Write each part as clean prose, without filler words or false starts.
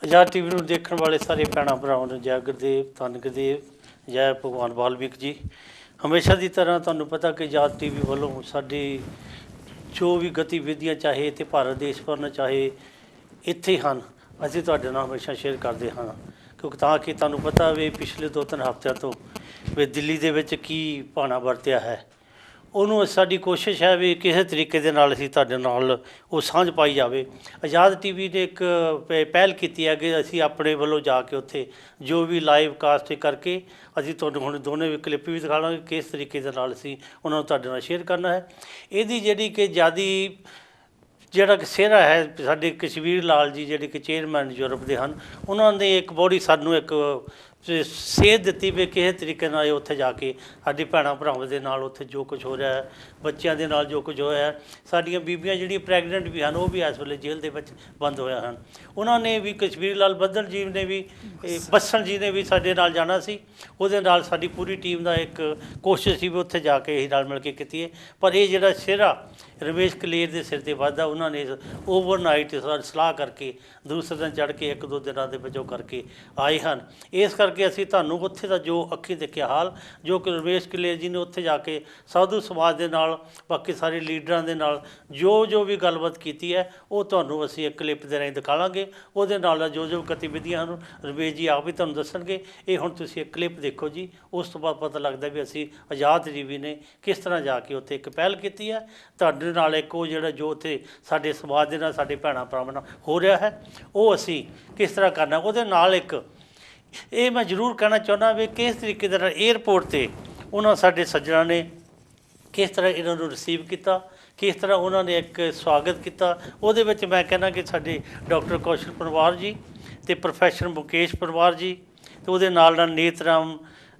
आज़ाद TV ਨੂੰ ਦੇਖਣ ਵਾਲੇ ਸਾਰੇ ਭੈਣਾਂ ਭਰਾਵਾਂ ਨੂੰ ਜੈ ਗੁਰਦੇਵ, ਧੰਨ ਗੁਰਦੇਵ, ਜੈ ਭਗਵਾਨ ਵਾਲਮੀਕ ਜੀ। ਹਮੇਸ਼ਾ ਦੀ ਤਰ੍ਹਾਂ ਤੁਹਾਨੂੰ ਪਤਾ ਕਿ ਆਜ਼ਾਦ ਟੀਵੀ ਵੱਲੋਂ ਸਾਡੀ ਜੋ ਵੀ ਗਤੀਵਿਧੀਆਂ ਚਾਹੇ ਇੱਥੇ ਭਾਰਤ ਦੇਸ਼ ਭਰ ਚਾਹੇ ਇੱਥੇ ਹਨ, ਅਸੀਂ ਤੁਹਾਡੇ ਨਾਲ ਹਮੇਸ਼ਾ ਸ਼ੇਅਰ ਕਰਦੇ ਹਾਂ, ਕਿਉਂਕਿ ਤਾਂ ਕਿ ਤੁਹਾਨੂੰ ਪਤਾ ਵੀ ਪਿਛਲੇ 2-3 ਹਫ਼ਤਿਆਂ ਤੋਂ ਵੀ ਦਿੱਲੀ ਦੇ ਵਿੱਚ ਕੀ ਭਾਣਾ ਵਰਤਿਆ ਹੈ। ਉਹਨੂੰ ਸਾਡੀ ਕੋਸ਼ਿਸ਼ ਹੈ ਵੀ ਕਿਸੇ ਤਰੀਕੇ ਦੇ ਨਾਲ ਅਸੀਂ ਤੁਹਾਡੇ ਨਾਲ ਉਹ ਸਾਂਝ ਪਾਈ ਜਾਵੇ। ਆਜ਼ਾਦ ਟੀਵੀ ਨੇ ਇੱਕ ਪਹਿਲ ਕੀਤੀ ਹੈ ਕਿ ਅਸੀਂ ਆਪਣੇ ਵੱਲੋਂ ਜਾ ਕੇ ਉੱਥੇ ਜੋ ਵੀ ਲਾਈਵ ਕਾਸਟ ਕਰਕੇ ਅਸੀਂ ਤੁਹਾਨੂੰ ਹੁਣ ਦੋਨੇ ਵੀ ਕਲਿੱਪ ਵੀ ਦਿਖਾ ਲਾਂਗੇ ਕਿਸ ਤਰੀਕੇ ਦੇ ਨਾਲ ਅਸੀਂ ਉਹਨਾਂ ਨੂੰ ਤੁਹਾਡੇ ਨਾਲ ਸ਼ੇਅਰ ਕਰਨਾ ਹੈ। ਇਹਦੀ ਜਿਹੜੀ ਕਿ ਜ਼ਿਆਦੀ ਜਿਹੜਾ ਕਿ ਸਿਹਰਾ ਹੈ ਸਾਡੇ ਕਸ਼ਮੀਰ ਲਾਲ ਜੀ ਜਿਹੜੇ ਕਿ ਚੇਅਰਮੈਨ ਯੂਰਪ ਦੇ ਹਨ, ਉਹਨਾਂ ਨੇ ਇੱਕ ਬੜੀ ਸਾਨੂੰ ਇੱਕ ਸੇਧ ਦਿੱਤੀ ਵੀ ਕਿਸੇ ਤਰੀਕੇ ਨਾਲ ਉੱਥੇ ਜਾ ਕੇ ਸਾਡੀ ਭੈਣਾਂ ਭਰਾਵਾਂ ਦੇ ਨਾਲ ਉੱਥੇ ਜੋ ਕੁਝ ਹੋ ਰਿਹਾ ਹੈ, ਬੱਚਿਆਂ ਦੇ ਨਾਲ ਜੋ ਕੁਝ ਹੋਇਆ ਹੈ, ਸਾਡੀਆਂ ਬੀਬੀਆਂ ਜਿਹੜੀਆਂ ਪ੍ਰੈਗਨੈਂਟ ਵੀ ਹਨ ਉਹ ਵੀ ਇਸ ਵੇਲੇ ਜੇਲ੍ਹ ਦੇ ਵਿੱਚ ਬੰਦ ਹੋਇਆ ਹਨ। ਉਹਨਾਂ ਨੇ ਵੀ ਕਸ਼ਮੀਰ ਲਾਲ ਬੱਦਲ ਜੀ ਨੇ ਵੀ ਬੱਸਣ ਜੀ ਨੇ ਵੀ ਸਾਡੇ ਨਾਲ ਜਾਣਾ ਸੀ, ਉਹਦੇ ਨਾਲ ਸਾਡੀ ਪੂਰੀ ਟੀਮ ਦਾ ਇੱਕ ਕੋਸ਼ਿਸ਼ ਸੀ ਵੀ ਉੱਥੇ ਜਾ ਕੇ ਅਸੀਂ ਨਾਲ ਮਿਲ ਕੇ ਕੀਤੀ ਹੈ। ਪਰ ਇਹ ਜਿਹੜਾ ਸਿਹਰਾ ਰਮੇਸ਼ ਕਲੇਰ ਦੇ ਸਿਰ 'ਤੇ ਵੱਧਦਾ, ਉਹਨਾਂ ਨੇ ਓਵਰਨਾਈਟ ਸਲਾਹ ਕਰਕੇ ਦੂਸਰੇ ਦਿਨ ਚੜ੍ਹ ਕੇ 1-2 ਦਿਨਾਂ ਦੇ ਵਿੱਚ ਉਹ ਕਰਕੇ ਆਏ ਹਨ। ਇਸ ਕਰਕੇ ਅਸੀਂ ਤੁਹਾਨੂੰ ਉੱਥੇ ਦਾ ਜੋ ਅੱਖੀਂ ਦੇਖਿਆ ਹਾਲ ਜੋ ਕਿ ਰਮੇਸ਼ ਕਲੇਰ ਜੀ ਨੇ ਉੱਥੇ ਜਾ ਕੇ ਸਾਧੂ ਸਮਾਜ ਦੇ ਨਾਲ ਬਾਕੀ ਸਾਰੇ ਲੀਡਰਾਂ ਦੇ ਨਾਲ ਜੋ ਵੀ ਗੱਲਬਾਤ ਕੀਤੀ ਹੈ ਉਹ ਤੁਹਾਨੂੰ ਅਸੀਂ ਇੱਕ ਕਲਿੱਪ ਦੇ ਰਾਹੀਂ ਦਿਖਾ ਲਾਂਗੇ। ਉਹਦੇ ਨਾਲ ਜੋ ਗਤੀਵਿਧੀਆਂ ਹਨ ਰਮੇਸ਼ ਜੀ ਆਪ ਵੀ ਤੁਹਾਨੂੰ ਦੱਸਣਗੇ। ਇਹ ਹੁਣ ਤੁਸੀਂ ਇੱਕ ਕਲਿੱਪ ਦੇਖੋ ਜੀ, ਉਸ ਤੋਂ ਬਾਅਦ ਪਤਾ ਲੱਗਦਾ ਵੀ ਅਸੀਂ ਆਜ਼ਾਦ ਟੀਵੀ ਨੇ ਕਿਸ ਤਰ੍ਹਾਂ ਜਾ ਕੇ ਉੱਥੇ ਇੱਕ ਪਹਿਲ ਕੀਤੀ ਹੈ ਤੁਹਾਡੇ ਨਾਲ। ਇੱਕ ਉਹ ਜਿਹੜਾ ਜੋ ਉੱਥੇ ਸਾਡੇ ਸਮਾਜ ਦੇ ਨਾਲ ਸਾਡੇ ਭੈਣਾਂ ਭਰਾਵਾਂ ਨਾਲ ਹੋ ਰਿਹਾ ਹੈ ਉਹ ਅਸੀਂ ਕਿਸ ਤਰ੍ਹਾਂ ਕਰਨਾ। ਉਹਦੇ ਨਾਲ ਇੱਕ ਇਹ ਮੈਂ ਜ਼ਰੂਰ ਕਹਿਣਾ ਚਾਹੁੰਦਾ ਵੀ ਕਿਸ ਤਰੀਕੇ ਦੇ ਨਾਲ ਏਅਰਪੋਰਟ 'ਤੇ ਉਹਨਾਂ ਸਾਡੇ ਸੱਜਣਾਂ ਨੇ ਕਿਸ ਤਰ੍ਹਾਂ ਇਹਨਾਂ ਨੂੰ ਰਿਸੀਵ ਕੀਤਾ, ਕਿਸ ਤਰ੍ਹਾਂ ਉਹਨਾਂ ਨੇ ਇੱਕ ਸਵਾਗਤ ਕੀਤਾ। ਉਹਦੇ ਵਿੱਚ ਮੈਂ ਕਹਿੰਦਾ ਕਿ ਸਾਡੇ ਡਾਕਟਰ ਕੌਸ਼ਲ ਪਰਵਾਰ ਜੀ ਅਤੇ ਪ੍ਰੋਫੈਸਰ ਮੁਕੇਸ਼ ਪਰਵਾਰ ਜੀ ਅਤੇ ਉਹਦੇ ਨਾਲ ਨੇਤਰਾਮ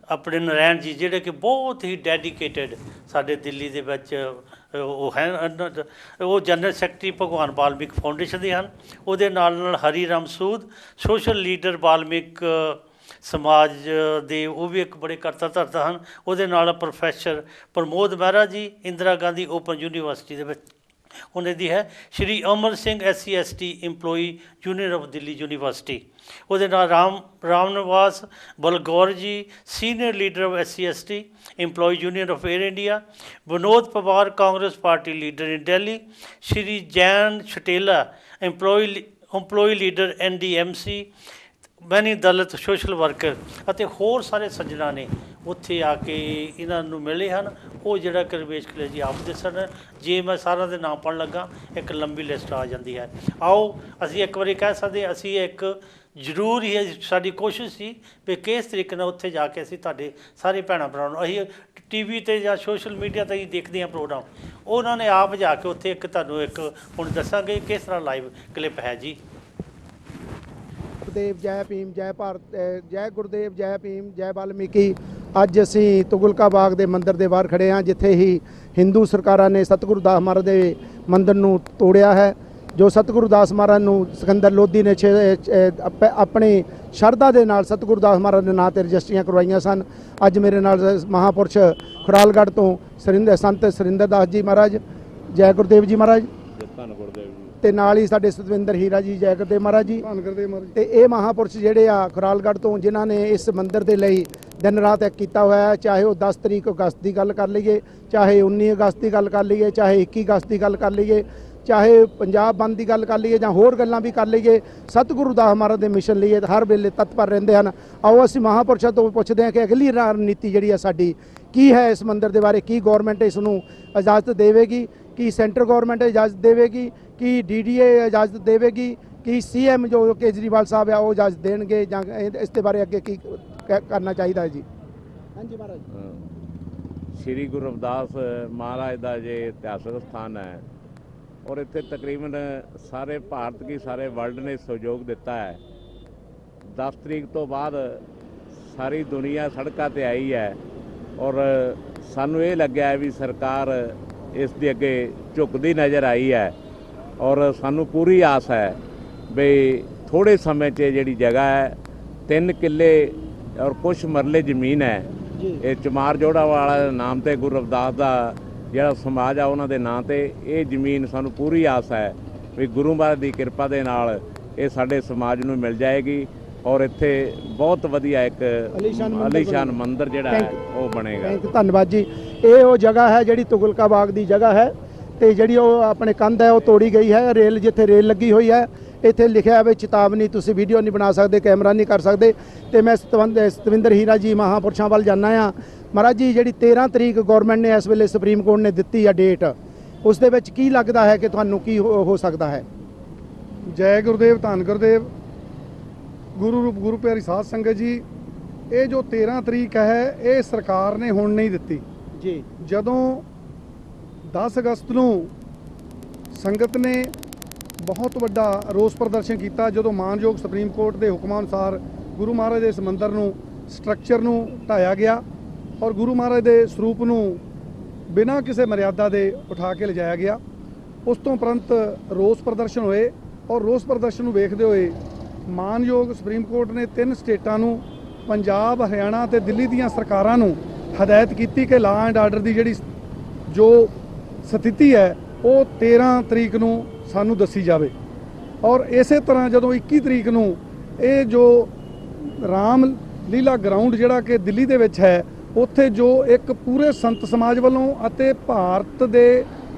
ਆਪਣੇ ਨਰੈਣ ਜੀ ਜਿਹੜੇ ਕਿ ਬਹੁਤ ਹੀ ਡੈਡੀਕੇਟਿਡ ਸਾਡੇ ਦਿੱਲੀ ਦੇ ਵਿੱਚ ਉਹ ਹੈ, ਉਹ ਜਨਰਲ ਸੈਕਟਰੀ ਭਗਵਾਨ ਵਾਲਮੀਕ ਫਾਊਂਡੇਸ਼ਨ ਦੇ ਹਨ। ਉਹਦੇ ਨਾਲ ਹਰੀ ਰਾਮ ਸੂਦ ਸੋਸ਼ਲ ਲੀਡਰ ਵਾਲਮੀਕ ਸਮਾਜ ਦੇ ਉਹ ਵੀ ਇੱਕ ਬੜੇ ਕਰਤਾ ਧਰਤਾ ਹਨ। ਉਹਦੇ ਨਾਲ professor Pramod Mehra ji Indira Gandhi open university ਦੇ ਵਿੱਚ ਉਹਨਾਂ ਦੀ ਹੈ। Shri Amar Singh SC ST employee union of Delhi university. ਉਹਦੇ ਨਾਲ Ram Niwas Balgaur ji senior leader of SC ST employee union of Air India. Vinod Pawar Congress party leader in Delhi. Shri Jain Chhatela employee leader NDMC। Many Dalit social worker ਅਤੇ ਹੋਰ ਸਾਰੇ ਸੱਜਣਾਂ ਨੇ ਉੱਥੇ ਆ ਕੇ ਇਹਨਾਂ ਨੂੰ ਮਿਲੇ ਹਨ। ਉਹ ਜਿਹੜਾ ਕਿ ਰਮੇਸ਼ ਕਲੇਰ ਜੀ ਆਪ ਦੱਸਣ, ਜੇ ਮੈਂ ਸਾਰਿਆਂ ਦੇ ਨਾਮ ਪੜ੍ਹਨ ਲੱਗਾ ਇੱਕ ਲੰਬੀ ਲਿਸਟ ਆ ਜਾਂਦੀ ਹੈ। ਆਓ ਅਸੀਂ ਇੱਕ ਵਾਰੀ ਕਹਿ ਸਕਦੇ ਅਸੀਂ ਇੱਕ ਜ਼ਰੂਰ ਹੀ ਸਾਡੀ ਕੋਸ਼ਿਸ਼ ਸੀ ਵੀ ਕਿਸ ਤਰੀਕੇ ਨਾਲ ਉੱਥੇ ਜਾ ਕੇ ਅਸੀਂ ਤੁਹਾਡੇ ਸਾਰੇ ਭੈਣਾਂ ਭਰਾਵਾਂ ਨੂੰ ਅਸੀਂ TV 'ਤੇ ਜਾਂ ਸੋਸ਼ਲ ਮੀਡੀਆ 'ਤੇ ਹੀ ਦੇਖਦੇ ਹਾਂ ਪ੍ਰੋਗਰਾਮ, ਉਹਨਾਂ ਨੇ ਆਪ ਜਾ ਕੇ ਉੱਥੇ ਇੱਕ ਤੁਹਾਨੂੰ ਇੱਕ ਹੁਣ ਦੱਸਾਂਗੇ ਕਿਸ ਤਰ੍ਹਾਂ ਲਾਈਵ ਕਲਿੱਪ ਹੈ ਜੀ। ਗੁਰਦੇਵ ਜੈ ਭੀਮ, ਜੈ ਭਾਰਤ, ਜੈ ਗੁਰਦੇਵ, ਜੈ ਭੀਮ, ਜੈ ਵਾਲਮੀਕੀ। ਅੱਜ ਅਸੀਂ ਤੁਗਲਕਾ ਬਾਗ ਦੇ ਮੰਦਿਰ ਦੇ ਬਾਹਰ ਖੜ੍ਹੇ ਹਾਂ, ਜਿੱਥੇ ਹੀ ਹਿੰਦੂ ਸਰਕਾਰਾਂ ਨੇ ਸਤਿਗੁਰੂ ਦਾਸ ਮਹਾਰਾਜ ਦੇ ਮੰਦਿਰ ਨੂੰ ਤੋੜਿਆ ਹੈ। ਜੋ ਸਤਿਗੁਰੂ ਦਾਸ ਮਹਾਰਾਜ ਨੂੰ ਸਿਕੰਦਰ ਲੋਧੀ ਨੇ ਆਪਣੀ ਸ਼ਰਧਾ ਦੇ ਨਾਲ ਸਤਿਗੁਰੂ ਦਾਸ ਮਹਾਰਾਜ ਦੇ ਨਾਂ 'ਤੇ ਰਜਿਸਟਰੀਆਂ ਕਰਵਾਈਆਂ ਸਨ। ਅੱਜ ਮੇਰੇ ਨਾਲ ਮਹਾਂਪੁਰਸ਼ ਖੁਰਾਲਗੜ੍ਹ ਤੋਂ ਸੰਤ ਸਰਿੰਦਰ ਦਾਸ ਜੀ ਮਹਾਰਾਜ, ਜੈ ਗੁਰਦੇਵ ਜੀ ਮਹਾਰਾਜ, ਤੇ ਨਾਲ ਹੀ ਸਾਡੇ ਸਤਵਿੰਦਰ ਹੀਰਾ ਜੀ, ਜੈ ਗੁਰਦੇਵ ਮਹਾਰਾਜ ਜੀ। ਤੇ ਇਹ ਮਹਾਂਪੁਰਸ਼ ਜਿਹੜੇ ਆ ਖੁਰਾਲਗੜ੍ਹ ਤੋਂ ਜਿਨ੍ਹਾਂ ਨੇ ਇਸ ਮੰਦਿਰ ਦੇ ਲਈ ਦਿਨ ਰਾਤ ਇੱਕ ਕੀਤਾ ਹੋਇਆ ਹੈ, ਚਾਹੇ ਉਹ 10 ਤਰੀਕ ਅਗਸਤ ਦੀ ਗੱਲ ਕਰ ਲਈਏ, ਚਾਹੇ 19 ਅਗਸਤ ਦੀ ਗੱਲ ਕਰ ਲਈਏ, ਚਾਹੇ 21 ਅਗਸਤ ਦੀ ਗੱਲ ਕਰ ਲਈਏ, ਚਾਹੇ ਪੰਜਾਬ ਬੰਦ ਦੀ ਗੱਲ ਕਰ ਲਈਏ ਜਾਂ ਹੋਰ ਗੱਲਾਂ ਵੀ ਕਰ ਲਈਏ, ਸਤਿਗੁਰੂ ਦਾਸ ਮਹਾਰਾਜ ਦੇ ਮਿਸ਼ਨ ਲਈ ਹਰ ਵੇਲੇ ਤਤਪਰ ਰਹਿੰਦੇ ਹਨ। ਆਓ ਅਸੀਂ ਮਹਾਂਪੁਰਸ਼ਾਂ ਤੋਂ ਪੁੱਛਦੇ ਹਾਂ ਕਿ ਅਗਲੀ ਰਣਨੀਤੀ ਜਿਹੜੀ ਆ ਸਾਡੀ ਕੀ ਹੈ ਇਸ ਮੰਦਿਰ ਦੇ ਬਾਰੇ। ਕੀ ਗੌਰਮੈਂਟ ਇਸ ਨੂੰ ਇਜਾਜ਼ਤ ਦੇਵੇਗੀ, ਕੀ ਸੈਂਟਰ ਗੌਰਮੈਂਟ ਇਜਾਜ਼ਤ ਦੇਵੇਗੀ, ਕੀ DDA ਇਜਾਜ਼ਤ ਦੇਵੇਗੀ, ਕੀ CM ਜੋ ਕੇਜਰੀਵਾਲ ਸਾਹਿਬ ਆ ਉਹ ਇਜਾਜ਼ਤ ਦੇਣਗੇ, ਜਾਂ ਇਸ ਦੇ ਬਾਰੇ ਅੱਗੇ ਕੀ ਕਰਨਾ ਚਾਹੀਦਾ ਹੈ ਜੀ। ਹਾਂਜੀ ਮਹਾਰਾਜ। ਸ਼੍ਰੀ ਗੁਰੂ ਰਵਿਦਾਸ ਮਹਾਰਾਜ ਦਾ ਜੇ ਇਤਿਹਾਸਕ ਸਥਾਨ ਹੈ ਔਰ ਇੱਥੇ ਤਕਰੀਬਨ ਸਾਰੇ ਭਾਰਤ ਕੀ ਸਾਰੇ ਵਰਲਡ ਨੇ ਸਹਿਯੋਗ ਦਿੱਤਾ ਹੈ। 10 ਤਰੀਕ ਤੋਂ ਬਾਅਦ ਸਾਰੀ ਦੁਨੀਆ ਸੜਕਾਂ 'ਤੇ ਆਈ ਹੈ ਔਰ ਸਾਨੂੰ ਇਹ ਲੱਗਿਆ ਵੀ ਸਰਕਾਰ ਇਸ ਦੇ ਅੱਗੇ ਝੁਕਦੀ ਨਜ਼ਰ ਆਈ ਹੈ ਔਰ ਸਾਨੂੰ ਪੂਰੀ ਆਸ ਹੈ ਵੀ ਥੋੜ੍ਹੇ ਸਮੇਂ 'ਚ ਜਿਹੜੀ ਜਗ੍ਹਾ ਹੈ 3 ਕਿੱਲੇ ਔਰ ਕੁਛ ਮਰਲੇ ਜ਼ਮੀਨ ਹੈ, ਇਹ ਚਮਾਰ ਜੋੜਾ ਵਾਲਾ ਦੇ ਨਾਮ 'ਤੇ ਗੁਰੂ ਰਵਿਦਾਸ ਦਾ ਜਿਹੜਾ ਸਮਾਜ ਆ ਉਹਨਾਂ ਦੇ ਨਾਂ 'ਤੇ ਇਹ ਜ਼ਮੀਨ ਸਾਨੂੰ ਪੂਰੀ ਆਸ ਹੈ ਵੀ ਗੁਰੂ ਮਹਾਰਾਜ ਦੀ ਕਿਰਪਾ ਦੇ ਨਾਲ ਇਹ ਸਾਡੇ ਸਮਾਜ ਨੂੰ ਮਿਲ ਜਾਏਗੀ ਔਰ ਇੱਥੇ ਬਹੁਤ ਵਧੀਆ ਇੱਕ ਆਲੀਸ਼ਾਨ ਮੰਦਿਰ ਜਿਹੜਾ ਹੈ ਉਹ ਬਣੇਗਾ। ਧੰਨਵਾਦ ਜੀ। ਇਹ ਉਹ ਜਗ੍ਹਾ ਹੈ ਜਿਹੜੀ ਤੁਗਲਕਾ ਬਾਗ ਦੀ ਜਗ੍ਹਾ ਹੈ ਤੇ ਜਿਹੜੀ ਉਹ ਆਪਣੇ ਕੰਧ ਹੈ ਉਹ ਤੋੜੀ ਗਈ ਹੈ। ਰੇਲ ਜਿੱਥੇ ਰੇਲ ਲੱਗੀ ਹੋਈ ਹੈ ਇੱਥੇ ਲਿਖਿਆ ਹੈ ਚੇਤਾਵਨੀ, ਤੁਸੀਂ ਵੀਡੀਓ ਨਹੀਂ ਬਣਾ ਸਕਦੇ, ਕੈਮਰਾ ਨਹੀਂ ਕਰ ਸਕਦੇ। ਤੇ ਮੈਂ ਸਤਵਿੰਦਰ ਹੀਰਾ ਜੀ ਮਹਾਂਪੁਰਸ਼ਾਂ ਵੱਲ ਜਾਣਾ ਆ। ਮਹਾਰਾਜ ਜੀ, ਜਿਹੜੀ 13 ਤਰੀਕ ਗਵਰਨਮੈਂਟ ਨੇ ਇਸ ਵੇਲੇ ਸੁਪਰੀਮ ਕੋਰਟ ਨੇ ਦਿੱਤੀ ਆ ਡੇਟ, ਉਸ ਦੇ ਵਿੱਚ ਕੀ ਲੱਗਦਾ ਹੈ ਕਿ ਤੁਹਾਨੂੰ ਕੀ ਹੋ ਸਕਦਾ ਹੈ? ਜੈ ਗੁਰਦੇਵ, ਧੰਨ ਗੁਰਦੇਵ, ਗੁਰੂ ਰੂਪ ਗੁਰੂ ਪਿਆਰੀ ਸਾਧ ਸੰਗਤ ਜੀ। ਇਹ ਜੋ 13 ਤਰੀਕ ਹੈ ਇਹ ਸਰਕਾਰ ਨੇ ਹੁਣ ਨਹੀਂ ਦਿੱਤੀ ਜੀ। ਜਦੋਂ 10 ਅਗਸਤ ਨੂੰ ਸੰਗਤ ਨੇ ਬਹੁਤ ਵੱਡਾ ਰੋਸ ਪ੍ਰਦਰਸ਼ਨ ਕੀਤਾ, ਜਦੋਂ ਮਾਨਯੋਗ ਸੁਪਰੀਮ ਕੋਰਟ ਦੇ ਹੁਕਮਾਂ ਅਨੁਸਾਰ ਗੁਰੂ ਮਹਾਰਾਜ ਦੇ ਇਸ ਮੰਦਿਰ ਨੂੰ, ਸਟਰਕਚਰ ਨੂੰ ਢਾਇਆ ਗਿਆ ਔਰ ਗੁਰੂ ਮਹਾਰਾਜ ਦੇ ਸਰੂਪ ਨੂੰ ਬਿਨਾਂ ਕਿਸੇ ਮਰਿਆਦਾ ਦੇ ਉਠਾ ਕੇ ਲਿਜਾਇਆ ਗਿਆ। ਉਸ ਤੋਂ ਉਪਰੰਤ ਰੋਸ ਪ੍ਰਦਰਸ਼ਨ ਹੋਏ ਔਰ ਰੋਸ ਪ੍ਰਦਰਸ਼ਨ ਨੂੰ ਵੇਖਦੇ ਹੋਏ ਮਾਨਯੋਗ ਸੁਪਰੀਮ ਕੋਰਟ ਨੇ 3 ਸਟੇਟਾਂ ਨੂੰ, ਪੰਜਾਬ, ਹਰਿਆਣਾ ਤੇ ਦਿੱਲੀ ਦੀਆਂ ਸਰਕਾਰਾਂ ਨੂੰ ਹਦਾਇਤ ਕੀਤੀ ਕਿ ਲਾ ਐਂਡ ਆਰਡਰ ਦੀ ਜਿਹੜੀ ਜੋ ਸਥਿਤੀ ਹੈ ਉਹ 13 ਤਰੀਕ ਨੂੰ ਸਾਨੂੰ ਦੱਸੀ ਜਾਵੇ। ਔਰ ਇਸੇ ਤਰ੍ਹਾਂ ਜਦੋਂ 21 ਤਰੀਕ ਨੂੰ ਇਹ ਜੋ ਰਾਮ ਲੀਲਾ ਗਰਾਊਂਡ ਜਿਹੜਾ ਕਿ ਦਿੱਲੀ ਦੇ ਵਿੱਚ ਹੈ, ਉੱਥੇ ਜੋ ਇੱਕ ਪੂਰੇ ਸੰਤ ਸਮਾਜ ਵੱਲੋਂ ਅਤੇ ਭਾਰਤ ਦੇ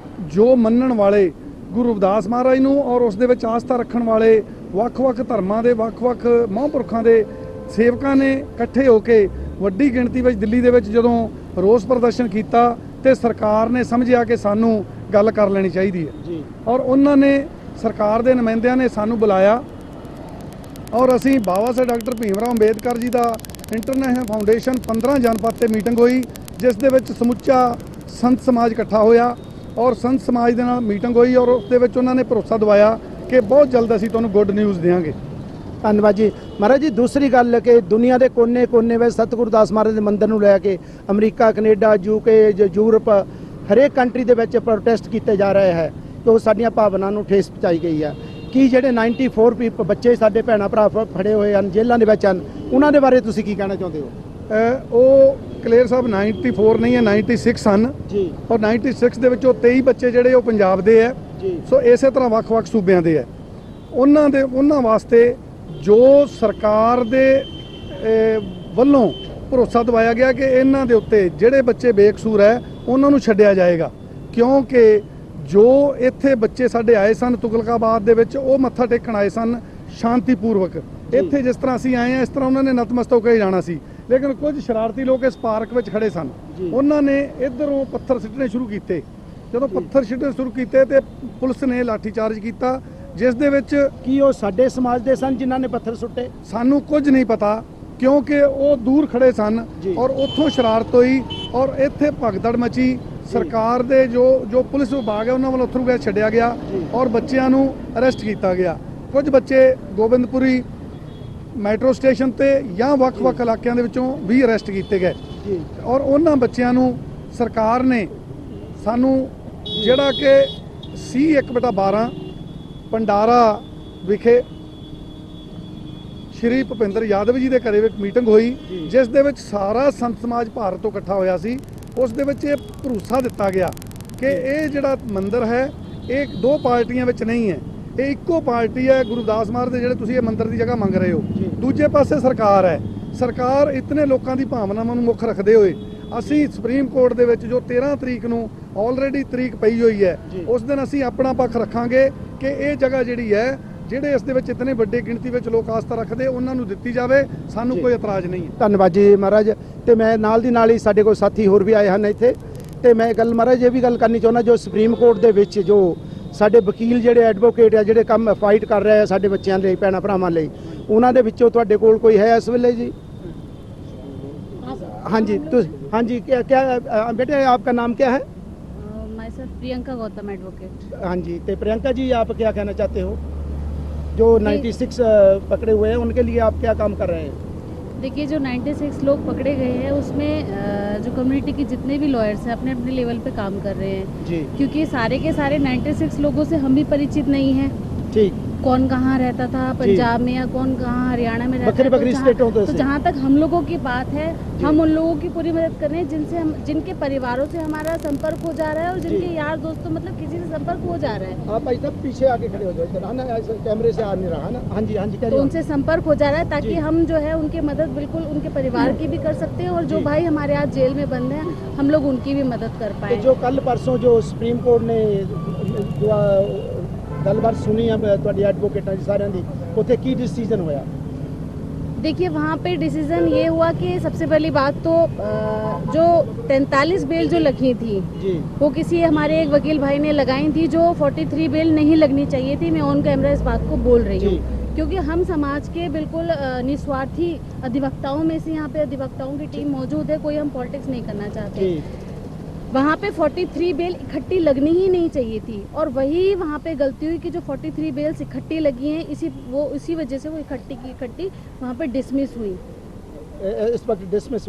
ਜੋ ਮੰਨਣ ਵਾਲੇ ਗੁਰੂ ਰਵਿਦਾਸ ਮਹਾਰਾਜ ਨੂੰ ਔਰ ਉਸ ਦੇ ਵਿੱਚ ਆਸਥਾ ਰੱਖਣ ਵਾਲੇ ਵੱਖ-ਵੱਖ ਧਰਮਾਂ ਦੇ ਵੱਖ-ਵੱਖ ਮਹਾਂਪੁਰਖਾਂ ਦੇ ਸੇਵਕਾਂ ਨੇ ਇਕੱਠੇ ਹੋ ਕੇ ਵੱਡੀ ਗਿਣਤੀ ਵਿੱਚ ਦਿੱਲੀ ਦੇ ਵਿੱਚ ਜਦੋਂ ਰੋਸ ਪ੍ਰਦਰਸ਼ਨ ਕੀਤਾ ਤੇ ਸਰਕਾਰ ਨੇ ਸਮਝਿਆ ਕਿ ਸਾਨੂੰ ਗੱਲ ਕਰ ਲੈਣੀ ਚਾਹੀਦੀ ਹੈ ਜੀ। ਔਰ ਉਹਨਾਂ ਨੇ, ਸਰਕਾਰ ਦੇ ਨੁਮਾਇੰਦਿਆਂ ਨੇ ਸਾਨੂੰ ਬੁਲਾਇਆ ਔਰ ਅਸੀਂ ਬਾਬਾ ਸਾਹਿਬ ਡਾਕਟਰ ਭੀਮ ਰਾਓ ਅੰਬੇਦਕਰ ਜੀ ਦਾ ਇੰਟਰਨੈਸ਼ਨਲ ਫਾਊਂਡੇਸ਼ਨ 15 ਜਨਪਦ ਤੇ ਮੀਟਿੰਗ ਹੋਈ, ਜਿਸ ਦੇ ਵਿੱਚ ਸਮੁੱਚਾ ਸੰਤ ਸਮਾਜ ਇਕੱਠਾ ਹੋਇਆ ਔਰ ਸੰਤ ਸਮਾਜ ਦੇ ਨਾਲ ਮੀਟਿੰਗ ਹੋਈ ਔਰ ਉਸ ਦੇ ਵਿੱਚ ਉਹਨਾਂ ਨੇ ਭਰੋਸਾ ਦਿਵਾਇਆ ਕਿ ਬਹੁਤ ਜਲਦ ਅਸੀਂ ਤੁਹਾਨੂੰ ਗੁੱਡ ਨਿਊਜ਼ ਦੇਵਾਂਗੇ। ਧੰਨਵਾਦ ਜੀ। ਮਹਾਰਾਜ ਜੀ, ਦੂਸਰੀ ਗੱਲ ਕਿ ਦੁਨੀਆ ਦੇ ਕੋਨੇ-ਕੋਨੇ ਵਿੱਚ ਸਤਿਗੁਰਦਾਸ ਮਹਾਰਾਜ ਦੇ ਮੰਦਿਰ ਨੂੰ ਲੈ ਕੇ ਅਮਰੀਕਾ, ਕੈਨੇਡਾ, UK, ਯੂਰਪ, ਹਰੇਕ ਕੰਟਰੀ ਦੇ ਵਿੱਚ ਪ੍ਰੋਟੈਸਟ ਕੀਤੇ ਜਾ ਰਹੇ ਹੈ ਕਿ ਉਹ ਸਾਡੀਆਂ ਭਾਵਨਾਵਾਂ ਨੂੰ ਠੇਸ ਪਹੁੰਚਾਈ ਗਈ ਹੈ। ਕੀ ਜਿਹੜੇ 94 ਬੱਚੇ ਸਾਡੇ ਭੈਣਾਂ ਭਰਾ ਫੜੇ ਹੋਏ ਹਨ, ਜੇਲ੍ਹਾਂ ਦੇ ਵਿੱਚ ਹਨ, ਉਹਨਾਂ ਦੇ ਬਾਰੇ ਤੁਸੀਂ ਕੀ ਕਹਿਣਾ ਚਾਹੁੰਦੇ ਹੋ? ਉਹ ਕਲੇਰ ਸਾਹਿਬ 94 ਨਹੀਂ ਹੈ, 96 ਹਨ ਜੀ। ਔਰ 96 ਦੇ ਵਿੱਚੋਂ 23 ਬੱਚੇ ਜਿਹੜੇ ਉਹ ਪੰਜਾਬ ਦੇ ਹੈ। ਜੀ। ਸੋ ਇਸੇ ਤਰ੍ਹਾਂ ਵੱਖ-ਵੱਖ ਸੂਬਿਆਂ ਦੇ ਹੈ। ਉਹਨਾਂ ਵਾਸਤੇ ਜੋ ਸਰਕਾਰ ਦੇ ਵੱਲੋਂ ਭਰੋਸਾ ਦਿਵਾਇਆ ਗਿਆ ਕਿ ਇਹਨਾਂ ਦੇ ਉੱਤੇ ਜਿਹੜੇ ਬੱਚੇ ਬੇਕਸੂਰ ਹੈ ਉਹਨਾਂ ਨੂੰ ਛੱਡਿਆ ਜਾਏਗਾ, ਕਿਉਂਕਿ ਜੋ ਇੱਥੇ ਬੱਚੇ ਸਾਡੇ ਆਏ ਸਨ ਤੁਗਲਕਾਬਾਦ ਦੇ ਵਿੱਚ, ਉਹ ਮੱਥਾ ਟੇਕਣ ਆਏ ਸਨ ਸ਼ਾਂਤੀਪੂਰਵਕ। ਇੱਥੇ ਜਿਸ ਤਰ੍ਹਾਂ ਅਸੀਂ ਆਏ ਹਾਂ ਇਸ ਤਰ੍ਹਾਂ ਉਹਨਾਂ ਨੇ ਨਤਮਸਤਕ ਹੋ ਕੇ ਜਾਣਾ ਸੀ, ਲੇਕਿਨ ਕੁਝ ਸ਼ਰਾਰਤੀ ਲੋਕ ਇਸ ਪਾਰਕ ਵਿੱਚ ਖੜੇ ਸਨ। ਉਹਨਾਂ ਨੇ ਇੱਧਰੋਂ ਪੱਥਰ ਸਿੱਟਣੇ ਸ਼ੁਰੂ ਕੀਤੇ। ਜਦੋਂ ਪੱਥਰ ਸਿੱਟਣੇ ਸ਼ੁਰੂ ਕੀਤੇ ਤੇ ਪੁਲਿਸ ਨੇ ਲਾਠੀਚਾਰਜ ਕੀਤਾ, ਜਿਸ ਦੇ ਵਿੱਚ ਕੀ ਉਹ ਸਾਡੇ ਸਮਾਜ ਦੇ ਸਨ ਜਿਨ੍ਹਾਂ ਨੇ ਪੱਥਰ ਸੁੱਟੇ? ਸਾਨੂੰ ਕੁਝ ਨਹੀਂ ਪਤਾ, ਕਿਉਂਕਿ ਉਹ ਦੂਰ ਖੜੇ ਸਨ ਔਰ ਉੱਥੋਂ ਸ਼ਰਾਰਤ ਹੋਈ ਔਰ ਇੱਥੇ ਭਗਦੜ ਮਚੀ। ਸਰਕਾਰ ਦੇ ਜੋ ਪੁਲਿਸ ਵਿਭਾਗ ਹੈ ਉਹਨਾਂ ਵੱਲੋਂ ਉੱਥੋਂ ਗੈਸ ਛੱਡਿਆ ਗਿਆ ਔਰ ਬੱਚਿਆਂ ਨੂੰ ਅਰੈਸਟ ਕੀਤਾ ਗਿਆ। ਕੁਝ ਬੱਚੇ ਗੋਬਿੰਦਪੁਰੀ ਮੈਟਰੋ ਸਟੇਸ਼ਨ ਤੇ ਜਾਂ ਵੱਖ-ਵੱਖ ਇਲਾਕਿਆਂ ਦੇ ਵਿੱਚੋਂ ਵੀ ਅਰੈਸਟ ਕੀਤੇ ਗਏ ਔਰ ਉਹਨਾਂ ਬੱਚਿਆਂ ਨੂੰ ਸਰਕਾਰ ਨੇ ਸਾਨੂੰ ਜਿਹੜਾ ਕਿ C1/12 ਭੰਡਾਰਾ ਵਿਖੇ ਸ਼੍ਰੀ ਭੁਪਿੰਦਰ ਯਾਦਵ ਜੀ ਦੇ ਘਰੇ ਵਿੱਚ ਮੀਟਿੰਗ ਹੋਈ, ਜਿਸ ਦੇ ਵਿੱਚ ਸਾਰਾ ਸੰਤ ਸਮਾਜ ਭਾਰਤ ਤੋਂ ਇਕੱਠਾ ਹੋਇਆ ਸੀ। ਉਸ ਦੇ ਵਿੱਚ ਇਹ ਭਰੋਸਾ ਦਿੱਤਾ ਗਿਆ ਕਿ ਇਹ ਜਿਹੜਾ ਮੰਦਿਰ ਹੈ ਇਹ 2 ਪਾਰਟੀਆਂ ਵਿੱਚ ਨਹੀਂ ਹੈ, ਇਹ ਇੱਕੋ ਪਾਰਟੀ ਹੈ ਗੁਰੂ ਰਵਿਦਾਸ ਮਹਾਰਾਜ ਦੇ ਜਿਹੜੇ ਤੁਸੀਂ ਇਹ ਮੰਦਿਰ ਦੀ ਜਗ੍ਹਾ ਮੰਗ ਰਹੇ ਹੋ। ਦੂਜੇ ਪਾਸੇ ਸਰਕਾਰ ਹੈ। ਸਰਕਾਰ ਇਤਨੇ ਲੋਕਾਂ ਦੀ ਭਾਵਨਾਵਾਂ ਨੂੰ ਮੁੱਖ ਰੱਖਦੇ ਹੋਏ ਅਸੀਂ ਸੁਪਰੀਮ ਕੋਰਟ ਦੇ ਵਿੱਚ ਜੋ 13 ਤਰੀਕ ਨੂੰ ਆਲਰੇਡੀ ਤਰੀਕ ਪਈ ਹੋਈ ਹੈ, ਉਸ ਦਿਨ ਅਸੀਂ ਆਪਣਾ ਪੱਖ ਰੱਖਾਂਗੇ ਕਿ ਇਹ ਜਗ੍ਹਾ ਜਿਹੜੀ ਹੈ, ਜਿਹੜੇ ਇਸ ਦੇ ਵਿੱਚ ਇਤਨੇ ਵੱਡੇ ਗਿਣਤੀ ਵਿੱਚ ਲੋਕ ਆਸਥਾ ਰੱਖਦੇ, ਉਹਨਾਂ ਨੂੰ ਦਿੱਤੀ ਜਾਵੇ। ਸਾਨੂੰ ਕੋਈ ਇਤਰਾਜ਼ ਨਹੀਂ ਹੈ। ਧੰਨਵਾਦ ਜੀ ਮਹਾਰਾਜ। ਤੇ ਮੈਂ ਨਾਲ ਦੀ ਨਾਲ ਹੀ ਸਾਡੇ ਕੋਲ ਸਾਥੀ ਹੋਰ ਵੀ ਆਏ ਹਨ ਇੱਥੇ, ਤੇ ਮੈਂ ਗੱਲ ਮਹਾਰਾਜ ਇਹ ਵੀ ਗੱਲ ਕਰਨੀ ਚਾਹੁੰਦਾ, ਜੋ ਸੁਪਰੀਮ ਕੋਰਟ ਦੇ ਵਿੱਚ ਜੋ ਸਾਡੇ ਵਕੀਲ ਜਿਹੜੇ ਐਡਵੋਕੇਟ ਆ ਜਿਹੜੇ ਕੰਮ ਫਾਈਟ ਕਰ ਰਹੇ ਆ ਸਾਡੇ ਬੱਚਿਆਂ ਲਈ, ਭੈਣਾਂ ਭਰਾਵਾਂ ਲਈ, ਉਹਨਾਂ ਦੇ ਵਿੱਚੋਂ ਤੁਹਾਡੇ ਕੋਲ ਕੋਈ ਹੈ ਇਸ ਵੇਲੇ ਜੀ? हाँ जी, तो हाँ जी, क्या क्या बेटे आपका नाम क्या है? My sir Priyanka Gautam advocate. हाँ जी, तो प्रियंका जी आप क्या कहना चाहते हो? जो 96 पकड़े हुए हैं उनके लिए आप क्या काम कर रहे हैं? देखिए, जो 96 लोग पकड़े गए हैं उसमें जो कम्युनिटी के जितने भी लॉयर्स हैं अपने अपने लेवल पे काम कर रहे हैं जी। क्योंकि सारे के सारे 96 लोगों से हम भी परिचित नहीं हैं। ठीक। कौन कहाँ रहता था, पंजाब में या कौन कहाँ हरियाणा में रहता बकरी स्टेटों है। तो जहाँ तक हम लोगों की बात है, हम उन लोगों की पूरी मदद कर रहे हैं जिनके परिवारों से हमारा संपर्क हो जा रहा है और जिनके यार दोस्तों मतलब किसी से संपर्क हो जा रहा है। आप भाई साहब पीछे आके खड़े हो जाओ, इधर है ना, कैमरे से आ नहीं रहा है ना। हाँ जी हाँ जी, तो उनसे संपर्क हो जा रहा है ताकि हम जो है उनकी मदद बिल्कुल उनके परिवार की भी कर सकते हैं और जो भाई हमारे आज जेल में बंद हैं हम लोग उनकी भी मदद कर पाए। जो कल परसों जो सुप्रीम कोर्ट ने गलबात सुनी है ਤੁਹਾਡੀ ਐਡਵੋਕੇਟਾਂ ਦੀ ਸਾਰਿਆਂ ਦੀ, ਉੱਥੇ ਕੀ डिसीजन होया? देखिए वहाँ पे डिसीजन ये हुआ कि सबसे पहली बात तो जो 43 बेल जो लगी थी जी, वो किसी हमारे एक वकील भाई ने लगाई थी, जो 43 बेल नहीं लगनी चाहिए थी। मैं ऑन कैमरा इस बात को बोल रही हूँ क्योंकि हम समाज के बिल्कुल निस्वार्थी अधिवक्ताओं में से यहाँ पे अधिवक्ताओं की टीम मौजूद है, कोई हम पॉलिटिक्स नहीं करना चाहते। वहाँ पे 43 बेल इकट्ठी लगनी ही नहीं चाहिए थी और वही वहाँ पे गलती हुई कि जो 43 बेल्स इकट्ठी लगी हैं इसी वजह से वो इकट्ठी की इकट्ठी वहाँ पे डिसमिस हुई, इस वक्त डिसमिस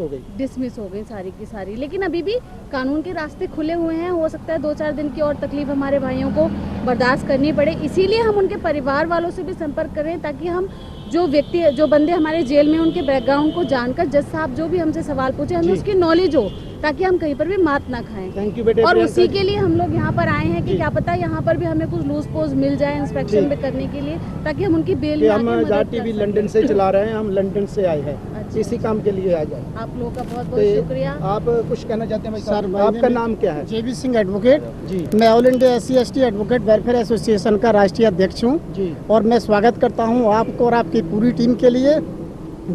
हो गई सारी की सारी। लेकिन अभी भी कानून के रास्ते खुले हुए हैं, हो सकता है 2-4 दिन की और तकलीफ हमारे भाइयों को बर्दाश्त करनी पड़े, इसीलिए हम उनके परिवार वालों से भी संपर्क करें ताकि हम जो बंदे हमारे जेल में उनके बैकग्राउंड को जानकर जज साहब जो भी हमसे सवाल पूछे हमें उसकी नॉलेज हो ताकि हम कहीं पर भी मात ना खाएं। थैंक यू बेटे। और उसी के लिए हम लोग यहाँ पर आए हैं कि क्या पता यहाँ पर भी हमें कुछ लूज पोज मिल जाए इंस्पेक्शन में करने के लिए ताकि हम उनकी बेल में हम आज़ाद टीवी लंदन से चला रहे हैं, हम लंदन से आए हैं इसी काम के लिए आ जाए। आप लोगों का बहुत बहुत शुक्रिया। आप कुछ कहना चाहते हैं भाई साहब? आपका नाम क्या है? JB सिंह एडवोकेट जी, मैं all India SC/ST advocate welfare association का राष्ट्रीय अध्यक्ष हूँ जी, और मैं स्वागत करता हूँ आपको और आपकी पूरी टीम के लिए।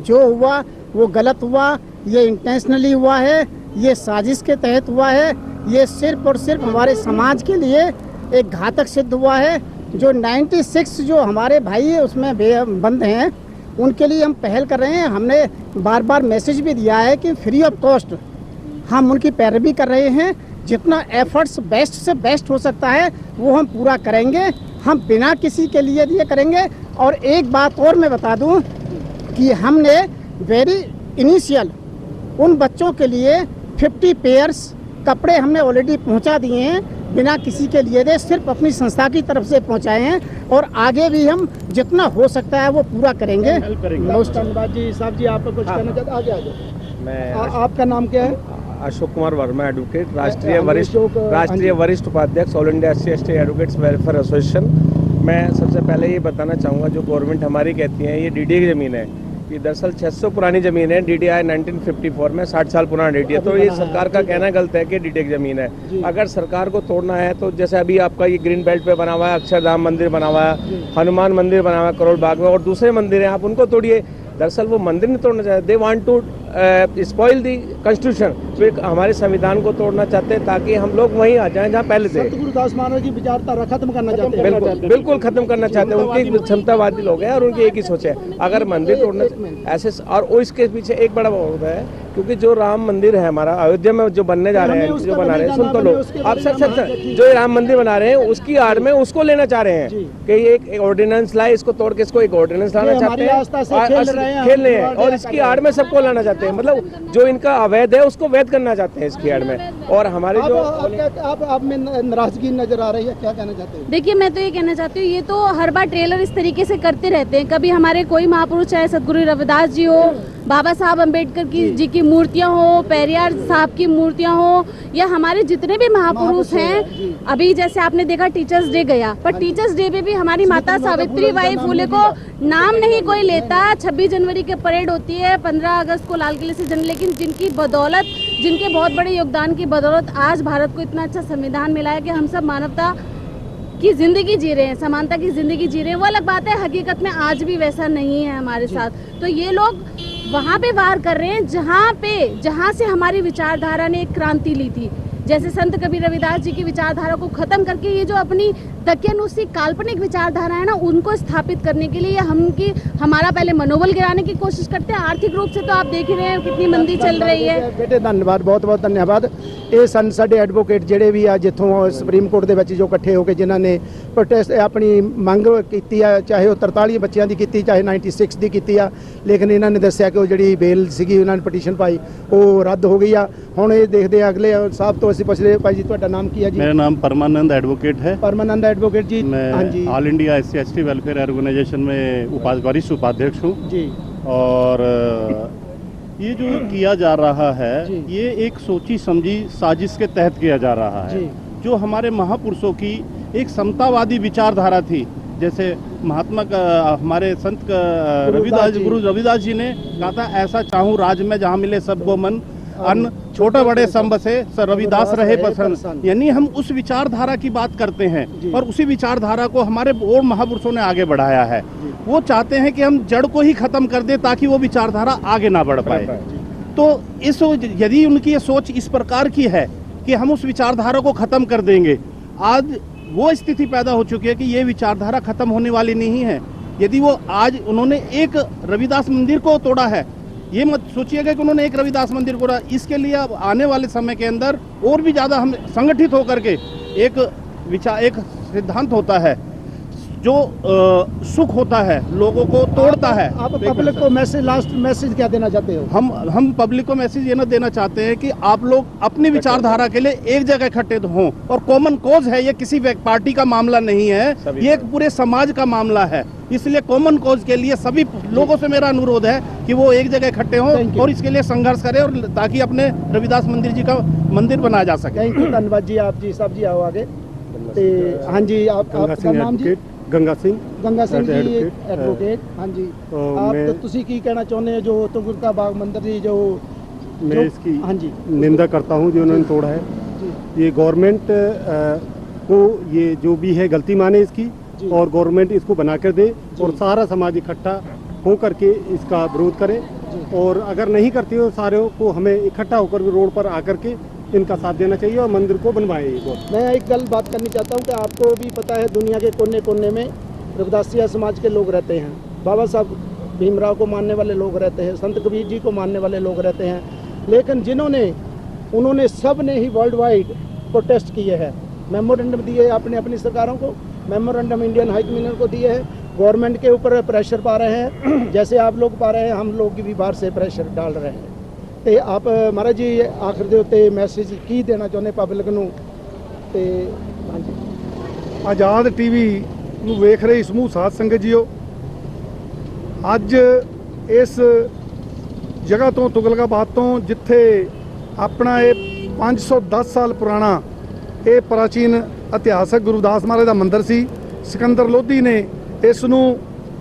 जो हुआ वो गलत हुआ, ये इंटेंशनली हुआ है, ये साजिश के तहत हुआ है, ये सिर्फ और सिर्फ हमारे समाज के लिए एक घातक सिद्ध हुआ है। जो 96 जो हमारे भाई है उसमें बंद हैं उनके लिए हम पहल कर रहे हैं। हमने बार बार मैसेज भी दिया है कि फ्री ऑफ कॉस्ट हम उनकी पैरवी कर रहे हैं, जितना एफर्ट्स बेस्ट से बेस्ट हो सकता है वो हम पूरा करेंगे, हम बिना किसी के लिए दिए करेंगे। और एक बात और मैं बता दूं कि हमने वेरी इनिशियल उन बच्चों के लिए 50 पेयर्स कपड़े हमने ऑलरेडी पहुंचा दिए हैं, बिना किसी के लिए दे, सिर्फ अपनी संस्था की तरफ से पहुंचाए हैं और आगे भी हम जितना हो सकता है वो पूरा करेंगे। बहुत धन्यवाद जी। साहब जी आप कुछ कहना चाहते हैं? आगे आ जाओ। मैं आपका नाम क्या है? अशोक कुमार वर्मा एडवोकेट, राष्ट्रीय वरिष्ठ उपाध्यक्ष all India SC/ST advocates welfare association. मैं सबसे पहले ये बताना चाहूँगा जो गवर्नमेंट हमारी कहती है ये DDA की ज़मीन है, ये दरअसल 600 पुरानी ज़मीन है। DDI 1954 में 60 साल पुराना DDA, तो ये सरकार का कहना गलत है कि DDA की ज़मीन है। अगर सरकार को तोड़ना है तो जैसे अभी आपका ये ग्रीन बेल्ट पे बना हुआ है, अक्षरधाम मंदिर बना हुआ है, हनुमान मंदिर बना हुआ है करोल बाग में, और दूसरे मंदिर हैं, आप उनको तोड़िए। दरअसल वो मंदिर नहीं तोड़ना चाहते, they want to spoil the constitution, फिर हमारे संविधान को तोड़ना चाहते हैं ताकि हम लोग वहीं आ जाएं जहाँ पहले थे। गुरुदास महाराज की विचारधारा खत्म करना चाहते हैं? बिल्कुल खत्म करना चाहते हैं। उनके क्षमतावादी लोग हैं और उनकी एक ही सोच है, अगर मंदिर तोड़ना ऐसे। और इसके पीछे एक बड़ा होता है क्योंकि जो राम मंदिर है हमारा अयोध्या में जो बनने जा रहे हैं, जो बना रहे हैं, सुन तो लो आप सर, जो राम मंदिर बना रहे हैं उसकी आड़ में उसको लेना चाह रहे हैं कि ये एक ऑर्डिनेंस लाए, इसको तोड़ के इसको एक ऑर्डिनेंस लाना चाहते हैं, खेल रहे हैं और इसकी आड़ में सबको लाना चाहते हैं। मतलब जो इनका अवैध है उसको वैध करना चाहते हैं इसकी आड़ में। और हमारे जो आप में नाराजगी नजर आ रही है, क्या कहना चाहते हैं? देखिए मैं तो ये कहना चाहती हूँ, ये तो हर बार ट्रेलर इस तरीके से करते रहते हैं। कभी हमारे कोई महापुरुष चाहे सदगुरु रविदास जी हो, बाबा साहब अम्बेडकर जी की मूर्तियाँ हो, पेरियार साहब की मूर्तियाँ हो, या हमारे जितने भी महापुरुष हैं। अभी जैसे आपने देखा टीचर्स डे गया, पर टीचर्स डे पे भी हमारी माता सावित्री बाई फुले को नाम नहीं कोई लेता। 26 जनवरी की परेड होती है, 15 अगस्त को लाल किले से जन, लेकिन जिनकी बदौलत, जिनके बहुत बड़े योगदान की बदौलत आज भारत को इतना अच्छा संविधान मिला है कि हम सब मानवता की जिंदगी जी रहे हैं, समानता की जिंदगी जी रहे हैं। वो अलग बात है, हकीकत में आज भी वैसा नहीं है हमारे साथ। तो ये लोग वहाँ पे वार कर रहे हैं जहाँ से हमारी विचारधारा ने एक क्रांति ली थी। जैसे संत कबीर रविदास जी की विचारधारा को खत्म करके ये जो अपनी दकियानुसी काल्पनिक विचारधारा है ना, उनको स्थापित करने के लिए हमारा पहले मनोबल गिराने की कोशिश करते हैं। आर्थिक रूप से तो आप देख ही रहे हैं कितनी मंदी चल रही है। बेटे धन्यवाद, बहुत बहुत धन्यवाद। ਇਹ ਸਨ ਸਾਡੇ ਐਡਵੋਕੇਟ ਜਿਹੜੇ ਵੀ ਆ ਜਿੱਥੋਂ ਸੁਪਰੀਮ ਕੋਰਟ ਦੇ ਵਿੱਚ ਜੋ ਇਕੱਠੇ ਹੋ ਕੇ ਜਿਨ੍ਹਾਂ ਨੇ ਪ੍ਰੋਟੈਸਟ ਆਪਣੀ ਮੰਗ ਕੀਤੀ ਆ, ਚਾਹੇ ਉਹ 43 ਬੱਚਿਆਂ ਦੀ ਕੀਤੀ, ਚਾਹੇ 96 ਦੀ ਕੀਤੀ ਆ, ਲੇਕਿਨ ਇਹਨਾਂ ਨੇ ਦੱਸਿਆ ਕਿ ਉਹ ਜਿਹੜੀ ਬੇਲ ਸੀਗੀ ਉਹਨਾਂ ਨੇ ਪਟੀਸ਼ਨ ਪਾਈ ਉਹ ਰੱਦ ਹੋ ਗਈ ਆ। ਹੁਣ ਇਹ ਦੇਖਦੇ ਆ ਅਗਲੇ ਸਾਹਿਬ ਤੋਂ ਅਸੀਂ ਪੁੱਛਦੇ ਭਾਈ ਜੀ ਤੁਹਾਡਾ ਨਾਮ ਕੀ ਹੈ ਜੀ? मेरा नाम परमानंद एडवोकेट है। परमानंद एडवोकेट जी। हाँ जी मैं all India SC/ST welfare organisation में वरिष्ठ उपाध्यक्ष हूँ जी। और ये जो किया जा रहा है जी। ये एक सोची समझी साजिश के तहत किया जा रहा है जी। जो हमारे महापुरुषों की एक समतावादी विचारधारा थी। जैसे महात्मा का हमारे संत गुरु रविदास जी ने कहा था, ऐसा चाहूँ राज में जहाँ मिले सबको मन, अन्न छोटे बड़े सम बसे रविदास रहे पसंद। यानी हम उस विचारधारा की बात करते हैं और उसी विचारधारा को हमारे और महापुरुषों ने आगे बढ़ाया है। वो चाहते हैं कि हम जड़ को ही खत्म कर दें ताकि वो विचारधारा आगे ना बढ़ पाए। तो इस यदि उनकी ये सोच इस प्रकार की है कि हम उस विचारधारा को खत्म कर देंगे, आज वो स्थिति पैदा हो चुकी है कि ये विचारधारा खत्म होने वाली नहीं है। यदि वो आज उन्होंने एक रविदास मंदिर को तोड़ा है, ये मत सोचिएगा कि उन्होंने एक रविदास मंदिर को तोड़ा, इसके लिए अब आने वाले समय के अंदर और भी ज़्यादा हम संगठित होकर के एक सिद्धांत होता है जो सुख होता है लोगों को तोड़ता है। आप पब्लिक को लास्ट मैसेज क्या देना चाहते हो? हम पब्लिक को मैसेज ये ना देना चाहते हैं कि आप लोग अपनी विचारधारा के लिए एक जगह इकट्ठे हों और कॉमन कॉज है, ये किसी पार्टी का मामला नहीं है, ये एक पूरे समाज का मामला है। इसलिए कॉमन कॉज के लिए सभी लोगों से मेरा अनुरोध है कि वो एक जगह इकट्ठे हों और इसके लिए संघर्ष करें और ताकि अपने रविदास मंदिर जी का मंदिर बनाया जा सके। थैंक यू, धन्यवाद जी। आप जी साहब जी आओ आगे। हाँ जी, आपका नाम जी? गंगा सिंह जी एडवोकेट। हाँ जी, आप ਤੁਸੀਂ ਕੀ ਕਹਿਣਾ ਚਾਹੁੰਦੇ ਹੋ जो तुगलका बाग मंदिर जी जो मैं इसकी हाँ जी निंदा करता हूँ जो उन्होंने तोड़ा है। ये गवर्नमेंट को ये जो भी है गलती माने इसकी और गवर्नमेंट इसको बना कर दे और सारा समाज इकट्ठा हो करके इसका विरोध करे और अगर नहीं करती हो सारे को हमें इकट्ठा होकर रोड पर आकर के इनका साथ देना चाहिए और मंदिर को बनवाए। मैं एक गल बात करनी चाहता हूँ कि आपको भी पता है दुनिया के कोने कोने में रविदासिया समाज के लोग रहते हैं, बाबा साहब भीमराव को मानने वाले लोग रहते हैं, संत कबीर जी को मानने वाले लोग रहते हैं, लेकिन उन्होंने सब ने ही वर्ल्ड वाइड प्रोटेस्ट किए हैं, मेमोरेंडम दिए अपने अपनी सरकारों को, मेमोरेंडम इंडियन हाई कमिश्नर को दिए हैं, गवर्नमेंट के ऊपर प्रेशर पा रहे हैं जैसे आप लोग पा रहे हैं, हम लोग भी बाहर से प्रेशर डाल रहे हैं। तो आप महाराज जी आखिर ਦੇ ਉੱਤੇ ਮੈਸੇਜ ਕੀ ਦੇਣਾ ਚਾਹੁੰਦੇ ਪਬਲਿਕ ਨੂੰ? ਤੇ ਹਾਂਜੀ, ਆਜ਼ਾਦ ਟੀਵੀ ਨੂੰ ਵੇਖ ਰਹੀ ਸਮੂਹ ਸਾਧ ਸੰਗਤ ਜੀਓ, ਅੱਜ ਇਸ ਜਗ੍ਹਾ ਤੋਂ ਤੁਗਲਕਾਬਾਦ ਤੋਂ ਜਿੱਥੇ ਆਪਣਾ ਇਹ 510 ਸਾਲ ਪੁਰਾਣਾ ਇਹ ਪ੍ਰਾਚੀਨ ਇਤਿਹਾਸਕ ਗੁਰਦਾਸ ਮਹਾਰਾਜ ਦਾ ਮੰਦਿਰ ਸੀ, ਸਿਕੰਦਰ ਲੋਧੀ ਨੇ ਇਸ ਨੂੰ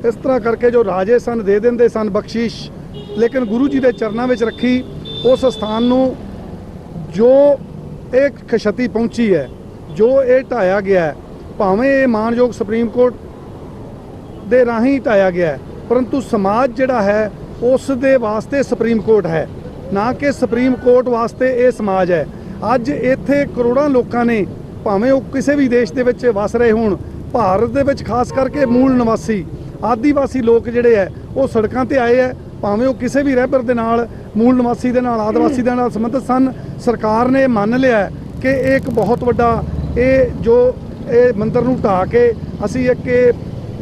ਇਸ ਤਰ੍ਹਾਂ ਕਰਕੇ ਜੋ ਰਾਜੇ ਸਨ ਦੇ ਦਿੰਦੇ ਸਨ ਬਖਸ਼ਿਸ਼, ਲੇਕਿਨ ਗੁਰੂ ਜੀ ਦੇ ਚਰਨਾਂ ਵਿੱਚ ਰੱਖੀ ਉਸ ਸਥਾਨ ਨੂੰ ਜੋ ਇਹ ਖਸ਼ਤੀ ਪਹੁੰਚੀ ਹੈ, ਜੋ ਇਹ ਢਾਇਆ ਗਿਆ ਹੈ, ਭਾਵੇਂ ਇਹ ਮਾਨਯੋਗ ਸੁਪਰੀਮ ਕੋਰਟ ਦੇ ਰਾਹੀਂ ਢਾਇਆ ਗਿਆ ਹੈ, ਪਰੰਤੂ ਸਮਾਜ ਜਿਹੜਾ ਹੈ ਉਸ ਦੇ ਵਾਸਤੇ ਸੁਪਰੀਮ ਕੋਰਟ ਹੈ, ਨਾ ਕਿ ਸੁਪਰੀਮ ਕੋਰਟ ਵਾਸਤੇ ਇਹ ਸਮਾਜ ਹੈ। ਅੱਜ ਇੱਥੇ ਕਰੋੜਾਂ ਲੋਕਾਂ ਨੇ, ਭਾਵੇਂ ਉਹ ਕਿਸੇ ਵੀ ਦੇਸ਼ ਦੇ ਵਿੱਚ ਵਸ ਰਹੇ ਹੋਣ, ਭਾਰਤ ਦੇ ਵਿੱਚ ਖਾਸ ਕਰਕੇ ਮੂਲ ਨਿਵਾਸੀ ਆਦੀਵਾਸੀ ਲੋਕ ਜਿਹੜੇ ਹੈ ਉਹ ਸੜਕਾਂ ਤੇ ਆਏ ਹੈ, ਭਾਵੇਂ ਉਹ ਕਿਸੇ ਵੀ ਰਹਿਬਰ ਦੇ ਨਾਲ, ਮੂਲ ਨਿਵਾਸੀ ਦੇ ਨਾਲ, ਆਦਿਵਾਸੀ ਦੇ ਨਾਲ ਸੰਬੰਧਿਤ ਸਨ। ਸਰਕਾਰ ਨੇ ਮੰਨ ਲਿਆ ਕਿ ਇਹ ਇੱਕ ਬਹੁਤ ਵੱਡਾ ਇਹ ਮੰਦਿਰ ਨੂੰ ਢਾਹ ਕੇ ਅਸੀਂ ਇੱਕ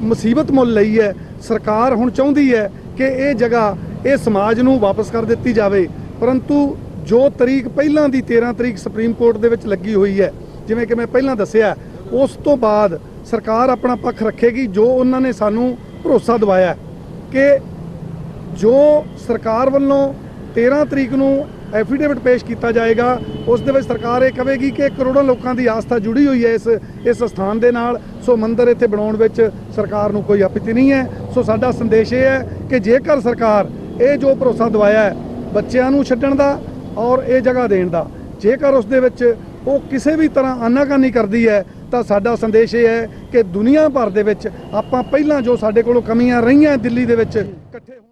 ਮੁਸੀਬਤ ਮੁੱਲ ਲਈ ਹੈ। ਸਰਕਾਰ ਹੁਣ ਚਾਹੁੰਦੀ ਹੈ ਕਿ ਇਹ ਜਗ੍ਹਾ ਇਹ ਸਮਾਜ ਨੂੰ ਵਾਪਸ ਕਰ ਦਿੱਤੀ ਜਾਵੇ, ਪਰੰਤੂ ਜੋ ਤਰੀਕ ਪਹਿਲਾਂ ਦੀ 13 ਤਰੀਕ ਸੁਪਰੀਮ ਕੋਰਟ ਦੇ ਵਿੱਚ ਲੱਗੀ ਹੋਈ ਹੈ, ਜਿਵੇਂ ਕਿ ਮੈਂ ਪਹਿਲਾਂ ਦੱਸਿਆ, ਉਸ ਤੋਂ ਬਾਅਦ ਸਰਕਾਰ ਆਪਣਾ ਪੱਖ ਰੱਖੇਗੀ। ਜੋ ਉਹਨਾਂ ਨੇ ਸਾਨੂੰ ਭਰੋਸਾ ਦਿਵਾਇਆ ਕਿ ਜੋ ਸਰਕਾਰ ਵੱਲੋਂ 13 ਤਰੀਕ ਨੂੰ ਐਫੀਡੇਵਿਟ ਪੇਸ਼ ਕੀਤਾ ਜਾਏਗਾ, ਉਸ ਦੇ ਵਿੱਚ ਸਰਕਾਰ ਇਹ ਕਹੇਗੀ ਕਿ ਕਰੋੜਾਂ ਲੋਕਾਂ ਦੀ ਆਸਥਾ ਜੁੜੀ ਹੋਈ ਹੈ ਇਸ ਸਥਾਨ ਦੇ ਨਾਲ, ਸੋ ਮੰਦਿਰ ਇੱਥੇ ਬਣਾਉਣ ਵਿੱਚ ਸਰਕਾਰ ਨੂੰ ਕੋਈ ਆਪੱਤੀ ਨਹੀਂ ਹੈ। ਸੋ ਸਾਡਾ ਸੰਦੇਸ਼ ਇਹ ਹੈ ਕਿ ਜੇਕਰ ਸਰਕਾਰ ਇਹ ਜੋ ਭਰੋਸਾ ਦਿਵਾਇਆ ਹੈ ਬੱਚਿਆਂ ਨੂੰ ਛੱਡਣ ਦਾ ਔਰ ਇਹ ਜਗ੍ਹਾ ਦੇਣ ਦਾ, ਜੇਕਰ ਉਸ ਦੇ ਵਿੱਚ ਉਹ ਕਿਸੇ ਵੀ ਤਰ੍ਹਾਂ ਆਨਾਕਾਨੀ ਕਰਦੀ ਹੈ ਤਾਂ ਸਾਡਾ ਸੰਦੇਸ਼ ਇਹ ਹੈ ਕਿ ਦੁਨੀਆ ਭਰ ਦੇ ਵਿੱਚ ਆਪਾਂ ਪਹਿਲਾਂ ਜੋ ਸਾਡੇ ਕੋਲੋਂ ਕਮੀਆਂ ਰਹੀਆਂ ਦਿੱਲੀ ਦੇ ਵਿੱਚ ਇਕੱਠੇ ਹੋਣ।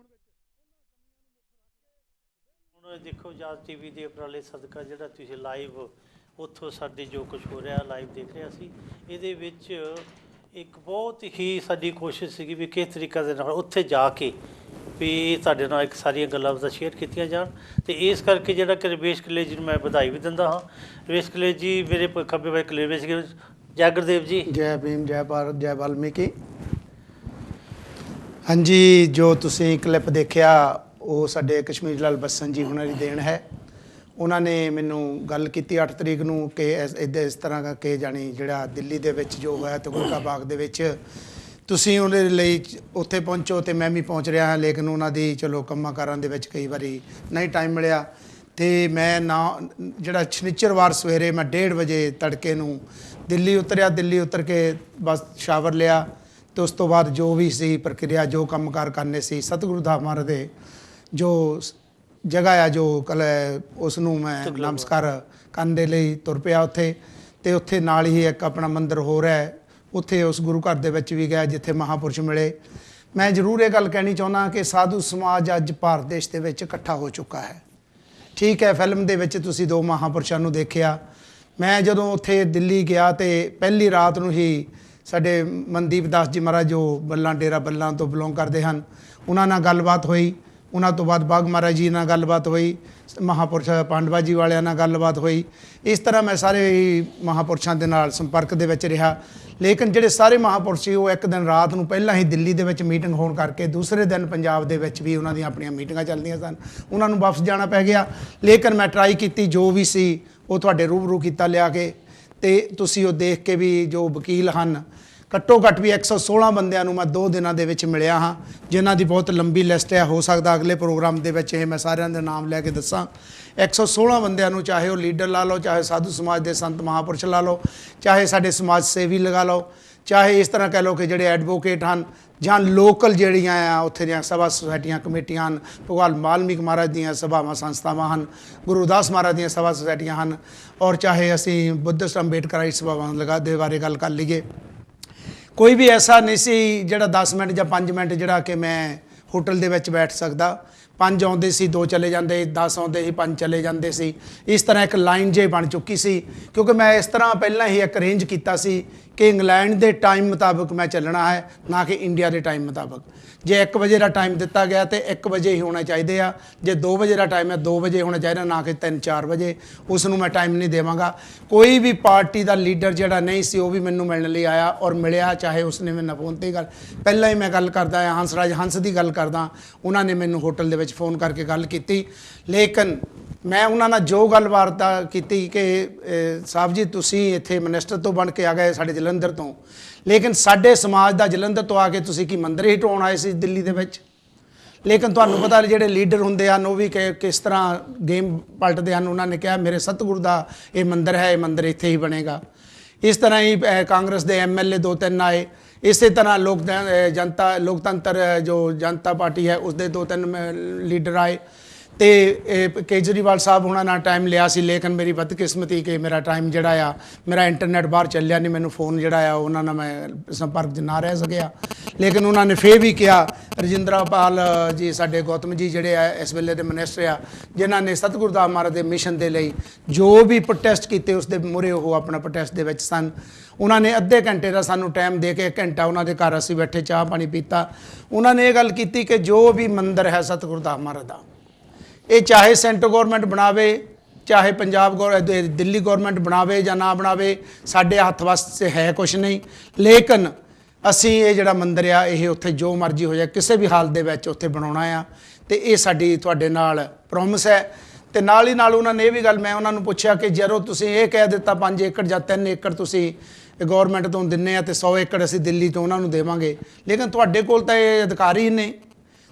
ਦੇਖੋ ਆਜ਼ਾਦ ਟੀਵੀ ਦੇ ਉਪਰਾਲੇ ਸਦਕਾ ਜਿਹੜਾ ਤੁਸੀਂ ਲਾਈਵ ਉੱਥੋਂ ਸਾਡੇ ਜੋ ਕੁਝ ਹੋ ਰਿਹਾ ਲਾਈਵ ਦੇਖ ਰਿਹਾ ਸੀ, ਇਹਦੇ ਵਿੱਚ ਇੱਕ ਬਹੁਤ ਹੀ ਸਾਡੀ ਕੋਸ਼ਿਸ਼ ਸੀਗੀ ਵੀ ਕਿਸ ਤਰੀਕੇ ਦੇ ਨਾਲ ਉੱਥੇ ਜਾ ਕੇ ਵੀ ਤੁਹਾਡੇ ਨਾਲ ਇੱਕ ਸਾਰੀਆਂ ਗੱਲਾਂ ਦਾ ਸ਼ੇਅਰ ਕੀਤੀਆਂ ਜਾਣ। ਅਤੇ ਇਸ ਕਰਕੇ ਜਿਹੜਾ ਕਿ ਰਵੇਸ਼ ਕਲੇਜ ਜੀ ਨੂੰ ਮੈਂ ਵਧਾਈ ਵੀ ਦਿੰਦਾ ਹਾਂ। ਰਵੇਸ਼ ਕਲੇਜ ਜੀ ਮੇਰੇ ਖੱਬੇ ਪਾਸੇ ਕਲੇਜ ਜੈ ਗੁਰਦੇਵ ਜੀ, ਜੈ ਭੀਮ, ਜੈ ਭਾਰਤ, ਜੈ ਵਾਲਮੀਕੀ। ਹਾਂਜੀ, ਜੋ ਤੁਸੀਂ ਕਲਿੱਪ ਦੇਖਿਆ ਉਹ ਸਾਡੇ ਕਸ਼ਮੀਰ ਲਾਲ ਬੱਸਨ ਜੀ ਉਹਨਾਂ ਦੀ ਦੇਣ ਹੈ। ਉਹਨਾਂ ਨੇ ਮੈਨੂੰ ਗੱਲ ਕੀਤੀ 8 ਤਰੀਕ ਨੂੰ ਕਿ ਇੱਦਾਂ ਇਸ ਤਰ੍ਹਾਂ ਦਾ ਕਿ ਜਾਣੀ ਜਿਹੜਾ ਦਿੱਲੀ ਦੇ ਵਿੱਚ ਜੋ ਹੋਇਆ ਤੁਗਲਕਾ ਬਾਗ ਦੇ ਵਿੱਚ ਤੁਸੀਂ ਉਹਦੇ ਲਈ ਉੱਥੇ ਪਹੁੰਚੋ, ਤੇ ਮੈਂ ਵੀ ਪਹੁੰਚ ਰਿਹਾ ਹਾਂ। ਲੇਕਿਨ ਉਹਨਾਂ ਦੀ ਚਲੋ ਕੰਮਾਂ ਕਾਰਾਂ ਦੇ ਵਿੱਚ ਕਈ ਵਾਰੀ ਨਹੀਂ ਟਾਈਮ ਮਿਲਿਆ, ਤੇ ਮੈਂ ਨਾ ਜਿਹੜਾ ਸ਼ਨੀਚਰਵਾਰ ਸਵੇਰੇ ਮੈਂ 1:30 ਵਜੇ ਤੜਕੇ ਨੂੰ ਦਿੱਲੀ ਉਤਰਿਆ। ਦਿੱਲੀ ਉਤਰ ਕੇ ਬਸ ਸ਼ਾਵਰ ਲਿਆ, ਤੇ ਉਸ ਤੋਂ ਬਾਅਦ ਜੋ ਵੀ ਸੀ ਪ੍ਰਕਿਰਿਆ, ਜੋ ਕੰਮਕਾਰ ਕਰਨੇ ਸੀ, ਸਤਿਗੁਰੂ ਧਾਮ ਮਹਾਰਾਜ ਦੇ ਜੋ ਜਗ੍ਹਾ ਆ ਜੋ ਕਲ ਉਸ ਨੂੰ ਮੈਂ ਨਮਸਕਾਰ ਕਰਨ ਦੇ ਲਈ ਤੁਰ ਪਿਆ ਉੱਥੇ। ਤੇ ਉੱਥੇ ਨਾਲ ਹੀ ਇੱਕ ਆਪਣਾ ਮੰਦਿਰ ਹੋਰ ਹੈ, ਉੱਥੇ ਉਸ ਗੁਰੂ ਘਰ ਦੇ ਵਿੱਚ ਵੀ ਗਿਆ ਜਿੱਥੇ ਮਹਾਂਪੁਰਸ਼ ਮਿਲੇ। ਮੈਂ ਜ਼ਰੂਰ ਇਹ ਗੱਲ ਕਹਿਣੀ ਚਾਹੁੰਦਾ ਕਿ ਸਾਧੂ ਸਮਾਜ ਅੱਜ ਭਾਰਤ ਦੇਸ਼ ਦੇ ਵਿੱਚ ਇਕੱਠਾ ਹੋ ਚੁੱਕਾ ਹੈ। ਠੀਕ ਹੈ, ਫਿਲਮ ਦੇ ਵਿੱਚ ਤੁਸੀਂ 2 ਮਹਾਂਪੁਰਸ਼ਾਂ ਨੂੰ ਦੇਖਿਆ। ਮੈਂ ਜਦੋਂ ਉੱਥੇ ਦਿੱਲੀ ਗਿਆ ਤੇ ਪਹਿਲੀ ਰਾਤ ਨੂੰ ਹੀ ਸਾਡੇ ਮਨਦੀਪ ਦਾਸ ਜੀ ਮਹਾਰਾਜ ਜੋ ਬੱਲਾਂ ਡੇਰਾ ਬੱਲਾਂ ਤੋਂ ਬਿਲੋਂਗ ਕਰਦੇ ਹਨ, ਉਹਨਾਂ ਨਾਲ ਗੱਲਬਾਤ ਹੋਈ। ਉਹਨਾਂ ਤੋਂ ਬਾਅਦ ਬਾਗ ਮਹਾਰਾਜ ਜੀ ਨਾਲ ਗੱਲਬਾਤ ਹੋਈ, ਮਹਾਂਪੁਰਸ਼ ਪਾਂਡਵਾ ਜੀ ਵਾਲਿਆਂ ਨਾਲ ਗੱਲਬਾਤ ਹੋਈ। ਇਸ ਤਰ੍ਹਾਂ ਮੈਂ ਸਾਰੇ ਮਹਾਂਪੁਰਸ਼ਾਂ ਦੇ ਨਾਲ ਸੰਪਰਕ ਦੇ ਵਿੱਚ ਰਿਹਾ। ਲੇਕਿਨ ਜਿਹੜੇ ਸਾਰੇ ਮਹਾਂਪੁਰਸ਼ ਸੀ ਉਹ ਇੱਕ ਦਿਨ ਰਾਤ ਨੂੰ ਪਹਿਲਾਂ ਹੀ ਦਿੱਲੀ ਦੇ ਵਿੱਚ ਮੀਟਿੰਗ ਹੋਣ ਕਰਕੇ ਦੂਸਰੇ ਦਿਨ ਪੰਜਾਬ ਦੇ ਵਿੱਚ ਵੀ ਉਹਨਾਂ ਦੀਆਂ ਆਪਣੀਆਂ ਮੀਟਿੰਗਾਂ ਚੱਲਦੀਆਂ ਸਨ, ਉਹਨਾਂ ਨੂੰ ਵਾਪਸ ਜਾਣਾ ਪੈ ਗਿਆ। ਲੇਕਿਨ ਮੈਂ ਟਰਾਈ ਕੀਤੀ, ਜੋ ਵੀ ਸੀ ਉਹ ਤੁਹਾਡੇ ਰੂਬਰੂ ਕੀਤਾ ਲਿਆ ਕੇ, ਤੇ ਤੁਸੀਂ ਉਹ ਦੇਖ ਕੇ ਵੀ ਜੋ ਵਕੀਲ ਹਨ ਘੱਟੋ ਘੱਟ ਵੀ 116 ਬੰਦਿਆਂ ਨੂੰ ਮੈਂ 2 ਦਿਨਾਂ ਦੇ ਵਿੱਚ ਮਿਲਿਆ ਹਾਂ, ਜਿਨ੍ਹਾਂ ਦੀ ਬਹੁਤ ਲੰਬੀ ਲਿਸਟ ਹੈ। ਹੋ ਸਕਦਾ ਅਗਲੇ ਪ੍ਰੋਗਰਾਮ ਦੇ ਵਿੱਚ ਇਹ ਮੈਂ ਸਾਰਿਆਂ ਦੇ ਨਾਮ ਲੈ ਕੇ ਦੱਸਾਂ। 116 ਬੰਦਿਆਂ ਨੂੰ, ਚਾਹੇ ਉਹ ਲੀਡਰ ਲਾ ਲਓ, ਚਾਹੇ ਸਾਧੂ ਸਮਾਜ ਦੇ ਸੰਤ ਮਹਾਂਪੁਰਸ਼ ਲਾ ਲਓ, ਚਾਹੇ ਸਾਡੇ ਸਮਾਜ ਸੇਵੀ ਲਗਾ ਲਓ, ਚਾਹੇ ਇਸ ਤਰ੍ਹਾਂ ਕਹਿ ਲਓ ਕਿ ਜਿਹੜੇ ਐਡਵੋਕੇਟ ਹਨ, ਜਾਂ ਲੋਕਲ ਜਿਹੜੀਆਂ ਆ ਉੱਥੇ ਦੀਆਂ ਸਭਾ ਸੁਸਾਇਟੀਆਂ ਕਮੇਟੀਆਂ ਹਨ, ਭਗਵਾਨ ਵਾਲਮੀਕ ਮਹਾਰਾਜ ਦੀਆਂ ਸਭਾਵਾਂ ਸੰਸਥਾਵਾਂ ਹਨ, ਗੁਰੂ ਦਾਸ ਮਹਾਰਾਜ ਦੀਆਂ ਸਭਾ ਸੁਸਾਇਟੀਆਂ ਹਨ, ਔਰ ਚਾਹੇ ਅਸੀਂ ਬੁੱਧਿਸਟ ਅੰਬੇਡਕਰਾਈ ਸਭਾਵਾਂ ਲਗਾ ਦੇ ਬਾਰੇ ਗੱਲ ਕਰ ਲਈਏ। ਕੋਈ ਵੀ ਐਸਾ ਨਹੀਂ ਸੀ ਜਿਹੜਾ 10 ਮਿੰਟ ਜਾਂ 5 ਮਿੰਟ ਜਿਹੜਾ ਕਿ ਮੈਂ ਹੋਟਲ ਦੇ ਵਿੱਚ ਬੈਠ ਸਕਦਾ। 5 ਆਉਂਦੇ ਸੀ, 2 ਚਲੇ ਜਾਂਦੇ, 10 ਆਉਂਦੇ ਸੀ, 5 ਚਲੇ ਜਾਂਦੇ ਸੀ। ਇਸ ਤਰ੍ਹਾਂ ਇੱਕ ਲਾਈਨ ਜੇ ਬਣ ਚੁੱਕੀ ਸੀ, ਕਿਉਂਕਿ ਮੈਂ ਇਸ ਤਰ੍ਹਾਂ ਪਹਿਲਾਂ ਹੀ ਇੱਕ ਅਰੇਂਜ ਕੀਤਾ ਸੀ ਕਿ ਇੰਗਲੈਂਡ ਦੇ ਟਾਈਮ ਮੁਤਾਬਕ ਮੈਂ ਚੱਲਣਾ ਹੈ, ਨਾ ਕਿ ਇੰਡੀਆ ਦੇ ਟਾਈਮ ਮੁਤਾਬਕ। ਜੇ 1 ਵਜੇ ਦਾ ਟਾਈਮ ਦਿੱਤਾ ਗਿਆ ਤੇ 1 ਵਜੇ ਹੀ ਹੋਣਾ ਚਾਹੀਦੇ ਆ। ਜੇ 2 ਵਜੇ ਦਾ ਟਾਈਮ ਹੈ 2 ਵਜੇ ਹੋਣਾ ਚਾਹੀਦਾ, ਨਾ ਕਿ 3-4 ਵਜੇ। ਉਸ ਨੂੰ ਮੈਂ ਟਾਈਮ ਨਹੀਂ ਦੇਵਾਂਗਾ। ਕੋਈ ਵੀ ਪਾਰਟੀ ਦਾ ਲੀਡਰ ਜਿਹੜਾ ਨਹੀਂ ਸੀ ਉਹ ਵੀ ਮੈਨੂੰ ਮਿਲਣ ਲਈ ਆਇਆ ਔਰ ਮਿਲਿਆ, ਚਾਹੇ ਉਸਨੇ ਮੈਨੂੰ ਫੋਨ 'ਤੇ ਗੱਲ, ਪਹਿਲਾਂ ਹੀ ਮੈਂ ਗੱਲ ਕਰਦਾ ਹਾਂ ਹੰਸਰਾਜ ਹੰਸ ਦੀ ਗੱਲ ਕਰਦਾ, ਉਹਨਾਂ ਨੇ ਮੈਨੂੰ ਹੋਟਲ ਦੇ ਵਿੱਚ ਫੋਨ ਕਰਕੇ ਗੱਲ ਕੀਤੀ। ਲੇਕਿਨ ਮੈਂ ਉਹਨਾਂ ਨਾਲ ਜੋ ਗੱਲਬਾਤ ਕੀਤੀ ਕਿ ਸਾਹਿਬ ਜੀ ਤੁਸੀਂ ਇੱਥੇ ਮਿਨਿਸਟਰ ਤੋਂ ਬਣ ਕੇ ਆ ਗਏ ਸਾਡੇ ਜਲੰਧਰ ਤੋਂ, ਲੇਕਿਨ ਸਾਡੇ ਸਮਾਜ ਦਾ ਜਲੰਧਰ ਤੋਂ ਆ ਕੇ ਤੁਸੀਂ ਕੀ ਮੰਦਿਰ ਹੀ ਢਾਉਣ ਆਏ ਸੀ ਦਿੱਲੀ ਦੇ ਵਿੱਚ? ਲੇਕਿਨ ਤੁਹਾਨੂੰ ਪਤਾ ਜਿਹੜੇ ਲੀਡਰ ਹੁੰਦੇ ਹਨ ਉਹ ਵੀ ਕਿਸ ਤਰ੍ਹਾਂ ਗੇਮ ਪਲਟਦੇ ਹਨ। ਉਹਨਾਂ ਨੇ ਕਿਹਾ ਮੇਰੇ ਸਤਿਗੁਰੂ ਦਾ ਇਹ ਮੰਦਿਰ ਹੈ, ਇਹ ਮੰਦਿਰ ਇੱਥੇ ਹੀ ਬਣੇਗਾ। ਇਸ ਤਰ੍ਹਾਂ ਹੀ ਕਾਂਗਰਸ ਦੇ MLA 2-3 ਆਏ। ਇਸੇ ਤਰ੍ਹਾਂ ਲੋਕਤੰਤਰ ਜੋ ਜਨਤਾ ਪਾਰਟੀ ਹੈ ਉਸਦੇ 2-3 ਲੀਡਰ ਆਏ, ਤੇ ਕੇਜਰੀਵਾਲ ਸਾਹਿਬ ਉਹਨਾਂ ਨਾਲ ਟਾਈਮ ਲਿਆ ਸੀ। ਲੇਕਿਨ ਮੇਰੀ ਬਦਕਿਸਮਤੀ ਕਿ ਮੇਰਾ ਟਾਈਮ ਜਿਹੜਾ ਆ, ਮੇਰਾ ਇੰਟਰਨੈਟ ਬਾਹਰ ਚੱਲਿਆ ਨਹੀਂ, ਮੈਨੂੰ ਫੋਨ ਜਿਹੜਾ ਆ ਉਹਨਾਂ ਨਾਲ ਮੈਂ ਸੰਪਰਕ 'ਚ ਨਾ ਰਹਿ ਸਕਿਆ। ਲੇਕਿਨ ਉਹਨਾਂ ਨੇ ਫੇਰ ਵੀ ਕਿਹਾ, ਰਜਿੰਦਰਾ ਪਾਲ ਜੀ ਸਾਡੇ ਗੌਤਮ ਜੀ ਜਿਹੜੇ ਆ ਇਸ ਵੇਲੇ ਦੇ ਮਿਨਿਸਟਰ ਆ, ਜਿਨ੍ਹਾਂ ਨੇ ਸਤਿਗੁਰੂ ਧਾਮ ਮਹਾਰਾਜ ਦੇ ਮਿਸ਼ਨ ਦੇ ਲਈ ਜੋ ਵੀ ਪ੍ਰੋਟੈਸਟ ਕੀਤੇ ਉਸ ਦੇ ਮੂਹਰੇ ਉਹ ਆਪਣਾ ਪ੍ਰੋਟੈਸਟ ਦੇ ਵਿੱਚ ਸਨ। ਉਹਨਾਂ ਨੇ ਅੱਧੇ ਘੰਟੇ ਦਾ ਸਾਨੂੰ ਟਾਈਮ ਦੇ ਕੇ 1 ਘੰਟਾ ਉਹਨਾਂ ਦੇ ਘਰ ਅਸੀਂ ਬੈਠੇ ਚਾਹ ਪਾਣੀ ਪੀਤਾ। ਉਹਨਾਂ ਨੇ ਇਹ ਗੱਲ ਕੀਤੀ ਕਿ ਜੋ ਵੀ ਮੰਦਿਰ ਹੈ ਸਤਿਗੁਰੂ ਧਾਮ ਮਹਾਰਾਜ ਦਾ, ਇਹ ਚਾਹੇ ਸੈਂਟਰ ਗੌਰਮੈਂਟ ਬਣਾਵੇ, ਚਾਹੇ ਦਿੱਲੀ ਗੌਰਮੈਂਟ ਬਣਾਵੇ ਜਾਂ ਨਾ ਬਣਾਵੇ, ਸਾਡੇ ਹੱਥ ਵਾਸਤੇ ਹੈ ਕੁਛ ਨਹੀਂ। ਲੇਕਿਨ ਅਸੀਂ ਇਹ ਜਿਹੜਾ ਮੰਦਿਰ ਆ ਇਹ ਉੱਥੇ ਜੋ ਮਰਜ਼ੀ ਹੋ ਜਾਏ ਕਿਸੇ ਵੀ ਹਾਲਤ ਦੇ ਵਿੱਚ ਉੱਥੇ ਬਣਾਉਣਾ ਆ, ਤੇ ਇਹ ਸਾਡੀ ਤੁਹਾਡੇ ਨਾਲ ਪ੍ਰੋਮਿਸ ਹੈ। ਤੇ ਨਾਲ ਹੀ ਨਾਲ ਉਹਨਾਂ ਨੇ ਇਹ ਵੀ ਗੱਲ, ਮੈਂ ਉਹਨਾਂ ਨੂੰ ਪੁੱਛਿਆ ਕਿ ਜਦੋਂ ਤੁਸੀਂ ਇਹ ਕਹਿ ਦਿੱਤਾ 5 ਏਕੜ ਜਾਂ 3 ਏਕੜ ਤੁਸੀਂ ਗੌਰਮੈਂਟ ਤੋਂ ਦਿੰਦੇ ਆ ਤੇ 100 ਏਕੜ ਅਸੀਂ ਦਿੱਲੀ ਤੋਂ ਉਹਨਾਂ ਨੂੰ ਦੇਵਾਂਗੇ, ਲੇਕਿਨ ਤੁਹਾਡੇ ਕੋਲ ਤਾਂ ਇਹ ਅਧਿਕਾਰ ਹੀ ਨਹੀਂ,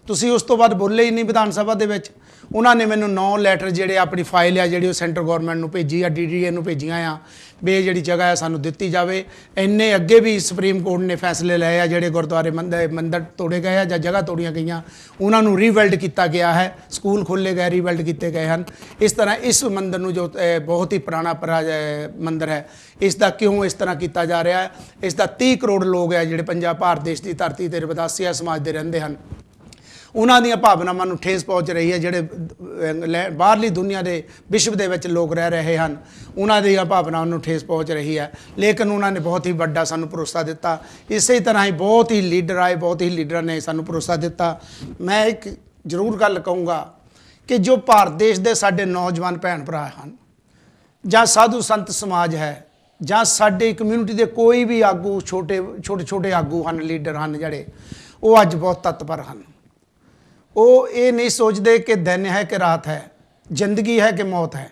ਤੁਸੀਂ ਉਸ ਤੋਂ ਬਾਅਦ ਬੋਲੇ ਹੀ ਨਹੀਂ ਵਿਧਾਨ ਸਭਾ ਦੇ ਵਿੱਚ। ਉਹਨਾਂ ਨੇ ਮੈਨੂੰ 9 ਲੈਟਰ ਜਿਹੜੇ ਆਪਣੀ ਫਾਈਲ ਆ ਜਿਹੜੀ ਉਹ ਸੈਂਟਰ ਗੌਰਮੈਂਟ ਨੂੰ ਭੇਜੀ ਆ, DDA ਨੂੰ ਭੇਜੀਆਂ ਆ ਵੀ ਇਹ ਜਿਹੜੀ ਜਗ੍ਹਾ ਆ ਸਾਨੂੰ ਦਿੱਤੀ ਜਾਵੇ। ਇੰਨੇ ਅੱਗੇ ਵੀ ਸੁਪਰੀਮ ਕੋਰਟ ਨੇ ਫੈਸਲੇ ਲਏ ਆ, ਜਿਹੜੇ ਗੁਰਦੁਆਰੇ ਮੰਦਿਰ ਤੋੜੇ ਗਏ ਆ ਜਾਂ ਜਗ੍ਹਾ ਤੋੜੀਆਂ ਗਈਆਂ ਉਹਨਾਂ ਨੂੰ ਰੀਵਿਲਡ ਕੀਤਾ ਗਿਆ ਹੈ, ਸਕੂਲ ਖੋਲ੍ਹੇ ਗਏ, ਰੀਵਿਲਡ ਕੀਤੇ ਗਏ ਹਨ। ਇਸ ਤਰ੍ਹਾਂ ਇਸ ਮੰਦਿਰ ਨੂੰ ਜੋ ਬਹੁਤ ਹੀ ਪੁਰਾਣਾ ਮੰਦਿਰ ਹੈ, ਇਸ ਦਾ ਕਿਉਂ ਇਸ ਤਰ੍ਹਾਂ ਕੀਤਾ ਜਾ ਰਿਹਾ ਹੈ? ਇਸ ਦਾ 30 ਕਰੋੜ ਲੋਕ ਹੈ ਜਿਹੜੇ ਪੰਜਾਬ ਭਾਰਤ ਦੇਸ਼ ਦੀ ਧਰਤੀ 'ਤੇ ਰਵਿਦਾਸੀਆ ਸਮਾਜ ਦੇ ਰਹਿੰਦੇ ਹਨ, ਉਹਨਾਂ ਦੀਆਂ ਭਾਵਨਾਵਾਂ ਨੂੰ ਠੇਸ ਪਹੁੰਚ ਰਹੀ ਹੈ। ਜਿਹੜੇ ਬਾਹਰਲੀ ਦੁਨੀਆ ਦੇ ਵਿਸ਼ਵ ਦੇ ਵਿੱਚ ਲੋਕ ਰਹਿ ਰਹੇ ਹਨ ਉਹਨਾਂ ਦੀਆਂ ਭਾਵਨਾਵਾਂ ਨੂੰ ਠੇਸ ਪਹੁੰਚ ਰਹੀ ਹੈ। ਲੇਕਿਨ ਉਹਨਾਂ ਨੇ ਬਹੁਤ ਹੀ ਵੱਡਾ ਸਾਨੂੰ ਭਰੋਸਾ ਦਿੱਤਾ। ਇਸੇ ਤਰ੍ਹਾਂ ਹੀ ਬਹੁਤ ਹੀ ਲੀਡਰ ਆਏ, ਬਹੁਤ ਹੀ ਲੀਡਰਾਂ ਨੇ ਸਾਨੂੰ ਭਰੋਸਾ ਦਿੱਤਾ। ਮੈਂ ਇੱਕ ਜ਼ਰੂਰ ਗੱਲ ਕਹੂੰਗਾ ਕਿ ਜੋ ਭਾਰਤ ਦੇਸ਼ ਦੇ ਸਾਡੇ ਨੌਜਵਾਨ ਭੈਣ ਭਰਾ ਹਨ, ਜਾਂ ਸਾਧੂ ਸੰਤ ਸਮਾਜ ਹੈ, ਜਾਂ ਸਾਡੇ ਕਮਿਊਨਿਟੀ ਦੇ ਕੋਈ ਵੀ ਆਗੂ ਛੋਟੇ ਆਗੂ ਹਨ, ਲੀਡਰ ਹਨ ਜਿਹੜੇ, ਉਹ ਅੱਜ ਬਹੁਤ ਤਤਪਰ ਹਨ। ਉਹ ਇਹ ਨਹੀਂ ਸੋਚਦੇ ਕਿ ਦਿਨ ਹੈ ਕਿ ਰਾਤ ਹੈ, ਜ਼ਿੰਦਗੀ ਹੈ ਕਿ ਮੌਤ ਹੈ।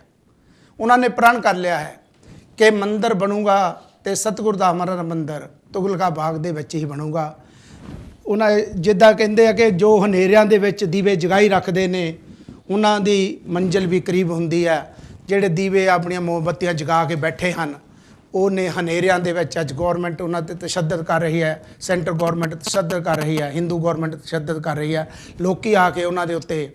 ਉਹਨਾਂ ਨੇ ਪ੍ਰਣ ਕਰ ਲਿਆ ਹੈ ਕਿ ਮੰਦਰ ਬਣੂਗਾ ਤੇ ਸਤਿਗੁਰ ਦਾ ਹਮਾਰਾ ਮੰਦਰ ਤੁਗਲਕਾ ਬਾਗ ਦੇ ਵਿੱਚ ਹੀ ਬਣੂਗਾ। ਉਹਨਾਂ ਜਿੱਦਾਂ ਕਹਿੰਦੇ ਆ ਕਿ ਜੋ ਹਨੇਰਿਆਂ ਦੇ ਵਿੱਚ ਦੀਵੇ ਜਗਾਈ ਰੱਖਦੇ ਨੇ ਉਹਨਾਂ ਦੀ ਮੰਜ਼ਿਲ ਵੀ ਕਰੀਬ ਹੁੰਦੀ ਹੈ। ਜਿਹੜੇ ਦੀਵੇ ਆਪਣੀਆਂ ਮੋਮਬੱਤੀਆਂ ਜਗਾ ਕੇ ਬੈਠੇ ਹਨ ਉਹਨੇ ਹਨੇਰਿਆਂ ਦੇ ਵਿੱਚ ਅੱਜ ਗੌਰਮੈਂਟ ਉਹਨਾਂ 'ਤੇ ਤਸ਼ੱਦਦ ਕਰ ਰਹੀ ਹੈ। ਸੈਂਟਰ ਗੌਰਮੈਂਟ ਤਸ਼ੱਦਦ ਕਰ ਰਹੀ ਹੈ, ਹਿੰਦੂ ਗੌਰਮੈਂਟ ਤਸ਼ੱਦਦ ਕਰ ਰਹੀ ਹੈ। ਲੋਕੀ ਆ ਕੇ ਉਹਨਾਂ ਦੇ ਉੱਤੇ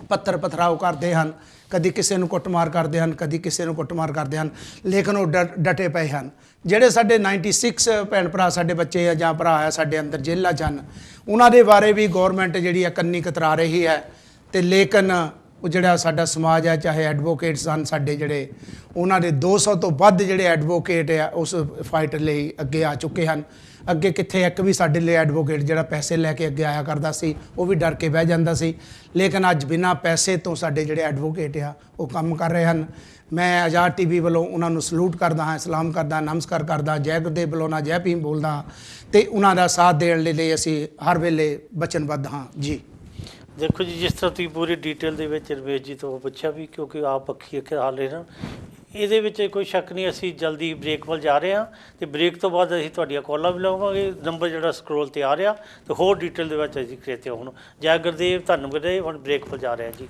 ਪੱਥਰ ਪਥਰਾਓ ਕਰਦੇ ਹਨ, ਕਦੀ ਕਿਸੇ ਨੂੰ ਕੁੱਟਮਾਰ ਕਰਦੇ ਹਨ, ਕਦੀ ਕਿਸੇ ਨੂੰ ਕੁੱਟਮਾਰ ਕਰਦੇ ਹਨ, ਲੇਕਿਨ ਉਹ ਡਟੇ ਪਏ ਹਨ। ਜਿਹੜੇ ਸਾਡੇ 96 ਭੈਣ ਭਰਾ ਸਾਡੇ ਬੱਚੇ ਆ ਜਾਂ ਭਰਾ ਆ ਸਾਡੇ ਅੰਦਰ ਜੇਲ੍ਹਾਂ 'ਚ ਹਨ, ਉਹਨਾਂ ਦੇ ਬਾਰੇ ਵੀ ਗੌਰਮੈਂਟ ਜਿਹੜੀ ਆ ਕੰਨੀ ਕਤਰਾ ਰਹੀ ਹੈ। ਤੇ ਲੇਕਿਨ ਉਹ ਜਿਹੜਾ ਸਾਡਾ ਸਮਾਜ ਹੈ, ਚਾਹੇ ਐਡਵੋਕੇਟਸ ਹਨ ਸਾਡੇ ਜਿਹੜੇ, ਉਹਨਾਂ ਦੇ 200 ਤੋਂ ਵੱਧ ਜਿਹੜੇ ਐਡਵੋਕੇਟ ਆ ਉਸ ਫਾਈਟ ਲਈ ਅੱਗੇ ਆ ਚੁੱਕੇ ਹਨ। ਅੱਗੇ ਕਿੱਥੇ ਇੱਕ ਵੀ ਸਾਡੇ ਲਈ ਐਡਵੋਕੇਟ ਜਿਹੜਾ ਪੈਸੇ ਲੈ ਕੇ ਅੱਗੇ ਆਇਆ ਕਰਦਾ ਸੀ ਉਹ ਵੀ ਡਰ ਕੇ ਬਹਿ ਜਾਂਦਾ ਸੀ, ਲੇਕਿਨ ਅੱਜ ਬਿਨਾਂ ਪੈਸੇ ਤੋਂ ਸਾਡੇ ਜਿਹੜੇ ਐਡਵੋਕੇਟ ਆ ਉਹ ਕੰਮ ਕਰ ਰਹੇ ਹਨ। ਮੈਂ ਆਜ਼ਾਦ TV ਵੱਲੋਂ ਉਹਨਾਂ ਨੂੰ ਸਲੂਟ ਕਰਦਾ ਹਾਂ, ਸਲਾਮ ਕਰਦਾ, ਨਮਸਕਾਰ ਕਰਦਾ, ਜੈ ਗੁਰਦੇਵ ਬੁਲਾਉਣਾ, ਜੈ ਭੀਮ ਬੋਲਦਾ ਅਤੇ ਉਹਨਾਂ ਦਾ ਸਾਥ ਦੇਣ ਦੇ ਲਈ ਅਸੀਂ ਹਰ ਵੇਲੇ ਵਚਨਬੱਧ ਹਾਂ ਜੀ। ਦੇਖੋ ਜੀ, ਜਿਸ ਤਰ੍ਹਾਂ ਤੁਸੀਂ ਪੂਰੀ ਡਿਟੇਲ ਦੇ ਵਿੱਚ ਰਮੇਸ਼ ਜੀ ਤੋਂ ਪੁੱਛਿਆ ਵੀ, ਕਿਉਂਕਿ ਆਪ ਅੱਖੀ ਹਾਲ ਰਹੇ ਨਾ, ਇਹਦੇ ਵਿੱਚ ਕੋਈ ਸ਼ੱਕ ਨਹੀਂ। ਅਸੀਂ ਜਲਦੀ ਬ੍ਰੇਕ ਵੱਲ ਜਾ ਰਹੇ ਹਾਂ ਅਤੇ ਬ੍ਰੇਕ ਤੋਂ ਬਾਅਦ ਅਸੀਂ ਤੁਹਾਡੀਆਂ ਕਾਲਾਂ ਵੀ ਲਵਾਂਗੇ। ਨੰਬਰ ਜਿਹੜਾ ਸਕਰੋਲ 'ਤੇ ਆ ਰਿਹਾ ਅਤੇ ਹੋਰ ਡਿਟੇਲ ਦੇ ਵਿੱਚ ਅਸੀਂ ਖੇਤੇ ਹੁਣ ਜੈ ਗੁਰਦੇਵ, ਧੰਨ ਗੁਰਦੇਵ। ਹੁਣ ਬ੍ਰੇਕ ਵੱਲ ਜਾ ਰਹੇ ਹਾਂ ਜੀ।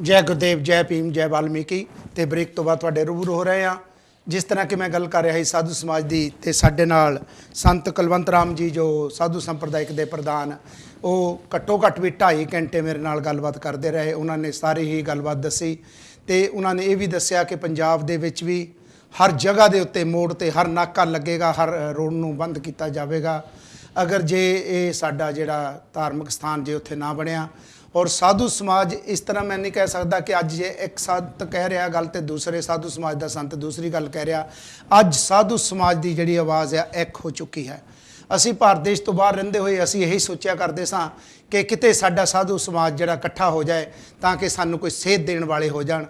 ਜੈ ਗੁਰਦੇਵ, ਜੈ ਭੀਮ, ਜੈ ਵਾਲਮੀਕੀ। ਤੇ ਬ੍ਰੇਕ ਤੋਂ ਬਾਅਦ ਤੁਹਾਡੇ ਰੂਬਰੂ ਹੋ ਰਹੇ ਹਾਂ। ਜਿਸ ਤਰ੍ਹਾਂ ਕਿ ਮੈਂ ਗੱਲ ਕਰ ਰਿਹਾ ਸੀ ਸਾਧੂ ਸਮਾਜ ਦੀ, ਤੇ ਸਾਡੇ ਨਾਲ ਸੰਤ ਕੁਲਵੰਤ ਰਾਮ ਜੀ ਜੋ ਸਾਧੂ ਸੰਪਰਦਾਇਕ ਦੇ ਪ੍ਰਧਾਨ, ਉਹ ਘੱਟੋ ਘੱਟ ਵੀ 2.5 ਘੰਟੇ ਮੇਰੇ ਨਾਲ ਗੱਲਬਾਤ ਕਰਦੇ ਰਹੇ। ਉਹਨਾਂ ਨੇ ਸਾਰੀ ਹੀ ਗੱਲਬਾਤ ਦੱਸੀ ਤੇ ਉਹਨਾਂ ਨੇ ਇਹ ਵੀ ਦੱਸਿਆ ਕਿ ਪੰਜਾਬ ਦੇ ਵਿੱਚ ਵੀ ਹਰ ਜਗ੍ਹਾ ਦੇ ਉੱਤੇ ਮੋੜ ਤੇ ਹਰ ਨਾਕਾ ਲੱਗੇਗਾ, ਹਰ ਰੋਡ ਨੂੰ ਬੰਦ ਕੀਤਾ ਜਾਵੇਗਾ ਅਗਰ ਜੇ ਇਹ ਸਾਡਾ ਜਿਹੜਾ ਧਾਰਮਿਕ ਸਥਾਨ ਜੇ ਉੱਥੇ ਨਾ ਬਣਿਆ। ਔਰ ਸਾਧੂ ਸਮਾਜ ਇਸ ਤਰ੍ਹਾਂ ਮੈਂ ਨਹੀਂ ਕਹਿ ਸਕਦਾ ਕਿ ਅੱਜ ਜੇ ਇੱਕ ਸੰਤ ਕਹਿ ਰਿਹਾ ਗੱਲ ਤੇ ਦੂਸਰੇ ਸਾਧੂ ਸਮਾਜ ਦਾ ਸੰਤ ਦੂਸਰੀ ਗੱਲ ਕਹਿ ਰਿਹਾ। ਅੱਜ ਸਾਧੂ ਸਮਾਜ ਦੀ ਜਿਹੜੀ ਆਵਾਜ਼ ਆ ਇੱਕ ਹੋ ਚੁੱਕੀ ਹੈ। ਅਸੀਂ ਭਾਰਤ ਦੇਸ਼ ਤੋਂ ਬਾਹਰ ਰਹਿੰਦੇ ਹੋਏ ਅਸੀਂ ਇਹੀ ਸੋਚਿਆ ਕਰਦੇ ਸਾਂ ਕਿ ਕਿਤੇ ਸਾਡਾ ਸਾਧੂ ਸਮਾਜ ਜਿਹੜਾ ਇਕੱਠਾ ਹੋ ਜਾਏ ਤਾਂ ਕਿ ਸਾਨੂੰ ਕੋਈ ਸੇਧ ਦੇਣ ਵਾਲੇ ਹੋ ਜਾਣ।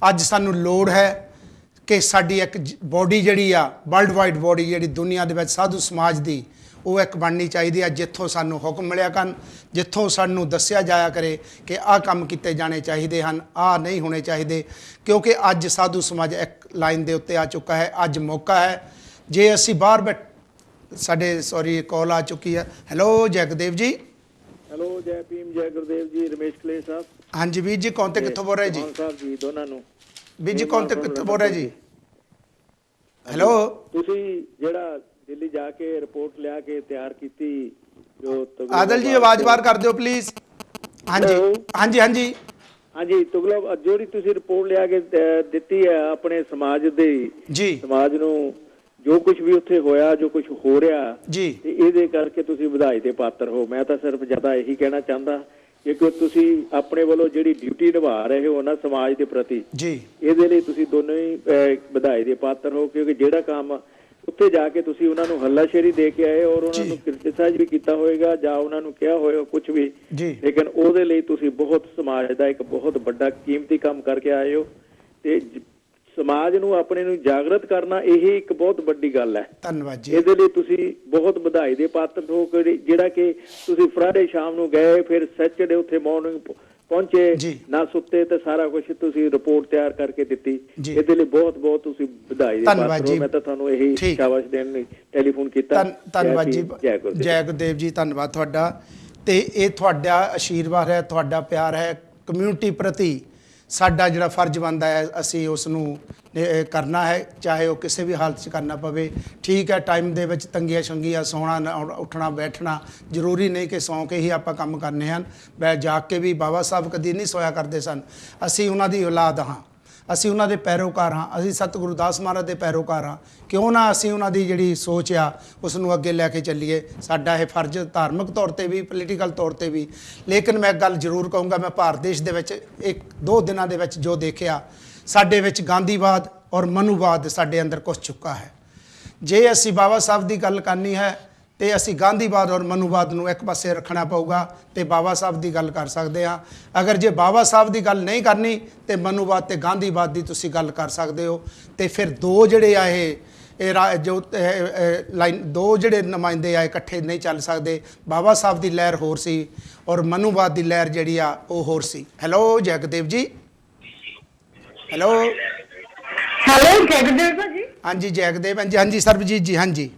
ਅੱਜ ਸਾਨੂੰ ਲੋੜ ਹੈ ਕਿ ਸਾਡੀ ਇੱਕ ਬੋਡੀ ਜਿਹੜੀ ਆ ਵਰਲਡ ਵਾਈਡ ਬੋਡੀ ਜਿਹੜੀ ਦੁਨੀਆ ਦੇ ਵਿੱਚ ਸਾਧੂ ਸਮਾਜ ਦੀ ਉਹ ਇੱਕ ਬਣਨੀ ਚਾਹੀਦੀ ਹੈ, ਜਿੱਥੋਂ ਸਾਨੂੰ ਹੁਕਮ ਮਿਲਿਆ ਕਰਨ, ਜਿੱਥੋਂ ਸਾਨੂੰ ਦੱਸਿਆ ਜਾਇਆ ਕਰੇ ਕਿ ਆਹ ਕੰਮ ਕੀਤੇ ਜਾਣੇ ਚਾਹੀਦੇ ਹਨ, ਆਹ ਨਹੀਂ ਹੋਣੇ ਚਾਹੀਦੇ। ਕਿਉਂਕਿ ਅੱਜ ਸਾਧੂ ਸਮਾਜ ਇੱਕ ਲਾਈਨ ਦੇ ਉੱਤੇ ਆ ਚੁੱਕਾ ਹੈ। ਅੱਜ ਮੌਕਾ ਹੈ ਜੇ ਅਸੀਂ ਬਾਹਰ ਸਾਡੇ ਕਾਲ ਆ ਚੁੱਕੀ ਹੈ। ਹੈਲੋ ਜੈ ਗੁਰਦੇਵ ਜੀ। ਹੈਲੋ ਜੈ ਭੀਮ, ਜੈ ਗੁਰਦੇਵ ਜੀ। ਰਮੇਸ਼ ਕਲੇ ਸਾਹਿਬ। ਹਾਂਜੀ ਵੀਰ ਜੀ, ਕੌਣ ਤੇ ਕਿੱਥੋਂ ਬੋਲ ਰਹੇ ਜੀ? ਸਾਹਿਬ ਜੀ ਦੋਨਾਂ ਨੂੰ। ਵੀਰ ਜੀ ਕੌਣ ਤੇ ਕਿੱਥੋਂ ਬੋਲ ਰਹੇ ਜੀ? ਹੈਲੋ। ਤੁਸੀਂ ਜਿਹੜਾ ਦਿੱਲੀ ਜਾ ਕੇ ਰਿਪੋਰਟ ਲਿਆ ਕੇ ਤਿਆਰ ਕੀਤੀ ਜੋ ਆਦਲ ਜੀ ਆਵਾਜ਼ ਬਾਹਰ ਕਰ ਦਿਓ ਪਲੀਜ਼। ਹਾਂਜੀ ਹਾਂਜੀ ਹਾਂਜੀ ਹਾਂਜੀ, ਤੁਗਲਕ ਜਿਹੜੀ ਤੁਸੀਂ ਰਿਪੋਰਟ ਲਿਆ ਕੇ ਦਿੱਤੀ ਹੈ ਆਪਣੇ ਸਮਾਜ ਦੇ ਜੀ, ਸਮਾਜ ਨੂੰ ਜੋ ਕੁਝ ਵੀ ਉੱਥੇ ਹੋਇਆ, ਜੋ ਕੁਝ ਹੋ ਰਿਹਾ ਜੀ, ਤੇ ਇਹਦੇ ਕਰਕੇ ਤੁਸੀਂ ਵਧਾਈ ਦੇ ਪਾਤਰ ਹੋ। ਮੈਂ ਤਾਂ ਸਿਰਫ ਜ਼ਿਆਦਾ ਇਹੀ ਕਹਿਣਾ ਚਾਹੁੰਦਾ ਕਿ ਤੁਸੀਂ ਆਪਣੇ ਵੱਲੋਂ ਜਿਹੜੀ ਡਿਊਟੀ ਨਿਭਾ ਰਹੇ ਹੋ ਨਾ ਸਮਾਜ ਦੇ ਪ੍ਰਤੀ ਜੀ, ਇਹਦੇ ਲਈ ਤੁਸੀਂ ਦੋਨੋਂ ਹੀ ਵਧਾਈ ਦੇ ਪਾਤਰ ਹੋ। ਕਿਉਂਕਿ ਜਿਹੜਾ ਕੰਮ ਉੱਥੇ ਜਾ ਕੇ ਤੁਸੀਂ ਉਹਨਾਂ ਨੂੰ ਹੱਲਾਸ਼ੇਰੀ ਦੇ ਕੇ ਆਏ ਔਰ ਉਹਨਾਂ ਨੂੰ ਕ੍ਰਿਟਿਸਾਈਜ਼ ਵੀ ਕੀਤਾ ਹੋਏਗਾ ਜਾਂ ਉਹਨਾਂ ਨੂੰ ਕਿਹਾ ਹੋਏਗਾ ਕੁਝ ਵੀ, ਲੇਕਿਨ ਉਹਦੇ ਲਈ ਤੁਸੀਂ ਬਹੁਤ ਸਮਾਜ ਦਾ ਇੱਕ ਬਹੁਤ ਵੱਡਾ ਕੀਮਤੀ ਕੰਮ ਕਰਕੇ ਆਏ ਹੋ ਤੇ ਸਮਾਜ ਨੂੰ ਆਪਣੇ ਨੂੰ ਜਾਗਰਤ ਕਰਨਾ ਇਹ ਇੱਕ ਬਹੁਤ ਵੱਡੀ ਗੱਲ ਹੈ। ਧੰਨਵਾਦ ਜੀ। ਇਹਦੇ ਲਈ ਤੁਸੀਂ ਬਹੁਤ ਵਧਾਈ ਦੇ ਪਾਤਰ ਹੋ ਕਿ ਜਿਹੜਾ ਕਿ ਤੁਸੀਂ ਫਰਾਈਡੇ ਸ਼ਾਮ ਨੂੰ ਗਏ, ਫਿਰ ਸੈਚਰਡੇ ਉੱਥੇ ਮਾਰਨਿੰਗ ਪਹੁੰਚੇ, ਨਾ ਸੁੱਤੇ ਤੇ ਸਾਰਾ ਕੁਝ ਤੁਸੀਂ ਰਿਪੋਰਟ ਤਿਆਰ ਕਰਕੇ ਦਿੱਤੀ। ਇਹਦੇ ਲਈ ਬਹੁਤ ਬਹੁਤ ਤੁਸੀਂ ਵਧਾਈ ਦੇ ਪਾਤਰ ਹੋ। ਮੈਂ ਤਾਂ ਤੁਹਾਨੂੰ ਇਹੀ ਸ਼ਾਬਾਸ਼ ਦੇਣ ਲਈ ਟੈਲੀਫੋਨ ਕੀਤਾ। ਧੰਨਵਾਦ ਜੀ। ਜੈ ਗੁਰਦੇਵ ਜੀ, ਧੰਨਵਾਦ ਤੁਹਾਡਾ। ਤੇ ਇਹ ਤੁਹਾਡਾ ਆਸ਼ੀਰਵਾਦ ਹੈ, ਤੁਹਾਡਾ ਪਿਆਰ ਹੈ। ਕਮਿਊਨਿਟੀ ਪ੍ਰਤੀ ਸਾਡਾ ਜਿਹੜਾ ਫਰਜ਼ ਬਣਦਾ ਹੈ ਅਸੀਂ ਉਸ ਨੂੰ ਕਰਨਾ ਹੈ, ਚਾਹੇ ਉਹ ਕਿਸੇ ਵੀ ਹਾਲਤ 'ਚ ਕਰਨਾ ਪਵੇ। ਠੀਕ ਹੈ, ਟਾਈਮ ਦੇ ਵਿੱਚ ਤੰਗੀਆਂ ਛੰਗੀਆਂ ਸੌਣਾ ਉੱਠਣਾ ਬੈਠਣਾ ਜ਼ਰੂਰੀ ਨਹੀਂ ਕਿ ਸੌਂ ਕੇ ਹੀ ਆਪਾਂ ਕੰਮ ਕਰਨੇ ਹਨ। ਜਾਗ ਕੇ ਵੀ ਬਾਬਾ ਸਾਹਿਬ ਕਦੀ ਨਹੀਂ ਸੋਇਆ ਕਰਦੇ ਸਨ। ਅਸੀਂ ਉਹਨਾਂ ਦੀ ਔਲਾਦ ਹਾਂ। ਅਸੀਂ ਉਹਨਾਂ ਦੇ ਪੈਰੋਕਾਰ ਹਾਂ, ਅਸੀਂ ਸਤਿਗੁਰੂ ਦਾਸ ਮਹਾਰਾਜ ਦੇ ਪੈਰੋਕਾਰ ਹਾਂ। ਕਿਉਂ ਨਾ ਅਸੀਂ ਉਹਨਾਂ ਦੀ ਜਿਹੜੀ ਸੋਚ ਆ ਉਸ ਨੂੰ ਅੱਗੇ ਲੈ ਕੇ ਚੱਲੀਏ। ਸਾਡਾ ਇਹ ਫਰਜ਼ ਧਾਰਮਿਕ ਤੌਰ 'ਤੇ ਵੀ, ਪੋਲੀਟੀਕਲ ਤੌਰ 'ਤੇ ਵੀ। ਲੇਕਿਨ ਮੈਂ ਗੱਲ ਜ਼ਰੂਰ ਕਹੂੰਗਾ, ਮੈਂ ਭਾਰਤ ਦੇਸ਼ ਦੇ ਵਿੱਚ 1-2 ਦਿਨਾਂ ਦੇ ਵਿੱਚ ਜੋ ਦੇਖਿਆ, ਸਾਡੇ ਵਿੱਚ ਗਾਂਧੀਵਾਦ ਔਰ ਮਨੂਵਾਦ ਸਾਡੇ ਅੰਦਰ ਘੁਸ ਚੁੱਕਾ ਹੈ। ਜੇ ਅਸੀਂ ਬਾਬਾ ਸਾਹਿਬ ਦੀ ਗੱਲ ਕਰਨੀ ਹੈ ਤੇ ਅਸੀਂ ਗਾਂਧੀਵਾਦ ਔਰ ਮਨੂਵਾਦ ਨੂੰ ਇੱਕ ਪਾਸੇ ਰੱਖਣਾ ਪਊਗਾ ਤੇ ਬਾਬਾ ਸਾਹਿਬ ਦੀ ਗੱਲ ਕਰ ਸਕਦੇ ਹਾਂ। ਅਗਰ ਜੇ ਬਾਬਾ ਸਾਹਿਬ ਦੀ ਗੱਲ ਨਹੀਂ ਕਰਨੀ ਤੇ ਮਨੂਵਾਦ ਤੇ ਗਾਂਧੀਵਾਦ ਦੀ ਤੁਸੀਂ ਗੱਲ ਕਰ ਸਕਦੇ ਹੋ। ਤੇ ਫਿਰ ਦੋ ਜਿਹੜੇ ਆ ਇਹ ਜੋ ਲਾਈਨ, ਦੋ ਜਿਹੜੇ ਨੁਮਾਇੰਦੇ ਆ ਇਕੱਠੇ ਨਹੀਂ ਚੱਲ ਸਕਦੇ। ਬਾਬਾ ਸਾਹਿਬ ਦੀ ਲਹਿਰ ਹੋਰ ਸੀ ਔਰ ਮਨੂਵਾਦ ਦੀ ਲਹਿਰ ਜਿਹੜੀ ਆ ਉਹ ਹੋਰ ਸੀ। ਹੈਲੋ ਜੈਗਦੇਵ ਜੀ। ਹੈਲੋ ਜੈਗਦੇਵ ਭਾਜੀ। ਹਾਂਜੀ ਜੈਗਦੇਵ, ਹਾਂਜੀ ਸਰਬਜੀਤ ਜੀ। ਹਾਂਜੀ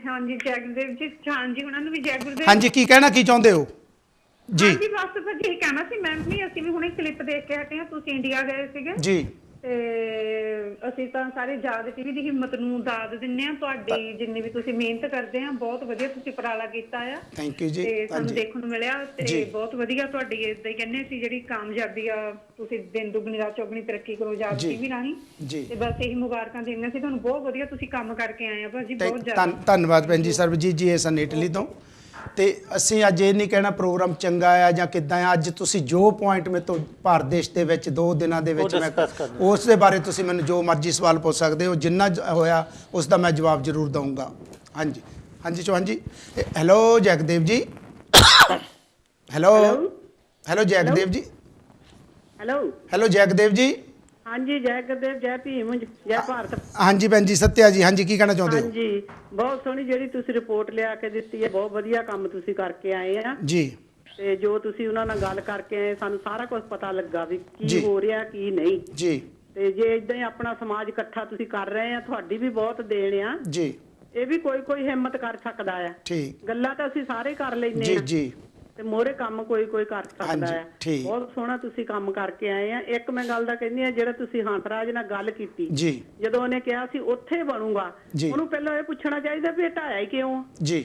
ਹਾਂਜੀ ਜੈਗਦੇਵ ਜੀ, ਹਾਂਜੀ ਉਹਨਾਂ ਨੂੰ ਵੀ ਜੈ ਗੁਰਦੇਵ। ਹਾਂਜੀ ਕੀ ਕਹਿਣਾ ਕੀ ਚਾਹੁੰਦੇ ਹੋ ਜੀ? ਹਾਂਜੀ ਬਸ ਭਾਜੀ ਇਹ ਕਹਿਣਾ ਸੀ, ਮੈਂ ਵੀ ਅਸੀਂ ਵੀ ਹੁਣੇ ਕਲਿੱਪ ਦੇਖ ਕੇ ਹਟੇ ਹਾਂ, ਤੁਸੀਂ ਇੰਡੀਆ ਗਏ ਸੀਗੇ ਜੀ। ਤੇ ਅਸੀਂ ਤਾਂ ਸਾਰੇ ਜਾਦ ਟੀਵੀ ਦੀ ਹਿੰਮਤ ਨੂੰ ਦਾਦ ਦਿੰਨੇ ਆ। ਤੁਹਾਡੀ ਜਿੰਨੀ ਵੀ ਤੁਸੀਂ ਮਿਹਨਤ ਕਰਦੇ ਆ, ਬਹੁਤ ਵਧੀਆ ਤੁਸੀਂ ਉਪਰਾਲਾ ਕੀਤਾ ਆ। ਥੈਂਕ ਯੂ ਜੀ। ਤੇ ਸਾਨੂੰ ਦੇਖਣ ਨੂੰ ਮਿਲਿਆ ਤੇ ਬਹੁਤ ਵਧੀਆ ਤੁਹਾਡੀ ਇਦਾਂ ਹੀ ਕਹਿੰਦੇ ਸੀ ਜਿਹੜੀ ਕਾਮਯਾਬੀ ਆ, ਤੁਸੀਂ ਦਿਨ ਦੁਗਣੀ ਰਾਤ ਚੌਗਣੀ ਤਰੱਕੀ ਕਰੋ ਜਾਦ ਟੀਵੀ ਰਾਹੀਂ। ਤੇ ਬਸ ਇਹੀ ਮੁਬਾਰਕਾਂ ਦੇਣੀਆਂ ਸੀ ਤੁਹਾਨੂੰ। ਬਹੁਤ ਵਧੀਆ ਤੁਸੀਂ ਕੰਮ ਕਰਕੇ ਆਏ ਆ ਭਾਜੀ, ਬਹੁਤ ਜ਼ਿਆਦਾ ਧੰਨਵਾਦ ਭੈਣ ਜੀ। ਸਰਬਜੀਤ ਜੀ ਇਹ ਸਨ ਇਟਲੀ ਤੋਂ। ਤੇ ਅਸੀਂ ਅੱਜ ਇਹ ਨਹੀਂ ਕਹਿਣਾ ਪ੍ਰੋਗਰਾਮ ਚੰਗਾ ਆ ਜਾਂ ਕਿੱਦਾਂ ਆ। ਅੱਜ ਤੁਸੀਂ ਜੋ ਪੁਆਇੰਟ ਮੇਰੇ ਤੋਂ ਭਾਰਤ ਦੇਸ਼ ਦੇ ਵਿੱਚ 2 ਦਿਨਾਂ ਦੇ ਵਿੱਚ ਮੈਂ ਉਸ ਦੇ ਬਾਰੇ ਤੁਸੀਂ ਮੈਨੂੰ ਜੋ ਮਰਜ਼ੀ ਸਵਾਲ ਪੁੱਛ ਸਕਦੇ ਹੋ। ਜਿੰਨਾ ਹੋਇਆ ਉਸ ਦਾ ਮੈਂ ਜਵਾਬ ਜ਼ਰੂਰ ਦਊਂਗਾ। ਹਾਂਜੀ ਹਾਂਜੀ ਚੌਹਾਨ ਜੀ। ਹੈਲੋ ਜੈਗਦੇਵ ਜੀ। ਹੈਲੋ ਜੈਗਦੇਵ ਜੀ। ਹੈਲੋ ਜੈਗਦੇਵ ਜੀ। ਹਾਂਜੀ ਜੈ ਗੁਰਦੇਵ, ਜੈ ਭੀਮ, ਜੈ ਭਾਰਤ। ਹਾਂਜੀ ਭੈਣ ਜੀ ਸੱਤਿਆ ਜੀ। ਹਾਂਜੀ ਕੀ ਕਹਿਣਾ ਚਾਹੁੰਦੇ ਹੋ? ਹਾਂਜੀ ਬਹੁਤ ਸੋਹਣੀ ਜਿਹੜੀ ਤੁਸੀਂ ਰਿਪੋਰਟ ਲਿਆ ਕੇ ਦਿੱਤੀ ਹੈ, ਬਹੁਤ ਵਧੀਆ ਕੰਮ ਤੁਸੀਂ ਕਰਕੇ ਆਏ ਆ ਜੀ। ਤੇ ਜੋ ਤੁਸੀਂ ਉਹਨਾਂ ਨਾਲ ਗੱਲ ਕਰਕੇ ਆਏ, ਸਾਨੂੰ ਸਾਰਾ ਕੁਝ ਪਤਾ ਲੱਗਾ ਵੀ ਕੀ ਹੋ ਰਿਹਾ ਕੀ ਨਹੀਂ ਜੀ। ਤੇ ਜੇ ਇਦਾਂ ਹੀ ਆਪਣਾ ਸਮਾਜ ਇਕੱਠਾ ਤੁਸੀਂ ਕਰ ਰਹੇ ਆ, ਤੁਹਾਡੀ ਵੀ ਬਹੁਤ ਦੇਣ ਆ ਜੀ। ਇਹ ਵੀ ਕੋਈ ਹਿੰਮਤ ਕਰ ਸਕਦਾ ਆ। ਠੀਕ ਗੱਲਾਂ ਤਾਂ ਅਸੀਂ ਸਾਰੇ ਕਰ ਲੈਂਦੇ ਆ ਜੀ। ਤੇ ਮੋਰੇ ਕੰਮ ਕੋਈ ਕਰ ਸਕਦਾ ਹੈ। ਬਹੁਤ ਸੋਹਣਾ ਤੁਸੀਂ ਕੰਮ ਕਰਕੇ ਆਏ ਆ। ਇੱਕ ਮੈਂ ਗੱਲ ਦਾ ਕਹਿੰਦੀ ਆ, ਜਿਹੜਾ ਤੁਸੀਂ ਹੰਸਰਾਜ ਨਾਲ ਗੱਲ ਕੀਤੀ ਜੀ, ਜਦੋਂ ਉਹਨੇ ਕਿਹਾ ਸੀ ਉੱਥੇ ਬਣੂਗਾ, ਉਹਨੂੰ ਪਹਿਲਾਂ ਇਹ ਪੁੱਛਣਾ ਚਾਹੀਦਾ ਵੀ ਇਹ ਢਾਇਆ ਹੀ ਕਿਉਂ ਜੀ।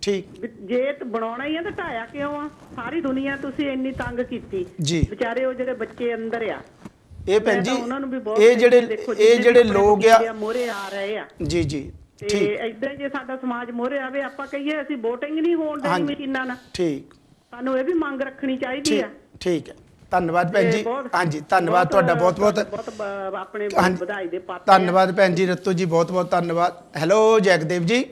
ਠੀਕ, ਜੇ ਬਣਾਉਣਾ ਹੀ ਆ ਤਾਂ ਢਾਇਆ ਕਿਉਂ ਆ? ਸਾਰੀ ਦੁਨੀਆ ਤੁਸੀਂ ਇੰਨੀ ਤੰਗ ਕੀਤੀ, ਵਿਚਾਰੇ ਉਹ ਜਿਹੜੇ ਬੱਚੇ ਅੰਦਰ ਆ, ਇਹ ਭੈਣ ਜੀ ਇਹ ਜਿਹੜੇ ਲੋਕ ਆ ਮੋਰੇ ਆ ਰਹੇ ਆ ਜੀ ਜੀ। ਤੇ ਏਦਾਂ ਜੇ ਸਾਡਾ ਸਮਾਜ ਮੋਹਰੇ ਆਵੇ, ਆਪਾਂ ਕਹੀਏ ਅਸੀਂ VOTING ਨਹੀਂ ਹੋਣ ਦੇਣੀ ਮਸ਼ੀਨਾਂ ਨਾਲ। ਠੀਕ, ਸਾਨੂੰ ਇਹ ਵੀ ਮੰਗ ਰੱਖਣੀ ਚਾਹੀਦੀ ਆ। ਠੀਕ ਹੈ, ਧੰਨਵਾਦ ਭੈਣ ਜੀ। ਹਾਂਜੀ ਧੰਨਵਾਦ ਤੁਹਾਡਾ ਬਹੁਤ ਬਹੁਤ ਆਪਣੇ ਵਧਾਈ ਦੇ ਪਾਤਰ। ਧੰਨਵਾਦ ਭੈਣ ਜੀ ਰਤੂ ਜੀ, ਬਹੁਤ ਬਹੁਤ ਧੰਨਵਾਦ। ਹੈਲੋ ਜੈਗਦੇਵ ਜੀ।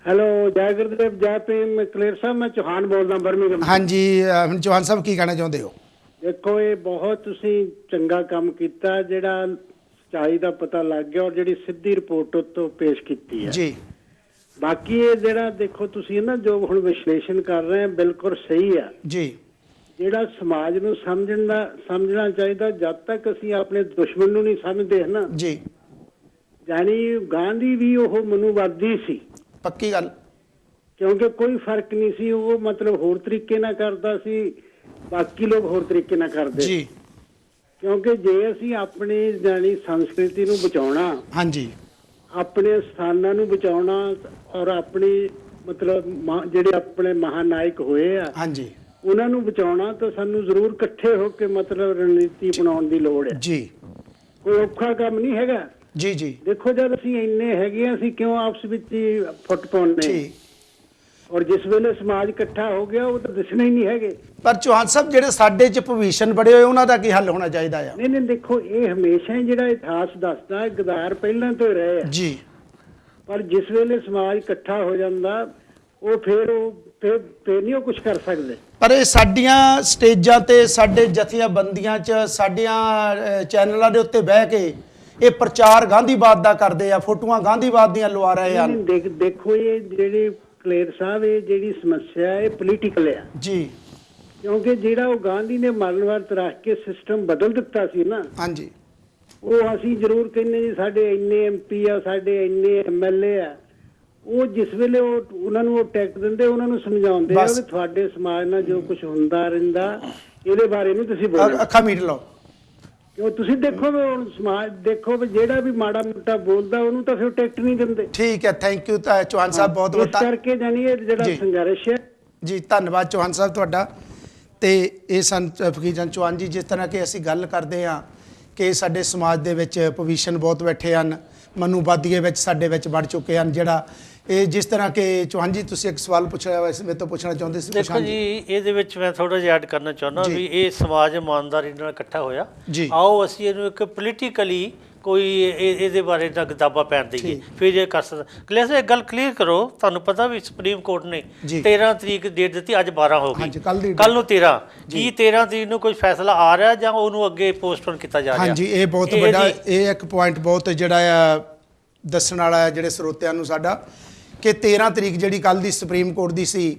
ਹੈਲੋ ਜੈ ਗੁਰਦੇਵ, ਜੈ ਭੀਮ। ਕਲੇਰ ਸਾਹਿਬ ਮੈਂ ਚੌਹਾਨ ਬੋਲਦਾ ਬਰਮਿੰਘਮ। ਹਾਂਜੀ ਹੁਣ ਚੌਹਾਨ ਸਾਹਿਬ ਕੀ ਕਹਿਣਾ ਚਾਹੁੰਦੇ ਹੋ? ਦੇਖੋ ਇਹ ਬਹੁਤ ਤੁਸੀਂ ਚੰਗਾ ਕੰਮ ਕੀਤਾ, ਜਿਹੜਾ ਸੱਚਾਈ ਦਾ ਪਤਾ ਲੱਗ ਗਿਆ ਔਰ ਜਿਹੜੀ ਸਿੱਧੀ ਰਿਪੋਰਟ ਤੋਂ ਪੇਸ਼ ਕੀਤੀ ਹੈ ਜੀ। ਬਾਕੀ ਇਹ ਜਿਹੜਾ ਦੇਖੋ ਤੁਸੀਂ ਨਾ ਜੋ ਹੁਣ ਵਿਸ਼ਲੇਸ਼ਣ ਕਰ ਰਹੇ ਆ ਬਿਲਕੁਲ ਸਹੀ ਆ ਜੀ। ਜਿਹੜਾ ਸਮਾਜ ਨੂੰ ਸਮਝਣਾ ਚਾਹੀਦਾ, ਜਦ ਤੱਕ ਅਸੀਂ ਆਪਣੇ ਦੁਸ਼ਮਣ ਨੂੰ ਨਹੀਂ ਸਮਝਦੇ ਨਾ ਜੀ। ਯਾਨੀ ਗਾਂਧੀ ਵੀ ਉਹ ਮਨੂਵਾਦੀ ਸੀ, ਪੱਕੀ ਗੱਲ, ਕਿਉਂਕਿ ਕੋਈ ਫਰਕ ਨਹੀਂ ਸੀ। ਉਹ ਮਤਲਬ ਹੋਰ ਤਰੀਕੇ ਨਾਲ ਕਰਦਾ ਸੀ, ਬਾਕੀ ਲੋਕ ਹੋਰ ਤਰੀਕੇ ਨਾਲ ਕਰਦੇ ਜੀ। ਕਿਉਂਕਿ ਜੇ ਅਸੀਂ ਆਪਣੀ ਜਾਨੀ ਸੰਸਕ੍ਰਿਤੀ ਨੂੰ ਬਚਾਉਣਾ, ਹਾਂਜੀ, ਆਪਣੇ ਸਥਾਨਾਂ ਨੂੰ ਬਚਾਉਣਾ ਔਰ ਆਪਣੀ ਮਤਲਬ ਜਿਹੜੇ ਆਪਣੇ ਮਹਾਨਾਇਕ ਹੋਏ ਆ, ਹਾਂਜੀ, ਉਹਨਾਂ ਨੂੰ ਬਚਾਉਣਾ, ਤਾਂ ਸਾਨੂੰ ਜ਼ਰੂਰ ਇਕੱਠੇ ਹੋ ਕੇ ਮਤਲਬ ਰਣਨੀਤੀ ਬਣਾਉਣ ਦੀ ਲੋੜ ਹੈ ਜੀ। ਕੋਈ ਔਖਾ ਕੰਮ ਨਹੀਂ ਹੈਗਾ ਜੀ ਜੀ। ਦੇਖੋ ਜਦ ਅਸੀਂ ਇੰਨੇ ਹੈਗੇ ਆ, ਅਸੀਂ ਕਿਉਂ ਆਪਸ ਵਿੱਚ ਹੀ ਫੁੱਟ ਪਾਉਂਦੇ? ਔਰ ਜਿਸ ਵੇਲੇ ਸਮਾਜ ਇਕੱਠਾ ਹੋ ਗਿਆ, ਉਹ ਤਾਂ ਦਿਸਣੇ ਹੀ ਨਹੀਂ ਹੈਗੇ। ਪਰ ਚੌਹਾਨ ਸਾਹਿਬ ਜਿਹੜੇ ਸਾਡੇ ਚ ਭਵਿਸ਼ਨ ਬੜੇ ਹੋਏ, ਉਹਨਾਂ ਦਾ ਕੀ ਹੱਲ ਹੋਣਾ ਚਾਹੀਦਾ ਆ? ਨਹੀਂ ਦੇਖੋ ਇਹ ਹਮੇਸ਼ਾ ਹੀ ਜਿਹੜਾ ਇਤਿਹਾਸ ਦੱਸਦਾ, ਗਦਾਰ ਪਹਿਲਾਂ ਤੋਂ ਹੀ ਰਹੇ ਆ ਜੀ। ਪਰ ਜਿਸ ਵੇਲੇ ਸਮਾਜ ਇਕੱਠਾ ਹੋ ਜਾਂਦਾ, ਉਹ ਫਿਰ ਨਹੀਂ ਉਹ ਕੁਝ ਕਰ ਸਕਦੇ। ਪਰ ਇਹ ਸਾਡੀਆਂ ਸਟੇਜਾਂ ਤੇ, ਸਾਡੇ ਜਥੇਬੰਦੀਆਂ ਚ, ਸਾਡੀਆਂ ਚੈਨਲਾਂ ਦੇ ਉੱਤੇ ਬਹਿ ਕੇ ਇਹ ਪ੍ਰਚਾਰ ਗਾਂਧੀਵਾਦ ਦਾ ਕਰਦੇ ਆ, ਫੋਟੋਆਂ ਗਾਂਧੀਵਾਦ ਦੀਆਂ ਲਵਾ ਰਹੇ ਆ। ਦੇਖੋ ਇਹ ਜਿਹੜੇ ਕਲੇਰ ਸਾਹਿਬ, ਇਹ ਜਿਹੜੀ ਸਮੱਸਿਆ ਹੈ ਪੋਲੀਟੀਕਲ ਆ ਜੀ। ਕਿਉਂਕਿ ਜਿਹੜਾ ਉਹ ਗਾਂਧੀ ਨੇ ਮਰਨ ਵਰਤ ਰੱਖ ਕੇ ਸਿਸਟਮ ਬਦਲ ਦਿੱਤਾ ਸੀ ਨਾ, ਹਾਂਜੀ, ਉਹ ਅਸੀਂ ਜ਼ਰੂਰ ਕਹਿੰਦੇ ਜੀ ਸਾਡੇ ਇੰਨੇ MP ਆ, ਸਾਡੇ ਇੰਨੇ MLA ਆ। ਉਹ ਜਿਸ ਵੇਲੇ ਉਹਨਾਂ ਨੂੰ ਉਹ ਟੈਕਟ ਦਿੰਦੇ, ਉਹਨਾਂ ਨੂੰ ਸਮਝਾਉਂਦੇ ਆ ਵੀ ਤੁਹਾਡੇ ਸਮਾਜ ਨਾਲ ਜੋ ਕੁਝ ਹੁੰਦਾ ਰਹਿੰਦਾ, ਇਹਦੇ ਬਾਰੇ ਨਹੀਂ ਤੁਸੀਂ ਬੋਲੋ, ਅੱਖਾਂ ਮੀਟ ਲਓ। ਕਿਉਂ ਤੁਸੀਂ ਦੇਖੋ ਹੁਣ ਸਮਾਜ ਦੇਖੋ ਵੀ ਜਿਹੜਾ ਵੀ ਮਾੜਾ ਮੋਟਾ ਬੋਲਦਾ, ਉਹਨੂੰ ਤਾਂ ਫਿਰ ਟਿਕਟ ਨਹੀਂ ਦਿੰਦੇ। ਠੀਕ ਹੈ, ਥੈਂਕ ਯੂ ਚੌਹਾਨ ਸਾਹਿਬ, ਬਹੁਤ ਬਹੁਤ ਕਰਕੇ ਜਾਨੀ ਇਹ ਜਿਹੜਾ ਸੰਘਰਸ਼ ਹੈ ਜੀ। ਧੰਨਵਾਦ ਚੌਹਾਨ ਸਾਹਿਬ ਤੁਹਾਡਾ। ਤੇ ਇਹ ਸਨ ਫਕੀਰ ਚੰਦ ਚੌਹਾਨ ਜੀ। ਜਿਸ ਤਰ੍ਹਾਂ ਕਿ ਅਸੀਂ ਗੱਲ ਕਰਦੇ ਹਾਂ ਕਿ ਸਾਡੇ ਸਮਾਜ ਦੇ ਵਿੱਚ ਪੋਜੀਸ਼ਨ ਬਹੁਤ ਬੈਠੇ ਹਨ, ਮਨੂਵਾਦੀਏ ਵਿੱਚ ਸਾਡੇ ਵਿੱਚ ਵੜ ਚੁੱਕੇ ਹਨ। ਜਿਹੜਾ ਇਹ ਜਿਸ ਤਰ੍ਹਾਂ ਕਿ ਚੌਹਾਨ ਜੀ ਤੁਸੀਂ ਇੱਕ ਸਵਾਲ ਪੁੱਛਿਆ ਵੈਸੇ ਮੇਰੇ ਤੋਂ ਪੁੱਛਣਾ ਚਾਹੁੰਦੇ ਸੀ। ਦੇਖੋ ਜੀ, ਇਹਦੇ ਵਿੱਚ ਮੈਂ ਥੋੜ੍ਹਾ ਜਿਹਾ ਐਡ ਕਰਨਾ ਚਾਹੁੰਦਾ ਵੀ ਇਹ ਸਮਾਜ ਇਮਾਨਦਾਰੀ ਨਾਲ ਇਕੱਠਾ ਹੋਇਆ। ਆਓ ਅਸੀਂ ਇਹਨੂੰ ਇੱਕ ਪੋਲੀਟੀਕਲੀ ਕੋਈ ਇਹਦੇ ਬਾਰੇ ਨਾ ਕਿਤਾਬਾਂ ਪੈਣ ਦੇਈਏ, ਫਿਰ ਇਹ ਕਰ ਸਕਦਾ। ਕਲੀਅਰ ਇੱਕ ਗੱਲ ਕਲੀਅਰ ਕਰੋ, ਤੁਹਾਨੂੰ ਪਤਾ ਵੀ ਸੁਪਰੀਮ ਕੋਰਟ ਨੇ 13 ਤਰੀਕ ਡੇਟ ਦਿੱਤੀ, ਅੱਜ 12 ਹੋ ਗਈ, ਕੱਲ ਨੂੰ 13। ਕੀ 13 ਤਰੀਕ ਨੂੰ ਕੋਈ ਫੈਸਲਾ ਆ ਰਿਹਾ ਜਾਂ ਉਹਨੂੰ ਅੱਗੇ ਪੋਸਟਪੋਨ ਕੀਤਾ ਜਾ ਰਿਹਾ? ਹਾਂਜੀ, ਇਹ ਬਹੁਤ ਵੱਡਾ, ਇਹ ਇੱਕ ਪੁਆਇੰਟ ਬਹੁਤ ਜਿਹੜਾ ਆ ਦੱਸਣ ਵਾਲਾ ਜਿਹੜੇ ਸਰੋਤਿਆਂ ਨੂੰ ਸਾਡਾ, ਕਿ 13 ਤਰੀਕ ਜਿਹੜੀ ਕੱਲ ਦੀ ਸੁਪਰੀਮ ਕੋਰਟ ਦੀ ਸੀ,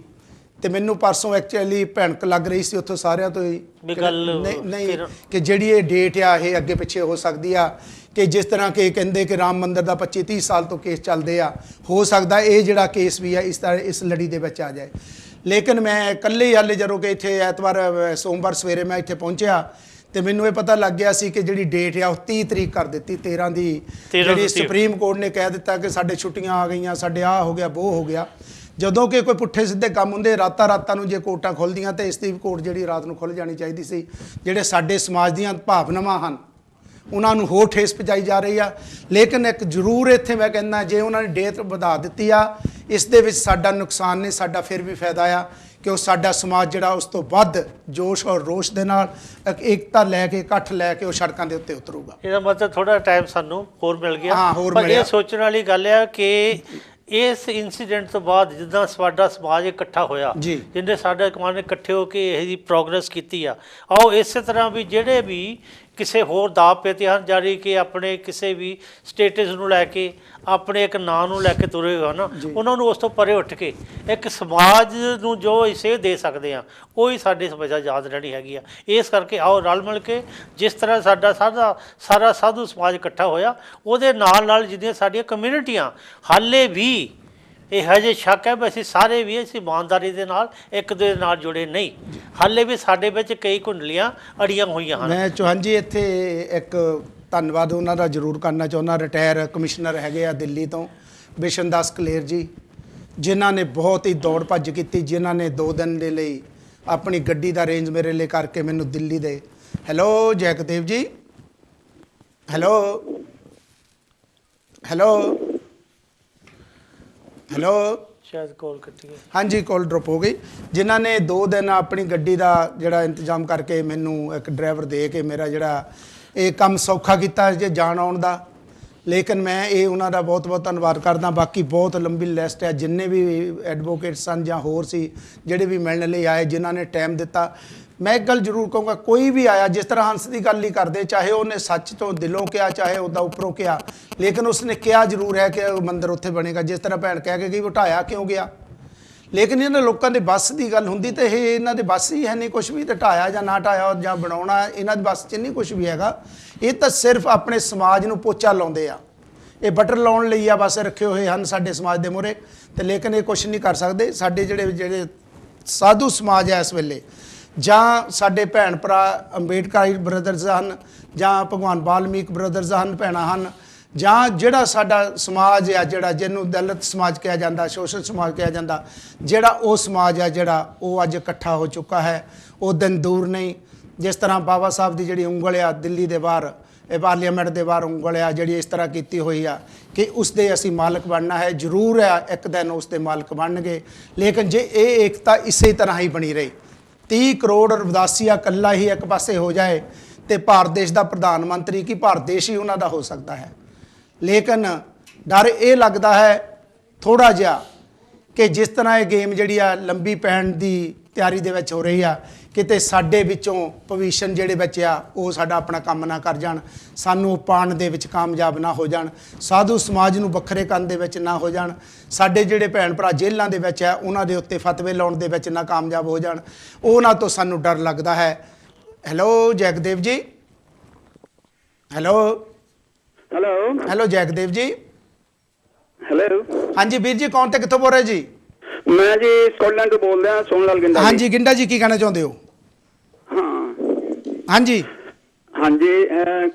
ਤੇ ਮੈਨੂੰ ਪਰਸੋਂ ਐਕਚੁਅਲੀ ਭਿਆਨਕ ਲੱਗ ਰਹੀ ਸੀ ਉੱਥੋਂ ਸਾਰਿਆਂ ਤੋਂ ਹੀ ਨਹੀਂ ਕਿ ਜਿਹੜੀ ਇਹ ਡੇਟ ਆ ਇਹ ਅੱਗੇ ਪਿੱਛੇ ਹੋ ਸਕਦੀ ਆ, ਕਿ ਜਿਸ ਤਰ੍ਹਾਂ ਕਿ ਕਹਿੰਦੇ ਕਿ ਰਾਮ ਮੰਦਿਰ ਦਾ 25-30 ਸਾਲ ਤੋਂ ਕੇਸ ਚੱਲਦੇ ਆ, ਹੋ ਸਕਦਾ ਇਹ ਜਿਹੜਾ ਕੇਸ ਵੀ ਆ ਇਸ ਤਰ੍ਹਾਂ ਇਸ ਲੜੀ ਦੇ ਵਿੱਚ ਆ ਜਾਏ। ਲੇਕਿਨ ਮੈਂ ਇਕੱਲੇ ਹੀ ਹਾਲੇ ਜਦੋਂ ਕਿ ਇੱਥੇ ਐਤਵਾਰ ਸੋਮਵਾਰ ਸਵੇਰੇ ਮੈਂ ਇੱਥੇ ਪਹੁੰਚਿਆ ਤੇ ਮੈਨੂੰ ਇਹ ਪਤਾ ਲੱਗ ਗਿਆ ਸੀ ਕਿ ਜਿਹੜੀ ਡੇਟ ਆ ਉਹ 30 ਤਰੀਕ ਕਰ ਦਿੱਤੀ, 13 ਦੀ ਜਿਹੜੀ ਸੁਪਰੀਮ ਕੋਰਟ ਨੇ ਕਹਿ ਦਿੱਤਾ ਕਿ ਸਾਡੇ ਛੁੱਟੀਆਂ ਆ ਗਈਆਂ, ਸਾਡੇ ਆਹ ਹੋ ਗਿਆ, ਉਹ ਹੋ ਗਿਆ। ਜਦੋਂ ਕਿ ਕੋਈ ਪੁੱਠੇ ਸਿੱਧੇ ਕੰਮ ਹੁੰਦੇ ਰਾਤਾਂ ਨੂੰ ਜੇ ਕੋਰਟਾਂ ਖੁੱਲ੍ਹਦੀਆਂ ਤਾਂ ਇਸ ਦੀ ਕੋਰਟ ਜਿਹੜੀ ਰਾਤ ਨੂੰ ਖੁੱਲ੍ਹ ਜਾਣੀ ਚਾਹੀਦੀ ਸੀ। ਜਿਹੜੇ ਸਾਡੇ ਸਮਾਜ ਦੀਆਂ ਭਾਵਨਾਵਾਂ ਹਨ ਉਹਨਾਂ ਨੂੰ ਹੋਰ ਠੇਸ ਪਹੁੰਚਾਈ ਜਾ ਰਹੀ ਆ। ਲੇਕਿਨ ਇੱਕ ਜ਼ਰੂਰ ਇੱਥੇ ਮੈਂ ਕਹਿੰਦਾ, ਜੇ ਉਹਨਾਂ ਨੇ ਡੇਟ ਵਧਾ ਦਿੱਤੀ ਆ, ਇਸ ਦੇ ਵਿੱਚ ਸਾਡਾ ਨੁਕਸਾਨ ਨਹੀਂ, ਸਾਡਾ ਫਿਰ ਵੀ ਫਾਇਦਾ ਆ ਕਿ ਉਹ ਸਾਡਾ ਸਮਾਜ ਜਿਹੜਾ ਉਸ ਤੋਂ ਵੱਧ ਜੋਸ਼ ਔਰ ਰੋਸ਼ ਦੇ ਨਾਲ ਏਕਤਾ ਲੈ ਕੇ, ਇਕੱਠ ਲੈ ਕੇ ਉਹ ਸੜਕਾਂ ਦੇ ਉੱਤੇ ਉਤਰੂਗਾ। ਇਹਦਾ ਮਤਲਬ ਥੋੜਾ ਟਾਈਮ ਸਾਨੂੰ ਹੋਰ ਮਿਲ ਗਿਆ। ਹਾਂ, ਹੋਰ ਪਰ ਮਿਲਿਆ। ਇਹ ਸੋਚਣ ਵਾਲੀ ਗੱਲ ਆ ਕਿ ਇਸ ਇਨਸੀਡੈਂਟ ਤੋਂ ਬਾਅਦ ਜਿੱਦਾਂ ਸਾਡਾ ਸਮਾਜ ਇਕੱਠਾ ਹੋਇਆ, ਜਿਹਨੇ ਸਾਡੇ ਕਮਾਨ ਨੇ ਇਕੱਠੇ ਹੋ ਕੇ ਇਹਦੀ ਪ੍ਰੋਗਰੈਸ ਕੀਤੀ ਆ, ਆਓ ਇਸੇ ਤਰ੍ਹਾਂ ਵੀ ਜਿਹੜੇ ਵੀ ਕਿਸੇ ਹੋਰ ਦਾਅ ਪੇਤੇ ਹਨ, ਜਾਰੀ ਕਿ ਆਪਣੇ ਕਿਸੇ ਵੀ ਸਟੇਟਸ ਨੂੰ ਲੈ ਕੇ, ਆਪਣੇ ਇੱਕ ਨਾਂ ਨੂੰ ਲੈ ਕੇ ਤੁਰੇ ਹੋਏ ਹਨ, ਉਹਨਾਂ ਨੂੰ ਉਸ ਤੋਂ ਪਰੇ ਉੱਠ ਕੇ ਇੱਕ ਸਮਾਜ ਨੂੰ ਜੋ ਇਸੇ ਦੇ ਸਕਦੇ ਹਾਂ ਉਹੀ ਸਾਡੇ ਹਮੇਸ਼ਾ ਯਾਦ ਰਹਿਣੀ ਹੈਗੀ ਆ। ਇਸ ਕਰਕੇ ਆਓ ਰਲ ਮਿਲ ਕੇ ਜਿਸ ਤਰ੍ਹਾਂ ਸਾਡਾ ਸਾਰਾ ਸਾਧੂ ਸਮਾਜ ਇਕੱਠਾ ਹੋਇਆ, ਉਹਦੇ ਨਾਲ ਜਿਹੜੀਆਂ ਸਾਡੀਆਂ ਕਮਿਊਨਿਟੀਆਂ ਹਾਲੇ ਵੀ ਇਹ ਹਜੇ ਸ਼ੱਕ ਹੈ ਵੀ ਅਸੀਂ ਸਾਰੇ ਵੀ ਇਸ ਇਮਾਨਦਾਰੀ ਦੇ ਨਾਲ ਇੱਕ ਦੂਜੇ ਨਾਲ ਜੁੜੇ ਨਹੀਂ, ਹਾਲੇ ਵੀ ਸਾਡੇ ਵਿੱਚ ਕਈ ਕੁੰਡਲੀਆਂ ਅੜੀਆਂ ਹੋਈਆਂ ਹਨ। ਮੈਂ ਚੌਹਾਨ ਜੀ ਇੱਥੇ ਇੱਕ ਧੰਨਵਾਦ ਉਹਨਾਂ ਦਾ ਜ਼ਰੂਰ ਕਰਨਾ ਚਾਹੁੰਦਾ, ਰਿਟਾਇਰ ਕਮਿਸ਼ਨਰ ਹੈਗੇ ਆ ਦਿੱਲੀ ਤੋਂ ਬਿਸ਼ਨ ਦਾਸ ਕਲੇਰ ਜੀ, ਜਿਨ੍ਹਾਂ ਨੇ ਬਹੁਤ ਹੀ ਦੌੜ ਭੱਜ ਕੀਤੀ, ਜਿਨ੍ਹਾਂ ਨੇ 2 ਦਿਨ ਦੇ ਲਈ ਆਪਣੀ ਗੱਡੀ ਦਾ ਅਰੇਂਜ ਮੇਰੇ ਲਈ ਕਰਕੇ ਮੈਨੂੰ ਦਿੱਲੀ ਦੇ ਹੈਲੋ ਜੈਕਦੇਵ ਜੀ, ਹੈਲੋ ਸ਼ਾਇਦ ਕਾਲ ਕੱਟੀ ਗਈ। ਹਾਂਜੀ, ਕਾਲ ਡ੍ਰੌਪ ਹੋ ਗਈ। ਜਿਨ੍ਹਾਂ ਨੇ 2 ਦਿਨ ਆਪਣੀ ਗੱਡੀ ਦਾ ਜਿਹੜਾ ਇੰਤਜ਼ਾਮ ਕਰਕੇ ਮੈਨੂੰ ਇੱਕ ਡਰਾਈਵਰ ਦੇ ਕੇ ਮੇਰਾ ਜਿਹੜਾ ਇਹ ਕੰਮ ਸੌਖਾ ਕੀਤਾ ਜੇ ਜਾਣ ਆਉਣ ਦਾ। ਲੇਕਿਨ ਮੈਂ ਇਹ ਉਹਨਾਂ ਦਾ ਬਹੁਤ ਬਹੁਤ ਧੰਨਵਾਦ ਕਰਦਾ। ਬਾਕੀ ਬਹੁਤ ਲੰਬੀ ਲਿਸਟ ਹੈ, ਜਿੰਨੇ ਵੀ ਐਡਵੋਕੇਟ ਸਨ ਜਾਂ ਹੋਰ ਸੀ ਜਿਹੜੇ ਵੀ ਮਿਲਣ ਲਈ ਆਏ, ਜਿਨ੍ਹਾਂ ਨੇ ਟਾਈਮ ਦਿੱਤਾ। ਮੈਂ ਇੱਕ ਗੱਲ ਜ਼ਰੂਰ ਕਹੂੰਗਾ, ਕੋਈ ਵੀ ਆਇਆ ਜਿਸ ਤਰ੍ਹਾਂ ਹੰਸ ਦੀ ਗੱਲ ਹੀ ਕਰਦੇ, ਚਾਹੇ ਉਹਨੇ ਸੱਚ ਤੋਂ ਦਿਲੋਂ ਕਿਹਾ, ਚਾਹੇ ਉਹਦਾ ਉੱਪਰੋਂ ਕਿਹਾ, ਲੇਕਿਨ ਉਸਨੇ ਕਿਹਾ ਜ਼ਰੂਰ ਹੈ ਕਿ ਮੰਦਿਰ ਉੱਥੇ ਬਣੇਗਾ। ਜਿਸ ਤਰ੍ਹਾਂ ਭੈਣ ਕਹਿ ਕੇ ਗਈ ਢਾਇਆ ਕਿਉਂ ਗਿਆ, ਲੇਕਿਨ ਇਹਨਾਂ ਲੋਕਾਂ ਦੇ ਬੱਸ ਦੀ ਗੱਲ ਹੁੰਦੀ ਤਾਂ ਇਹ ਇਹਨਾਂ ਦੇ ਬੱਸ ਹੀ ਹੈ ਨਹੀਂ ਕੁਛ ਵੀ, ਤੇ ਢਾਇਆ ਜਾਂ ਨਾ ਢਾਇਆ ਜਾਂ ਬਣਾਉਣਾ ਇਹਨਾਂ ਦੀ ਬੱਸ 'ਚ ਨਹੀਂ ਕੁਛ ਵੀ ਹੈਗਾ। ਇਹ ਤਾਂ ਸਿਰਫ ਆਪਣੇ ਸਮਾਜ ਨੂੰ ਪੋਚਾ ਲਾਉਂਦੇ ਆ, ਇਹ ਬਟਰ ਲਾਉਣ ਲਈ ਆ ਬਸ ਰੱਖੇ ਹੋਏ ਹਨ ਸਾਡੇ ਸਮਾਜ ਦੇ ਮੂਹਰੇ, ਤੇ ਲੇਕਿਨ ਇਹ ਕੁਛ ਨਹੀਂ ਕਰ ਸਕਦੇ। ਸਾਡੇ ਜਿਹੜੇ ਸਾਧੂ ਸਮਾਜ ਹੈ ਇਸ ਵੇਲੇ, ਜਾਂ ਸਾਡੇ ਭੈਣ ਭਰਾ ਅੰਬੇਡਕਰ ਬ੍ਰਦਰਜ਼ ਹਨ, ਜਾਂ ਭਗਵਾਨ ਵਾਲਮੀਕ ਬ੍ਰਦਰਜ਼ ਹਨ, ਭੈਣਾਂ ਹਨ, ਜਾਂ ਜਿਹੜਾ ਸਾਡਾ ਸਮਾਜ ਆ ਜਿਹੜਾ ਜਿਹਨੂੰ ਦਲਿਤ ਸਮਾਜ ਕਿਹਾ ਜਾਂਦਾ, ਸੋਸ਼ਲ ਸਮਾਜ ਕਿਹਾ ਜਾਂਦਾ, ਜਿਹੜਾ ਉਹ ਸਮਾਜ ਆ ਜਿਹੜਾ ਉਹ ਅੱਜ ਇਕੱਠਾ ਹੋ ਚੁੱਕਾ ਹੈ। ਉਹ ਦਿਨ ਦੂਰ ਨਹੀਂ ਜਿਸ ਤਰ੍ਹਾਂ ਬਾਬਾ ਸਾਹਿਬ ਦੀ ਜਿਹੜੀ ਉਂਗਲ ਆ ਦਿੱਲੀ ਦੇ ਬਾਹਰ, ਇਹ ਪਾਰਲੀਮੈਂਟ ਦੇ ਬਾਹਰ ਉਂਗਲ ਆ ਜਿਹੜੀ ਇਸ ਤਰ੍ਹਾਂ ਕੀਤੀ ਹੋਈ ਆ ਕਿ ਉਸ ਦੇ ਅਸੀਂ ਮਾਲਕ ਬਣਨਾ ਹੈ। ਜ਼ਰੂਰ ਆ ਇੱਕ ਦਿਨ ਉਸ ਦੇ ਮਾਲਕ ਬਣਨਗੇ, ਲੇਕਿਨ ਜੇ ਇਹ ਏਕਤਾ ਇਸੇ ਤਰ੍ਹਾਂ ਹੀ ਬਣੀ ਰਹੀ, 30 ਕਰੋੜ ਰਵਿਦਾਸੀਆ ਇਕੱਲਾ ਹੀ ਇੱਕ ਪਾਸੇ ਹੋ ਜਾਏ ਤੇ ਭਾਰਤ ਦੇਸ਼ ਦਾ ਪ੍ਰਧਾਨ ਮੰਤਰੀ ਕੀ ਭਾਰਤ ਦੇਸ਼ ਹੀ ਉਹਨਾਂ ਦਾ ਹੋ ਸਕਦਾ ਹੈ। ਲੇਕਿਨ ਡਰ ਇਹ ਲੱਗਦਾ ਹੈ ਥੋੜ੍ਹਾ ਜਿਹਾ ਕਿ ਜਿਸ ਤਰ੍ਹਾਂ ਇਹ ਗੇਮ ਜਿਹੜੀ ਆ ਲੰਬੀ ਪੈਣ ਦੀ ਤਿਆਰੀ ਦੇ ਵਿੱਚ ਹੋ ਰਹੀ ਆ, ਕਿਤੇ ਸਾਡੇ ਵਿੱਚੋਂ ਭਵਿਸ਼ਨ ਜਿਹੜੇ ਬੱਚੇ ਆ ਉਹ ਸਾਡਾ ਆਪਣਾ ਕੰਮ ਨਾ ਕਰ ਜਾਣ, ਸਾਨੂੰ ਪਾਣ ਦੇ ਵਿੱਚ ਕਾਮਯਾਬ ਨਾ ਹੋ ਜਾਣ, ਸਾਧੂ ਸਮਾਜ ਨੂੰ ਵੱਖਰੇ ਕਰਨ ਦੇ ਵਿੱਚ ਨਾ ਹੋ ਜਾਣ, ਸਾਡੇ ਜਿਹੜੇ ਭੈਣ ਭਰਾ ਜੇਲ੍ਹਾਂ ਦੇ ਵਿੱਚ ਆ ਉਹਨਾਂ ਦੇ ਉੱਤੇ ਫਤਵੇ ਲਾਉਣ ਦੇ ਵਿੱਚ ਨਾ ਕਾਮਯਾਬ ਹੋ ਜਾਣ, ਉਹਨਾਂ ਤੋਂ ਸਾਨੂੰ ਡਰ ਲੱਗਦਾ ਹੈ। ਹੈਲੋ ਜੈਕਦੇਵ ਜੀ, ਹੈਲੋ ਜੈਕਦੇਵ ਜੀ। ਹੈਲੋ ਹਾਂਜੀ ਵੀਰ ਜੀ, ਕੌਣ ਤੇ ਕਿੱਥੋਂ ਬੋਲ ਰਹੇ ਜੀ? ਮੈਂ ਜੀ ਸਕਾਟਲੈਂਡ ਤੋਂ ਬੋਲ ਰਿਹਾ, ਸੋਨ ਲਾਲ ਗਿੰਡਾ। ਹਾਂਜੀ ਗਿੰਡਾ ਜੀ, ਕੀ ਕਹਿਣਾ ਚਾਹੁੰਦੇ ਹੋ? ਹਾਂਜੀ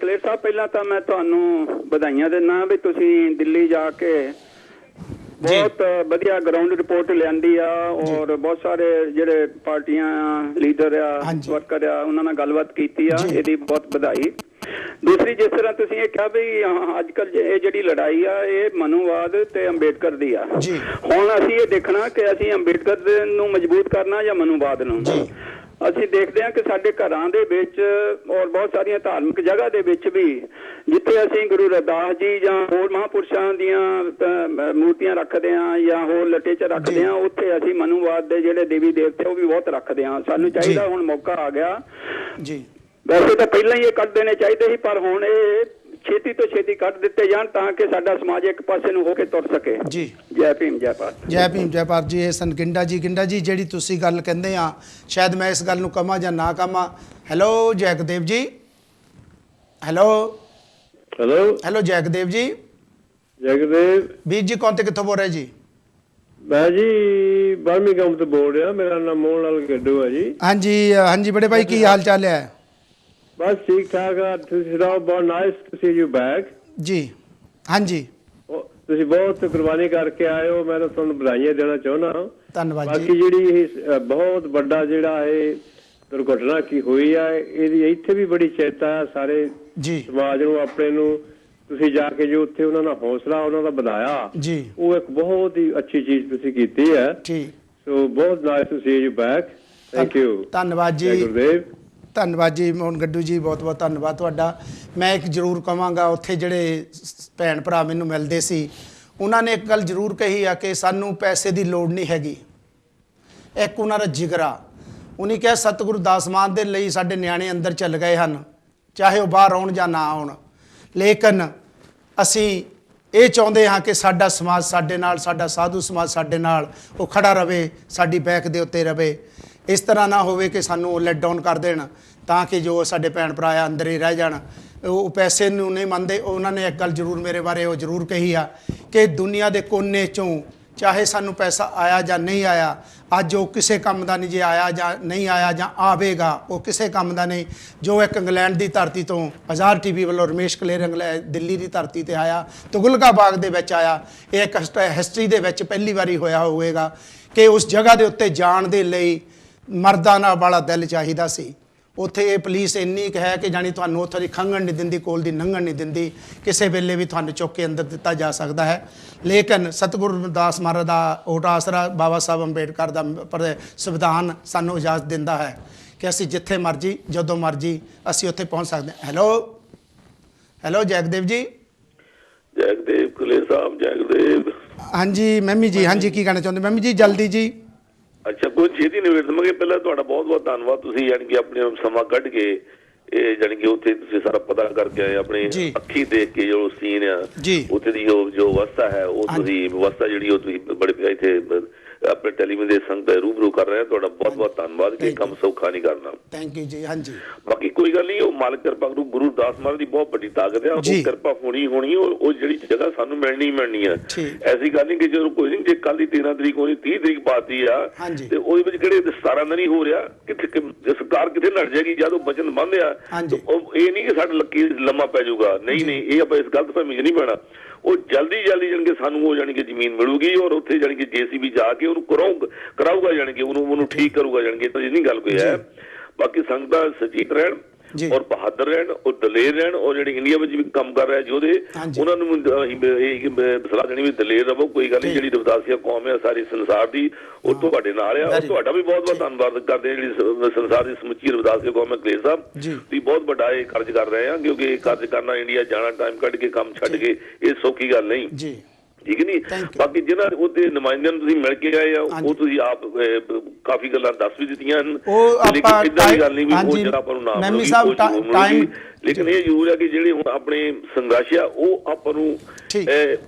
ਕਲੇਰ ਸਾਹਿਬ, ਪਹਿਲਾਂ ਤਾਂ ਮੈਂ ਤੁਹਾਨੂੰ ਵਧਾਈਆਂ ਦਿੰਦਾ ਵੀ ਤੁਸੀਂ ਦਿੱਲੀ ਜਾ ਕੇ ਬਹੁਤ ਵਧੀਆ ਗਰਾਊਂਡ ਰਿਪੋਰਟ ਲਿਆਂਦੀ ਆ, ਔਰ ਬਹੁਤ ਸਾਰੇ ਜਿਹੜੇ ਪਾਰਟੀਆਂ ਲੀਡਰ ਆ, ਵਰਕਰ ਆ, ਉਹਨਾਂ ਨਾਲ ਗੱਲਬਾਤ ਕੀਤੀ ਆ, ਇਹਦੀ ਬਹੁਤ ਵਧਾਈ। ਦੂਸਰੀ ਜਿਸ ਤਰ੍ਹਾਂ ਤੁਸੀਂ ਇਹ ਕਿਹਾ ਵੀ ਅੱਜ ਕੱਲ ਇਹ ਜਿਹੜੀ ਲੜਾਈ ਆ ਇਹ ਮਨੂਵਾਦ ਤੇ ਅੰਬੇਡਕਰ ਦੀ ਆ ਹੁਣ ਅਸੀਂ ਇਹ ਦੇਖਣਾ ਕਿ ਅਸੀਂ ਅੰਬੇਡਕਰ ਨੂੰ ਮਜ਼ਬੂਤ ਕਰਨਾ ਜਾਂ ਮਨੂਵਾਦ ਨੂੰ ਅਸੀਂ ਦੇਖਦੇ ਹਾਂ ਕਿ ਸਾਡੇ ਘਰਾਂ ਦੇ ਵਿੱਚ ਔਰ ਬਹੁਤ ਸਾਰੀਆਂ ਧਾਰਮਿਕ ਜਗ੍ਹਾ ਦੇ ਵਿੱਚ ਵੀ ਜਿੱਥੇ ਅਸੀਂ ਗੁਰੂ ਰਵਿਦਾਸ ਜੀ ਜਾਂ ਹੋਰ ਮਹਾਂਪੁਰਸ਼ਾਂ ਦੀਆਂ ਮੂਰਤੀਆਂ ਰੱਖਦੇ ਹਾਂ ਜਾਂ ਹੋਰ ਲਿਟਰੇਚਰ ਰੱਖਦੇ ਹਾਂ ਉੱਥੇ ਅਸੀਂ ਮਨੂਵਾਦ ਦੇ ਜਿਹੜੇ ਦੇਵੀ ਦੇਵਤੇ ਉਹ ਵੀ ਬਹੁਤ ਰੱਖਦੇ ਹਾਂ। ਸਾਨੂੰ ਚਾਹੀਦਾ ਹੁਣ ਮੌਕਾ ਆ ਗਿਆ ਜੀ, ਵੈਸੇ ਤਾਂ ਪਹਿਲਾਂ ਹੀ ਇਹ ਕੱਢ ਦੇਣੇ ਚਾਹੀਦੇ ਸੀ ਪਰ ਹੁਣ ਇਹ ਛੇਤੀ ਤੋਂ ਛੇਤੀ ਕੱਢ ਦਿੱਤੇ ਜਾਣ ਤਾਂ ਕਿ ਸਾਡਾ ਸਮਾਜ ਇੱਕ ਪਾਸੇ ਨੂੰ ਹੋ ਕੇ ਤੁਰ ਸਕੇ ਜੀ। ਜੈ ਭੀਮ ਜੈ ਭਾਰਤ। ਜੈ ਭੀਮ ਜੈ ਭਾਰਤ ਜੀ। ਇਹ ਸਨ ਗਿੰਡਾ ਜੀ। ਗਿੰਡਾ ਜੀ ਜਿਹੜੀ ਤੁਸੀਂ ਗੱਲ ਕਹਿੰਦੇ ਆ ਸ਼ਾਇਦ ਮੈਂ ਇਸ ਗੱਲ ਨੂੰ ਕਹਾਂ ਜਾਂ ਨਾ ਕਹਾਂ। ਹੈਲੋ ਜੈਗਦੇਵ ਜੀ। ਹੈਲੋ ਹੈਲੋ ਜੈਗਦੇਵ ਜੀ। ਜੈਗਦੇਵ ਵੀਰ ਜੀ ਕੌਣ ਤੇ ਕਿੱਥੋਂ ਬੋਲ ਰਹੇ ਜੀ? ਮੈਂ ਜੀ ਬਰਮਿੰਘਮ ਤੋਂ ਬੋਲ ਰਿਹਾ। ਮੇਰਾ ਨਾਮ ਮੋਹਨ ਲਾਲ ਗੱਡੂ ਹੈ ਜੀ। ਹਾਂਜੀ ਹਾਂਜੀ ਬੜੇ ਭਾਈ ਕੀ ਹਾਲ ਚਾਲ ਹੈ? ਬਸ ਠੀਕ ਠਾਕ ਆ। ਤੁਸੀਂ ਸੁਣਾਓ? ਬਹੁਤ nice to see you back ਜੀ। ਹਾਂਜੀ ਤੁਸੀਂ ਬਹੁਤ ਕੁਰਬਾਨੀ ਕਰਕੇ ਆਏ ਹੋ। ਮੈਂ ਤਾਂ ਤੁਹਾਨੂੰ ਵਧਾਈਆਂ ਦੇਣਾ ਚਾਹੁੰਦਾ ਹਾਂ। ਧੰਨਵਾਦ ਜੀ। ਬਾਕੀ ਜਿਹੜੀ ਇਹ ਬਹੁਤ ਵੱਡਾ ਜਿਹੜਾ ਇਹ ਦੁਰਘਟਨਾ ਕੀ ਹੋਈ ਆ ਇਹਦੀ ਇੱਥੇ ਵੀ ਬੜੀ ਚੇਤਾ ਹੈ ਸਾਰੇ ਸਮਾਜ ਨੂੰ ਆਪਣੇ ਨੂੰ। ਤੁਸੀਂ ਜਾ ਕੇ ਜੋ ਉੱਥੇ ਉਹਨਾਂ ਦਾ ਹੌਸਲਾ ਉਹਨਾਂ ਦਾ ਵਧਾਇਆ ਜੀ ਉਹ ਇੱਕ ਬਹੁਤ ਹੀ ਅੱਛੀ ਚੀਜ਼ ਤੁਸੀਂ ਕੀਤੀ ਹੈ। ਸੋ ਬਹੁਤ nice to see you back. Thank you. ਧੰਨਵਾਦ ਜੀ ਗੁਰਦੇਵ। ਧੰਨਵਾਦ ਜੀ ਮੋਹਨ ਗੱਡੂ ਜੀ ਬਹੁਤ ਬਹੁਤ ਧੰਨਵਾਦ ਤੁਹਾਡਾ। ਮੈਂ ਇੱਕ ਜ਼ਰੂਰ ਕਹਾਂਗਾ ਉੱਥੇ ਜਿਹੜੇ ਭੈਣ ਭਰਾ ਮੈਨੂੰ ਮਿਲਦੇ ਸੀ ਉਹਨਾਂ ਨੇ ਇੱਕ ਗੱਲ ਜ਼ਰੂਰ ਕਹੀ ਆ ਕਿ ਸਾਨੂੰ ਪੈਸੇ ਦੀ ਲੋੜ ਨਹੀਂ ਹੈਗੀ। ਇੱਕ ਉਹਨਾਂ ਦਾ ਜਿਗਰਾ। ਉਹਨੇ ਕਿਹਾ ਸਤਿਗੁਰੂ ਦਾਸ ਮਾਨ ਦੇ ਲਈ ਸਾਡੇ ਨਿਆਣੇ ਅੰਦਰ ਚੱਲ ਗਏ ਹਨ ਚਾਹੇ ਉਹ ਬਾਹਰ ਆਉਣ ਜਾਂ ਨਾ ਆਉਣ, ਲੇਕਿਨ ਅਸੀਂ ਇਹ ਚਾਹੁੰਦੇ ਹਾਂ ਕਿ ਸਾਡਾ ਸਮਾਜ ਸਾਡੇ ਨਾਲ, ਸਾਡਾ ਸਾਧੂ ਸਮਾਜ ਸਾਡੇ ਨਾਲ ਉਹ ਖੜਾ ਰਵੇ, ਸਾਡੀ ਬੈਕ ਦੇ ਉੱਤੇ ਰਵੇ। ਇਸ ਤਰ੍ਹਾਂ ਨਾ ਹੋਵੇ ਕਿ ਸਾਨੂੰ ਲੈਟ ਡਾਊਨ ਕਰ ਦੇਣ ਤਾਂ ਕਿ ਜੋ ਸਾਡੇ ਭੈਣ ਭਰਾ ਆ ਅੰਦਰ ਹੀ ਰਹਿ ਜਾਣ। ਉਹ ਪੈਸੇ ਨੂੰ ਨਹੀਂ ਮੰਨਦੇ। ਉਹਨਾਂ ਨੇ ਇੱਕ ਗੱਲ ਜ਼ਰੂਰ ਮੇਰੇ ਬਾਰੇ ਉਹ ਜ਼ਰੂਰ ਕਹੀ ਆ ਕਿ ਦੁਨੀਆ ਦੇ ਕੋਨੇ 'ਚੋਂ ਚਾਹੇ ਸਾਨੂੰ ਪੈਸਾ ਆਇਆ ਜਾਂ ਨਹੀਂ ਆਇਆ, ਅੱਜ ਉਹ ਕਿਸੇ ਕੰਮ ਦਾ ਨਹੀਂ। ਜੇ ਆਇਆ ਜਾਂ ਨਹੀਂ ਆਇਆ ਜਾਂ ਆਵੇਗਾ ਉਹ ਕਿਸੇ ਕੰਮ ਦਾ ਨਹੀਂ। ਜੋ ਇੱਕ ਇੰਗਲੈਂਡ ਦੀ ਧਰਤੀ ਤੋਂ ਹਜ਼ਾਰ TV ਵੱਲੋਂ ਰਮੇਸ਼ ਕਲੇਰ ਦਿੱਲੀ ਦੀ ਧਰਤੀ ਤੇ ਆਇਆ, ਤੁਗਲਕਾ ਬਾਗ ਦੇ ਵਿੱਚ ਆਇਆ। ਇਹ ਇੱਕ ਹਿਸਟਰੀ ਦੇ ਵਿੱਚ ਪਹਿਲੀ ਵਾਰੀ ਹੋਇਆ ਹੋਵੇਗਾ ਕਿ ਉਸ ਜਗ੍ਹਾ ਦੇ ਉੱਤੇ ਜਾਣ ਦੇ ਲਈ ਮਰਦਾਨਾ ਵਾਲਾ ਦਿਲ ਚਾਹੀਦਾ ਸੀ। ਉੱਥੇ ਇਹ ਪੁਲਿਸ ਇੰਨੀ ਕੁ ਹੈ ਕਿ ਜਾਣੀ ਤੁਹਾਨੂੰ ਉੱਥੋਂ ਦੀ ਖੰਘਣ ਨਹੀਂ ਦਿੰਦੀ, ਕੋਲ ਦੀ ਲੰਘਣ ਨਹੀਂ ਦਿੰਦੀ। ਕਿਸੇ ਵੇਲੇ ਵੀ ਤੁਹਾਨੂੰ ਚੁੱਕ ਕੇ ਅੰਦਰ ਦਿੱਤਾ ਜਾ ਸਕਦਾ ਹੈ। ਲੇਕਿਨ ਸਤਿਗੁਰੂ ਰਵਿਦਾਸ ਮਹਾਰਾਜ ਦਾ ਓਟ ਆਸਰਾ, ਬਾਬਾ ਸਾਹਿਬ ਅੰਬੇਡਕਰ ਦਾ ਸੰਵਿਧਾਨ ਸਾਨੂੰ ਇਜਾਜ਼ਤ ਦਿੰਦਾ ਹੈ ਕਿ ਅਸੀਂ ਜਿੱਥੇ ਮਰਜੀ ਜਦੋਂ ਮਰਜੀ ਅਸੀਂ ਉੱਥੇ ਪਹੁੰਚ ਸਕਦੇ ਹਾਂ। ਹੈਲੋ ਹੈਲੋ ਜੈਗਦੇਵ ਜੀ। ਜੈਗਦੇਵ ਕਲੇ ਸਾਹਿਬ। ਜੈਗਦੇਵ ਹਾਂਜੀ ਮੈਮੀ ਜੀ। ਹਾਂਜੀ ਕੀ ਕਹਿਣਾ ਚਾਹੁੰਦੇ ਮੈਮੀ ਜੀ? ਜਲਦੀ ਜੀ। ਅੱਛਾ ਕੋਈ ਛੇਤੀ ਨਿਬੇੜ ਦਵਾਂਗੇ। ਪਹਿਲਾਂ ਤੁਹਾਡਾ ਬਹੁਤ ਬਹੁਤ ਧੰਨਵਾਦ। ਤੁਸੀਂ ਜਾਣੀ ਕਿ ਆਪਣੇ ਸਮਾਂ ਕੱਢ ਕੇ ਇਹ ਜਾਣੀ ਕਿ ਉੱਥੇ ਤੁਸੀਂ ਸਾਰਾ ਪਤਾ ਕਰਕੇ ਆਏ, ਆਪਣੇ ਅੱਖੀ ਦੇਖ ਕੇ ਜੋ ਸੀਨ ਆ ਉੱਥੇ ਦੀ ਜੋ ਅਵਸਥਾ ਹੈ ਉਹ ਤੁਸੀਂ ਵਿਵਸਥਾ ਜਿਹੜੀ ਉਹ ਤੁਸੀਂ ਬੜੇ ਇੱਥੇ ਆਪਣੇ ਟੈਲੀਵਿਜ਼ਨ ਦੇ ਸੰਗਤ ਰੂਬਰੂ ਕਰ ਰਹੇ। ਤੁਹਾਡਾ ਬਹੁਤ ਬਹੁਤ ਧੰਨਵਾਦ ਕਿ ਕੰਮ ਸੌਖਾ ਨਹੀਂ ਕਰਨਾ। ਥੈਂਕ ਯੂ ਜੀ। ਹਾਂਜੀ ਬਾਕੀ ਕੋਈ ਗੱਲ ਨਹੀਂ, ਉਹ ਮਾਲਕ ਕਿਰਪਾ ਕਰੂ। ਗੁਰੂ ਦਾਸ ਮਹਾਰਾਜ ਦੀ ਬਹੁਤ ਵੱਡੀ ਤਾਕਤ ਹੈ। ਉਹ ਕਿਰਪਾ ਹੋਣੀ ਉਹ ਜਿਹੜੀ ਜਗ੍ਹਾ ਸਾਨੂੰ ਮਿਲਣੀ ਹੈ। ਐਸੀ ਗੱਲ ਨਹੀਂ ਕਿ ਜਦੋਂ ਕੋਈ ਨਹੀਂ, ਜੇ ਕੱਲ ਦੀ 13 ਤਰੀਕ ਹੋਣੀ 30 ਤਰੀਕ ਪਾਤੀ ਆ ਤੇ ਉਹਦੇ ਵਿੱਚ ਕਿਹੜੇ 17 ਦਾ ਨਹੀਂ ਹੋ ਰਿਹਾ, ਕਿੱਥੇ ਸਰਕਾਰ ਕਿੱਥੇ ਨੱਠ ਜਾਏਗੀ ਜਦ ਉਹ ਬਚਨ ਬੰਦ ਆ। ਇਹ ਨਹੀਂ ਕਿ ਸਾਡਾ ਲੱਕੀ ਲੰਮਾ ਪੈ ਜਾਊਗਾ। ਨਹੀਂ ਇਹ ਆਪਾਂ ਇਸ ਗਲਤ ਫਹਿਮੀ 'ਚ ਨਹੀਂ ਪੈਣਾ। ਉਹ ਜਲਦੀ ਜਾਣੀ ਕਿ ਸਾਨੂੰ ਉਹ ਜਾਣੀ ਕਿ ਜ਼ਮੀਨ ਮਿਲੂਗੀ ਔਰ ਉੱਥੇ ਜਾਣੀ ਕਿ JCB ਜਾ ਕੇ ਉਹਨੂੰ ਕਰਾਊਗਾ ਜਾਣੀ ਕਿ ਉਹਨੂੰ ਠੀਕ ਕਰੂਗਾ। ਜਾਣੀ ਕਿ ਤਾਂ ਇਹ ਨਹੀਂ ਗੱਲ ਕੋਈ ਹੈ। ਬਾਕੀ ਸੰਗਤਾਂ ਸੁਚੇਤ ਰਹਿਣ ਔਰ ਬਹਾਦਰ ਰਹਿਣ ਔਰ ਦਲੇਰ ਰਹਿਣ। ਔਰ ਜਿਹੜੇ ਇੰਡੀਆ ਵਿੱਚ ਵੀ ਕੰਮ ਕਰ ਰਹੇ ਯੋਧੇ ਉਹਨਾਂ ਨੂੰ ਇਹ ਸਲਾਹ ਦੇਣੀ ਵੀ ਦਲੇਰ ਰਹੋ। ਕੋਈ ਗੱਲ ਨਹੀਂ, ਜਿਹੜੀ ਰਵਿਦਾਸੀਆ ਕੌਮ ਹੈ ਸਾਰੀ ਸੰਸਾਰ ਦੀ ਉਹ ਤੁਹਾਡੇ ਨਾਲ ਆ। ਔਰ ਤੁਹਾਡਾ ਵੀ ਬਹੁਤ ਬਹੁਤ ਧੰਨਵਾਦ ਕਰਦੇ ਜਿਹੜੀ ਸੰਸਾਰ ਦੀ ਸਮੁੱਚੀ ਰਵਿਦਾਸੀਆ ਕੌਮ ਹੈ। ਕਲੇਰ ਸਾਹਿਬ ਤੁਸੀਂ ਬਹੁਤ ਵੱਡਾ ਇਹ ਕਾਰਜ ਕਰ ਰਹੇ ਆ, ਕਿਉਂਕਿ ਇਹ ਕਾਰਜ ਕਰਨਾ ਇੰਡੀਆ ਜਾਣਾ ਟਾਈਮ ਕੱਢ ਕੇ ਕੰਮ ਛੱਡ ਕੇ ਇਹ ਸੌਖੀ ਗੱਲ ਨਹੀਂ। ਠੀਕ ਨਹੀਂ। ਬਾਕੀ ਜਿਹਨਾਂ ਉਹਦੇ ਨੁਮਾਇੰਦਿਆਂ ਨੂੰ ਤੁਸੀਂ ਮਿਲ ਕੇ ਆਏ ਆ ਉਹ ਤੁਸੀਂ ਆਪ ਕਾਫੀ ਗੱਲਾਂ ਦੱਸ ਵੀ ਦਿੱਤੀਆਂ ਹਨ। ਲੇਕਿਨ ਇਦਾਂ ਦੀ ਗੱਲ ਨਹੀਂ ਵੀ ਉਹ ਜਿਹੜਾ ਆਪਾਂ ਨੂੰ ਨਾਮ ਮਿਲੂਗੀ। ਲੇਕਿਨ ਇਹ ਜ਼ਰੂਰ ਹੈ ਕਿ ਜਿਹੜੇ ਹੁਣ ਆਪਣੇ ਸੰਘਰਸ਼ ਆ ਉਹ ਆਪਾਂ ਨੂੰ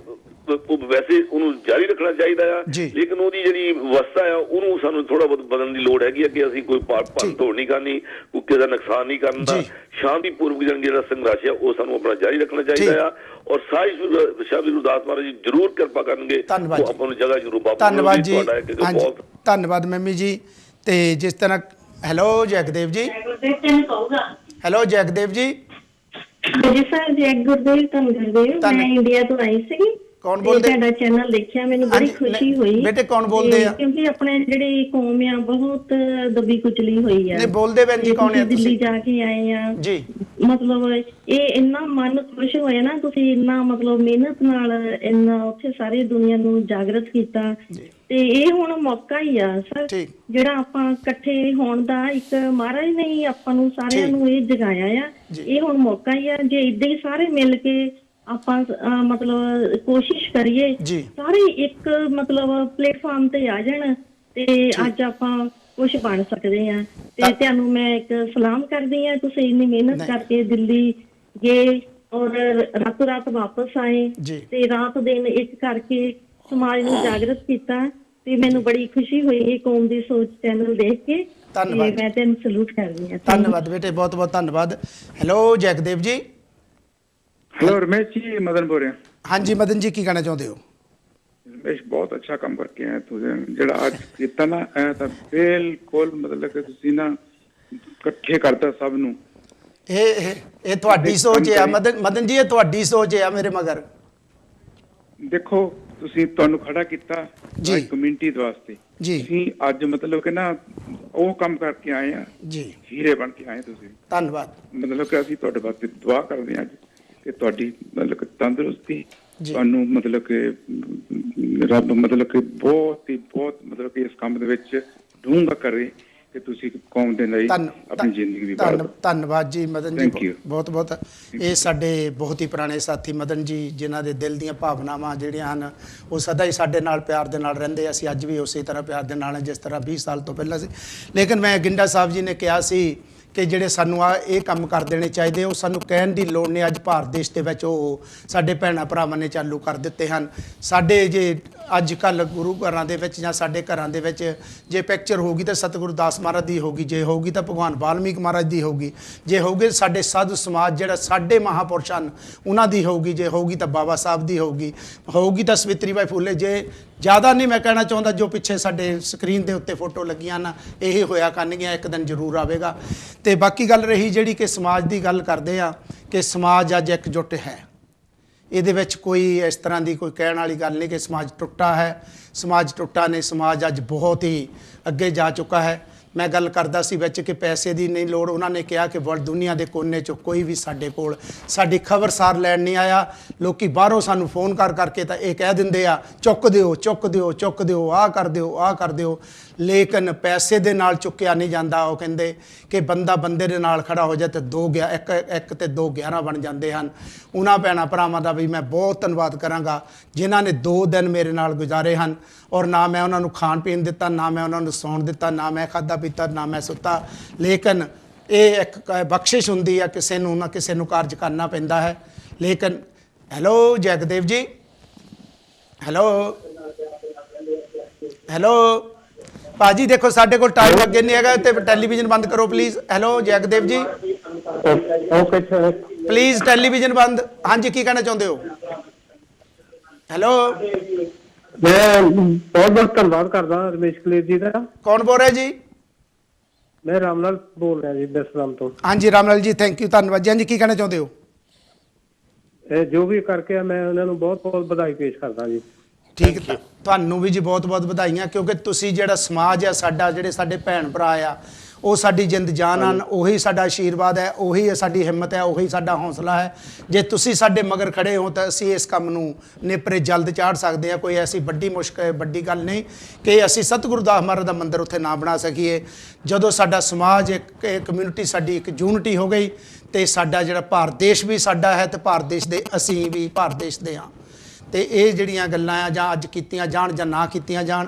ਵੈਸੇ ਉਹਨੂੰ ਜਾਰੀ ਰੱਖਣਾ ਚਾਹੀਦਾ ਆ। ਲੇਕਿਨ ਉਹਦੀ ਜਿਹੜੀ ਵਿਵਸਥਾ ਆ ਉਹਨੂੰ ਸਾਨੂੰ ਥੋੜਾ ਬਹੁਤ ਬਦਲਣ ਦੀ ਲੋੜ ਹੈਗੀ ਆ ਕਿ ਅਸੀਂ ਕੋਈ ਭੰਨ ਤੋੜ ਨਹੀਂ ਕਰਨੀ, ਕੋਈ ਕਿਸੇ ਦਾ ਨੁਕਸਾਨ ਨਹੀਂ ਕਰਨਾ। ਸ਼ਾਂਤੀਪੂਰਵਕ ਜਿਹੜਾ ਸੰਘਰਸ਼ ਆ ਉਹ ਸਾਨੂੰ ਆਪਣਾ ਜਾਰੀ ਰੱਖਣਾ ਚਾਹੀਦਾ ਆ। ਔਰ ਸਾਹਿਬ ਗੁਰਦਾਸ ਮਹਾਰਾਜ ਜੀ ਜ਼ਰੂਰ ਕਿਰਪਾ ਕਰਨਗੇ, ਉਹ ਆਪਾਂ ਨੂੰ ਜਗ੍ਹਾ ਜ਼ਰੂਰ ਬਾਬਾ। ਧੰਨਵਾਦ ਜੀ। ਧੰਨਵਾਦ ਮੈਮੀ ਜੀ। ਤੇ ਜਿਸ ਤਰ੍ਹਾਂ ਹੈਲੋ ਜੈਗਦੇਵ ਜੀ। ਹੈਲੋ ਜੈਗਦੇਵ ਜੀ। ਜੀ ਸਰ। ਜੈ ਗੁਰਦੇਵ। ਧੰਨ ਗੁਰਦੇਵ। ਮੈਂ ਇੰਡੀਆ ਤੋਂ ਆਈ ਸੀ। ਕੌਣ ਬੋਲਦੇ? ਤੁਹਾਡਾ ਚੈਨਲ ਦੇਖਿਆ, ਮੈਨੂੰ ਬੜੀ ਖੁਸ਼ੀ ਹੋਈ। ਬੇਟੇ ਕੌਣ ਬੋਲਦੇ ਆ? ਕਿਉਂਕਿ ਆਪਣੇ ਜਿਹੜੀ ਕੌਮ ਆ ਬਹੁਤ ਦਬੀ ਕੁਚਲੀ ਹੋਈ ਆ। ਨਹੀਂ ਬੋਲਦੇ ਭੈਣ ਜੀ ਕੌਣ ਆ? ਦਿੱਲੀ ਜਾ ਕੇ ਆਏ ਆ ਜੀ, ਮਤਲਬ ਇਹ ਇੰਨਾ ਮਨ ਖੁਸ਼ ਹੋਇਆ ਨਾ, ਤੁਸੀਂ ਇੰਨਾ ਮਤਲਬ ਮਿਹਨਤ ਨਾਲ ਇੰਨਾ ਉੱਥੇ ਸਾਰੀ ਦੁਨੀਆ ਨੂੰ ਜਾਗਰਤ ਕੀਤਾ, ਤੇ ਇਹ ਹੁਣ ਮੌਕਾ ਹੀ ਆ ਸਰ ਜਿਹੜਾ ਆਪਾਂ ਇਕੱਠੇ ਹੋਣ ਦਾ, ਇੱਕ ਮਹਾਰਾਜ ਨੇ ਹੀ ਆਪਾਂ ਨੂੰ ਸਾਰਿਆਂ ਨੂੰ ਇਹ ਜਗਾਇਆ ਆ। ਇਹ ਹੁਣ ਮੌਕਾ ਹੀ ਆ, ਜੇ ਏਦਾਂ ਹੀ ਸਾਰੇ ਮਿਲ ਕੇ ਆਪਾਂ ਮਤਲਬ ਕੋਸ਼ਿਸ਼ ਕਰੀਏ, ਸਾਰੇ ਇੱਕ ਮਤਲਬ ਪਲੇਟਫਾਰਮ ਤੇ ਆ ਜਾਣ, ਤੇ ਅੱਜ ਆਪਾਂ ਕੁਛ ਬਣ ਸਕਦੇ ਆ। ਤੇ ਤੁਹਾਨੂੰ ਮੈਂ ਇੱਕ ਸਲਾਮ ਕਰਦੀ ਆ, ਤੁਸੀਂ ਇੰਨੀ ਮਿਹਨਤ ਕਰਕੇ ਦਿੱਲੀ ਗਏ ਔਰ ਰਾਤੋਂ ਰਾਤ ਵਾਪਸ ਆਏ, ਤੇ ਰਾਤ ਦਿਨ ਇੱਕ ਕਰਕੇ ਸਮਾਜ ਨੂੰ ਜਾਗਰਤ ਕੀਤਾ, ਤੇ ਮੈਨੂੰ ਬੜੀ ਖੁਸ਼ੀ ਹੋਈ ਇਹ ਕੌਮ ਦੀ ਸੋਚ ਚੈਨਲ ਦੇਖ ਕੇ। ਧੰਨਵਾਦ, ਮੈਂ ਤੈਨੂੰ ਸਲੂਟ ਕਰਦੀ ਹਾਂ। ਧੰਨਵਾਦ ਬੇਟੇ, ਬਹੁਤ ਬਹੁਤ ਧੰਨਵਾਦ। ਹੈਲੋ ਜੈਕਦੇਵ ਜੀ। हेलो रमेश जी, मदन बोल रहे हैं। हाँ जी मदन जी, की कहना चाहते हो? रमेश बहुत अच्छा काम करके आए तुझे, जेड़ा आज इतना आया था बिल्कुल मतलब कि तुसी ना इकट्ठे करता सब नु। ਇਹ ਤੁਹਾਡੀ ਸੋਚ ਹੈ ਮਦਨ ਜੀ, ਇਹ ਤੁਹਾਡੀ ਸੋਚ ਹੈ ਮੇਰੇ ਮਗਰ। देखो तुसी ਤੁਹਾਨੂੰ ਖੜਾ ਕੀਤਾ ਜੀ ਕਮਿਊਨਿਟੀ ਦੇ ਵਾਸਤੇ ਜੀ, ਤੁਸੀਂ ਅੱਜ ਮਤਲਬ ਕਿ ਨਾ ਉਹ ਕੰਮ ਕਰਕੇ ਆਏ ਆ ਜੀ, ਹੀਰੇ ਬਣ ਕੇ ਆਏ ਤੁਸੀਂ। ਧੰਨਵਾਦ। ਮਤਲਬ ਕਿ ਅਸੀਂ ਤੁਹਾਡੇ ਵਾਸਤੇ ਦੁਆ ਕਰਦੇ ਹਾਂ ਅੱਜ ਕਿ ਤੁਹਾਡੀ ਮਤਲਬ ਕਿ ਤੰਦਰੁਸਤੀ, ਤੁਹਾਨੂੰ ਮਤਲਬ ਕਿ ਰੱਬ ਮਤਲਬ ਕਿ ਬਹੁਤ ਮਤਲਬ ਕਿ ਇਸ ਕੰਮ ਦੇ ਵਿੱਚ ਡੂੰਘਾ ਕਰੇ ਕਿ ਤੁਸੀਂ ਕੌਮ ਦੇ ਲਈ ਆਪਣੀ ਜ਼ਿੰਦਗੀ ਦੀ ਧੰਨਵਾਦ ਜੀ ਮਦਨ ਜੀ, ਬਹੁਤ ਬਹੁਤ। ਇਹ ਸਾਡੇ ਬਹੁਤ ਹੀ ਪੁਰਾਣੇ ਸਾਥੀ ਮਦਨ ਜੀ, ਜਿਨ੍ਹਾਂ ਦੇ ਦਿਲ ਦੀਆਂ ਭਾਵਨਾਵਾਂ ਜਿਹੜੀਆਂ ਹਨ ਉਹ ਸਦਾ ਹੀ ਸਾਡੇ ਨਾਲ ਪਿਆਰ ਦੇ ਨਾਲ ਰਹਿੰਦੇ। ਅਸੀਂ ਅੱਜ ਵੀ ਉਸੇ ਤਰ੍ਹਾਂ ਪਿਆਰ ਦੇ ਨਾਲ ਹਾਂ ਜਿਸ ਤਰ੍ਹਾਂ 20 ਸਾਲ ਤੋਂ ਪਹਿਲਾਂ ਸੀ। ਲੇਕਿਨ ਮੈਂ ਗਿੰਡਾ ਸਾਹਿਬ ਜੀ ਨੇ ਕਿਹਾ ਸੀ ਕਿ ਜਿਹੜੇ ਸਾਨੂੰ ਇਹ ਕੰਮ ਕਰ ਦੇਣੇ ਚਾਹੀਦੇ, ਉਹ ਸਾਨੂੰ ਕਹਿਣ ਦੀ ਲੋੜ ਨਹੀਂ। ਅੱਜ ਭਾਰਤ ਦੇਸ਼ ਦੇ ਵਿੱਚ ਉਹ ਸਾਡੇ ਭੈਣਾਂ ਭਰਾਵਾਂ ਨੇ ਚਾਲੂ ਕਰ ਦਿੱਤੇ ਹਨ। ਸਾਡੇ ਜੇ ਅੱਜ ਕੱਲ੍ਹ ਗੁਰੂ ਘਰਾਂ ਦੇ ਵਿੱਚ ਜਾਂ ਸਾਡੇ ਘਰਾਂ ਦੇ ਵਿੱਚ ਜੇ ਪਿਕਚਰ ਹੋਊਗੀ ਤਾਂ ਸਤਿਗੁਰੂ ਦਾਸ ਮਹਾਰਾਜ ਦੀ ਹੋਊਗੀ, ਜੇ ਹੋਊਗੀ ਤਾਂ ਭਗਵਾਨ ਵਾਲਮੀਕ ਮਹਾਰਾਜ ਦੀ ਹੋਊਗੀ, ਜੇ ਹੋਊਗੀ ਸਾਡੇ ਸਾਧੂ ਸਮਾਜ ਜਿਹੜਾ ਸਾਡੇ ਮਹਾਂਪੁਰਸ਼ ਹਨ ਉਹਨਾਂ ਦੀ ਹੋਊਗੀ, ਜੇ ਹੋਊਗੀ ਤਾਂ ਬਾਬਾ ਸਾਹਿਬ ਦੀ ਹੋਊਗੀ ਤਾਂ ਸਵਿਤਰੀ ਬਾਈ ਫੂਲੇ। ਜੇ ਜ਼ਿਆਦਾ ਨਹੀਂ ਮੈਂ ਕਹਿਣਾ ਚਾਹੁੰਦਾ, ਜੋ ਪਿੱਛੇ ਸਾਡੇ ਸਕਰੀਨ ਦੇ ਉੱਤੇ ਫੋਟੋ ਲੱਗੀਆਂ ਨਾ, ਇਹ ਹੋਇਆ ਕਰਨਗੀਆਂ, ਇੱਕ ਦਿਨ ਜ਼ਰੂਰ ਆਵੇਗਾ। ਤੇ ਬਾਕੀ ਗੱਲ ਰਹੀ ਜਿਹੜੀ ਕਿ ਸਮਾਜ ਦੀ ਗੱਲ ਕਰਦੇ ਆ ਕਿ ਸਮਾਜ ਅੱਜ ਇਕਜੁੱਟ ਹੈ, ਇਹਦੇ ਵਿੱਚ ਕੋਈ ਇਸ ਤਰ੍ਹਾਂ ਦੀ ਕੋਈ ਕਹਿਣ ਵਾਲੀ ਗੱਲ ਨਹੀਂ ਕਿ ਸਮਾਜ ਟੁੱਟਾ ਹੈ। ਸਮਾਜ ਟੁੱਟਾ ਨਹੀਂ, ਸਮਾਜ ਅੱਜ ਬਹੁਤ ਹੀ ਅੱਗੇ ਜਾ ਚੁੱਕਾ ਹੈ। ਮੈਂ ਗੱਲ ਕਰਦਾ ਸੀ ਵਿੱਚ ਕਿ ਪੈਸੇ ਦੀ ਨਹੀਂ ਲੋੜ। ਉਹਨਾਂ ਨੇ ਕਿਹਾ ਕਿ ਵਰਲਡ ਦੁਨੀਆ ਦੇ ਕੋਨੇ 'ਚੋਂ ਕੋਈ ਵੀ ਸਾਡੇ ਕੋਲ ਸਾਡੀ ਖਬਰਸਾਰ ਲੈਣ ਨਹੀਂ ਆਇਆ। ਲੋਕੀ ਬਾਹਰੋਂ ਸਾਨੂੰ ਫੋਨ ਕਰਕੇ ਤਾਂ ਇਹ ਕਹਿ ਦਿੰਦੇ ਆ ਚੁੱਕ ਦਿਓ ਚੁੱਕ ਦਿਓ ਚੁੱਕ ਦਿਓ, ਆਹ ਕਰ ਦਿਓ ਆਹ ਕਰ ਦਿਓ, ਲੇਕਿਨ ਪੈਸੇ ਦੇ ਨਾਲ ਚੁੱਕਿਆ ਨਹੀਂ ਜਾਂਦਾ। ਉਹ ਕਹਿੰਦੇ ਕਿ ਬੰਦਾ ਬੰਦੇ ਦੇ ਨਾਲ ਖੜਾ ਹੋ ਜਾਏ ਤੇ ਇੱਕ ਤੇ 2 11 ਬਣ ਜਾਂਦੇ ਹਨ। ਉਹਨਾਂ ਭੈਣਾਂ ਭਰਾਵਾਂ ਦਾ ਵੀ ਮੈਂ ਬਹੁਤ ਧੰਨਵਾਦ ਕਰਾਂਗਾ ਜਿਨ੍ਹਾਂ ਨੇ 2 ਦਿਨ ਮੇਰੇ ਨਾਲ ਗੁਜ਼ਾਰੇ ਹਨ, ਔਰ ਨਾ ਮੈਂ ਉਹਨਾਂ ਨੂੰ ਖਾਣ ਪੀਣ ਦਿੱਤਾ, ਨਾ ਮੈਂ ਉਹਨਾਂ ਨੂੰ ਸੌਣ ਦਿੱਤਾ, ਨਾ ਮੈਂ ਖਾਧਾ ਪੀਤਾ, ਨਾ ਮੈਂ ਸੁੱਤਾ। ਲੇਕਿਨ ਇਹ ਇੱਕ ਬਖਸ਼ਿਸ਼ ਹੁੰਦੀ ਆ, ਕਿਸੇ ਨੂੰ ਨਾ ਕਿਸੇ ਨੂੰ ਕਾਰਜ ਕਰਨਾ ਪੈਂਦਾ ਹੈ। ਲੇਕਿਨ ਹੈਲੋ ਜੈਕਦੇਵ ਜੀ, ਹੈਲੋ ਭਾਜੀ, ਦੇਖੋ ਸਾਡੇ ਕੋਲ ਟਾਈਮ ਅੱਗੇ ਨਹੀਂ ਹੈਗਾ ਤੇ ਟੈਲੀਵਿਜ਼ਨ ਬੰਦ ਕਰੋ ਪਲੀਜ਼। ਹੈਲੋ ਜੈਕਦੇਵ ਜੀ, ਪਲੀਜ਼ ਟੈਲੀਵਿਜ਼ਨ ਬੰਦ। ਹਾਂਜੀ, ਕੀ ਕਹਿਣਾ ਚਾਹੁੰਦੇ ਹੋ? ਹੈਲੋ, ਮੈਂ ਬਹੁਤ ਬਹੁਤ ਧੰਨਵਾਦ ਕਰਦਾ ਰਮੇਸ਼ ਕਲੇਰ ਜੀ ਦਾ। ਕੌਣ ਬੋਲ ਰਿਹਾ ਜੀ? ਮੈਂ ਰਾਮਲਾਲ ਬੋਲ ਰਿਹਾ ਜੀ ਦਸਰਾਮ ਤੋਂ। ਹਾਂਜੀ ਰਾਮਲਾਲ ਜੀ, ਥੈਂਕ ਯੂ, ਧੰਨਵਾਦ ਜੀ। ਹਾਂਜੀ, ਕੀ ਕਹਿਣਾ ਚਾਹੁੰਦੇ ਹੋ? ਇਹ ਜੋ ਵੀ ਕਰਕੇ ਮੈਂ ਉਹਨਾਂ ਨੂੰ ਬਹੁਤ ਬਹੁਤ ਵਧਾਈ ਪੇਸ਼ ਕਰਦਾ ਜੀ। ਠੀਕ ਹੈ, ਤੁਹਾਨੂੰ ਵੀ ਜੀ ਬਹੁਤ ਬਹੁਤ ਵਧਾਈਆਂ, ਕਿਉਂਕਿ ਤੁਸੀਂ ਜਿਹੜਾ ਸਮਾਜ ਆ ਸਾਡਾ, ਜਿਹੜੇ ਸਾਡੇ ਭੈਣ ਭਰਾ ਆ, ਉਹ ਸਾਡੀ ਜਿੰਦ ਜਾਨ ਹਨ, ਉਹੀ ਸਾਡਾ ਆਸ਼ੀਰਵਾਦ ਹੈ, ਉਹੀ ਸਾਡੀ ਹਿੰਮਤ ਹੈ, ਉਹੀ ਸਾਡਾ ਹੌਸਲਾ ਹੈ। ਜੇ ਤੁਸੀਂ ਸਾਡੇ ਮਗਰ ਖੜੇ ਹੋ ਤਾਂ ਅਸੀਂ ਇਸ ਕੰਮ ਨੂੰ ਨੇਪਰੇ ਜਲਦ ਚਾੜ ਸਕਦੇ ਹਾਂ। ਕੋਈ ਐਸੀ ਵੱਡੀ ਗੱਲ ਨਹੀਂ ਕਿ ਅਸੀਂ ਸਤਿਗੁਰੂ ਦਾਸ ਮਹਾਰਾਜ ਦਾ ਮੰਦਿਰ ਉੱਥੇ ਨਾ ਬਣਾ ਸਕੀਏ। ਜਦੋਂ ਸਾਡਾ ਸਮਾਜ ਇੱਕ ਕਮਿਊਨਿਟੀ, ਸਾਡੀ ਇੱਕ ਯੂਨਿਟੀ ਹੋ ਗਈ ਤੇ ਸਾਡਾ ਜਿਹੜਾ ਭਾਰਤ ਦੇਸ਼ ਵੀ ਸਾਡਾ ਹੈ ਤੇ ਭਾਰਤ ਦੇਸ਼ ਦੇ ਅਸੀਂ ਵੀ ਭਾਰਤ ਦੇਸ਼ ਦੇ ਹਾਂ। ਤੇ ਇਹ ਜਿਹੜੀਆਂ ਗੱਲਾਂ ਆ ਜਾਂ ਅੱਜ ਕੀਤੀਆਂ ਜਾਣ ਜਾਂ ਨਾ ਕੀਤੀਆਂ ਜਾਣ,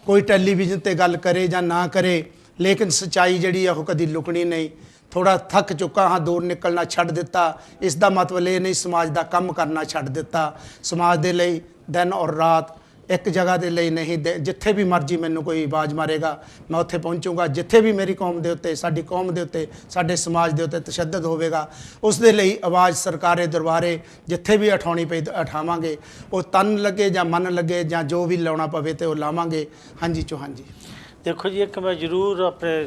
ਕੋਈ ਟੈਲੀਵਿਜ਼ਨ ਤੇ ਗੱਲ ਕਰੇ ਜਾਂ ਨਾ ਕਰੇ, ਲੇਕਿਨ ਸੱਚਾਈ ਜਿਹੜੀ ਆ ਉਹ ਕਦੀ ਲੁਕਣੀ ਨਹੀਂ। ਥੋੜਾ ਥੱਕ ਚੁੱਕਾ ਹਾਂ, ਦੂਰ ਨਿਕਲਣਾ ਛੱਡ ਦਿੱਤਾ, ਇਸ ਦਾ ਮਤਲਬ ਇਹ ਨਹੀਂ ਸਮਾਜ ਦਾ ਕੰਮ ਕਰਨਾ ਛੱਡ ਦਿੱਤਾ। ਸਮਾਜ ਦੇ ਲਈ ਦਿਨ ਔਰ ਰਾਤ, ਇੱਕ ਜਗ੍ਹਾ ਦੇ ਲਈ ਨਹੀਂ। ਜਿੱਥੇ ਵੀ ਮਰਜ਼ੀ ਮੈਨੂੰ ਕੋਈ ਆਵਾਜ਼ ਮਾਰੇਗਾ ਮੈਂ ਉੱਥੇ ਪਹੁੰਚੂੰਗਾ। ਜਿੱਥੇ ਵੀ ਮੇਰੀ ਕੌਮ ਦੇ ਉੱਤੇ, ਸਾਡੀ ਕੌਮ ਦੇ ਉੱਤੇ, ਸਾਡੇ ਸਮਾਜ ਦੇ ਉੱਤੇ ਤਸ਼ੱਦਦ ਹੋਵੇਗਾ, ਉਸ ਦੇ ਲਈ ਆਵਾਜ਼ ਸਰਕਾਰੇ ਦਰਬਾਰੇ ਜਿੱਥੇ ਵੀ ਉਠਾਉਣੀ ਪਈ ਉਠਾਵਾਂਗੇ। ਉਹ ਤਨ ਲੱਗੇ ਜਾਂ ਮਨ ਲੱਗੇ ਜਾਂ ਜੋ ਵੀ ਲਾਉਣਾ ਪਵੇ ਤੇ ਉਹ ਲਾਵਾਂਗੇ। ਹਾਂਜੀ ਚੌਹਾਨ ਜੀ। ਦੇਖੋ ਜੀ, ਇੱਕ ਮੈਂ ਜ਼ਰੂਰ ਆਪਣੇ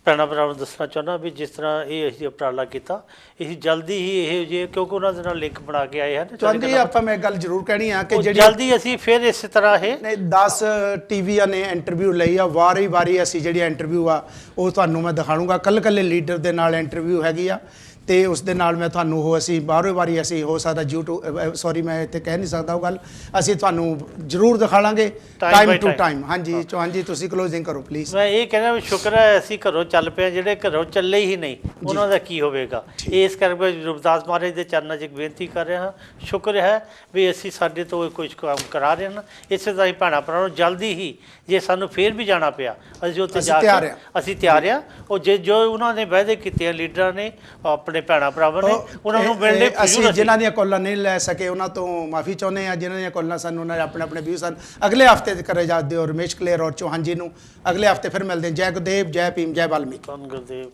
ਭੈਣਾਂ ਭਰਾਵਾਂ ਨੂੰ ਦੱਸਣਾ ਚਾਹੁੰਦਾ ਵੀ ਜਿਸ ਤਰ੍ਹਾਂ ਇਹ ਅਸੀਂ ਉਪਰਾਲਾ ਕੀਤਾ, ਅਸੀਂ ਜਲਦੀ ਹੀ ਇਹ ਜਿਹੇ, ਕਿਉਂਕਿ ਉਹਨਾਂ ਦੇ ਨਾਲ ਲਿੰਕ ਬਣਾ ਕੇ ਆਏ ਹਨ ਚਾਹੁੰਦੇ ਆਪਾਂ ਮੈਂ ਗੱਲ ਜ਼ਰੂਰ ਕਹਿਣੀ ਆ ਕਿ ਜਿਹੜੀ ਜਲਦੀ ਅਸੀਂ ਫਿਰ ਇਸੇ ਤਰ੍ਹਾਂ ਇਹ 10 ਟੀਵੀਆਂ ਨੇ ਇੰਟਰਵਿਊ ਲਈ ਆ, ਵਾਰੀ ਅਸੀਂ ਜਿਹੜੀ ਇੰਟਰਵਿਊ ਆ ਉਹ ਤੁਹਾਨੂੰ ਮੈਂ ਦਿਖਾਣੂਗਾ। ਕੱਲੇ ਲੀਡਰ ਦੇ ਨਾਲ ਇੰਟਰਵਿਊ ਹੈਗੀ ਆ ਤੇ ਉਸ ਦੇ ਨਾਲ ਮੈਂ ਤੁਹਾਨੂੰ ਉਹ ਅਸੀਂ ਬਾਹਰੋਂ ਵਾਰੀ ਅਸੀਂ ਹੋ ਸਕਦਾ YouTube ਸੌਰੀ ਮੈਂ ਇੱਥੇ ਕਹਿ ਨਹੀਂ ਸਕਦਾ ਉਹ ਗੱਲ, ਅਸੀਂ ਤੁਹਾਨੂੰ ਜ਼ਰੂਰ ਦਿਖਾ ਲਾਂਗੇ ਟਾਈਮ ਟੂ ਟਾਈਮ। ਹਾਂਜੀ ਚੌਹਾਨ ਜੀ ਤੁਸੀਂ ਕਲੋਜ਼ਿੰਗ ਕਰੋ ਪਲੀਜ਼। ਮੈਂ ਇਹ ਕਹਿੰਦਾ ਵੀ ਸ਼ੁਕਰ ਹੈ ਅਸੀਂ ਘਰੋਂ ਚੱਲ ਪਏ, ਜਿਹੜੇ ਘਰੋਂ ਚੱਲੇ ਹੀ ਨਹੀਂ ਉਹਨਾਂ ਦਾ ਕੀ ਹੋਵੇਗਾ। ਇਸ ਕਰਕੇ ਰਵਿਦਾਸ ਮਹਾਰਾਜ ਦੇ ਚਰਨਾਂ 'ਚ ਇੱਕ ਬੇਨਤੀ ਕਰ ਰਿਹਾ ਹਾਂ, ਸ਼ੁਕਰ ਹੈ ਵੀ ਅਸੀਂ ਸਾਡੇ ਤੋਂ ਕੁਝ ਕੰਮ ਕਰਾ ਰਹੇ ਹਨ। ਇਸੇ ਤਰ੍ਹਾਂ ਹੀ ਭੈਣਾਂ ਭਰਾਵਾਂ ਨੂੰ ਜਲਦੀ ਹੀ ਜੇ ਸਾਨੂੰ ਫੇਰ ਵੀ ਜਾਣਾ ਪਿਆ ਅਸੀਂ ਉੱਥੇ ਜਾ ਕੇ ਅਸੀਂ ਤਿਆਰ ਆ। ਉਹ ਜੋ ਉਹਨਾਂ ਨੇ ਵਾਅਦੇ ਕੀਤੇ ਆ ਲੀਡਰਾਂ ਨੇ ਆਪਣੇ ਭੈਣਾਂ ਭਰਾਵਾਂ ਨੇ ਉਹਨਾਂ ਨੂੰ ਮਿਲਣੇ, ਅਸੀਂ ਜਿਨ੍ਹਾਂ ਦੀਆਂ ਕਾਲਾਂ ਨਹੀਂ ਲੈ ਸਕੇ ਉਹਨਾਂ ਤੋਂ ਮਾਫੀ ਚਾਹੁੰਦੇ ਹਾਂ। ਜਿਨ੍ਹਾਂ ਦੀਆਂ ਕਾਲਾਂ ਸਾਨੂੰ ਉਹਨਾਂ ਨੇ ਆਪਣੇ ਵਿਊ ਸਨ ਅਗਲੇ ਹਫਤੇ ਕਰੇ ਜਾਂਦੇ ਹੋ। ਰਮੇਸ਼ ਕਲੇਰ ਔਰ ਚੌਹਾਨ ਜੀ ਨੂੰ ਅਗਲੇ ਹਫਤੇ ਫਿਰ ਮਿਲਦੇ। ਜੈ ਗੁਰਦੇਵ, ਜੈ ਭੀਮ, ਜੈ ਵਾਲਮੀਕੀ। ਗੁਰਦੇਵ।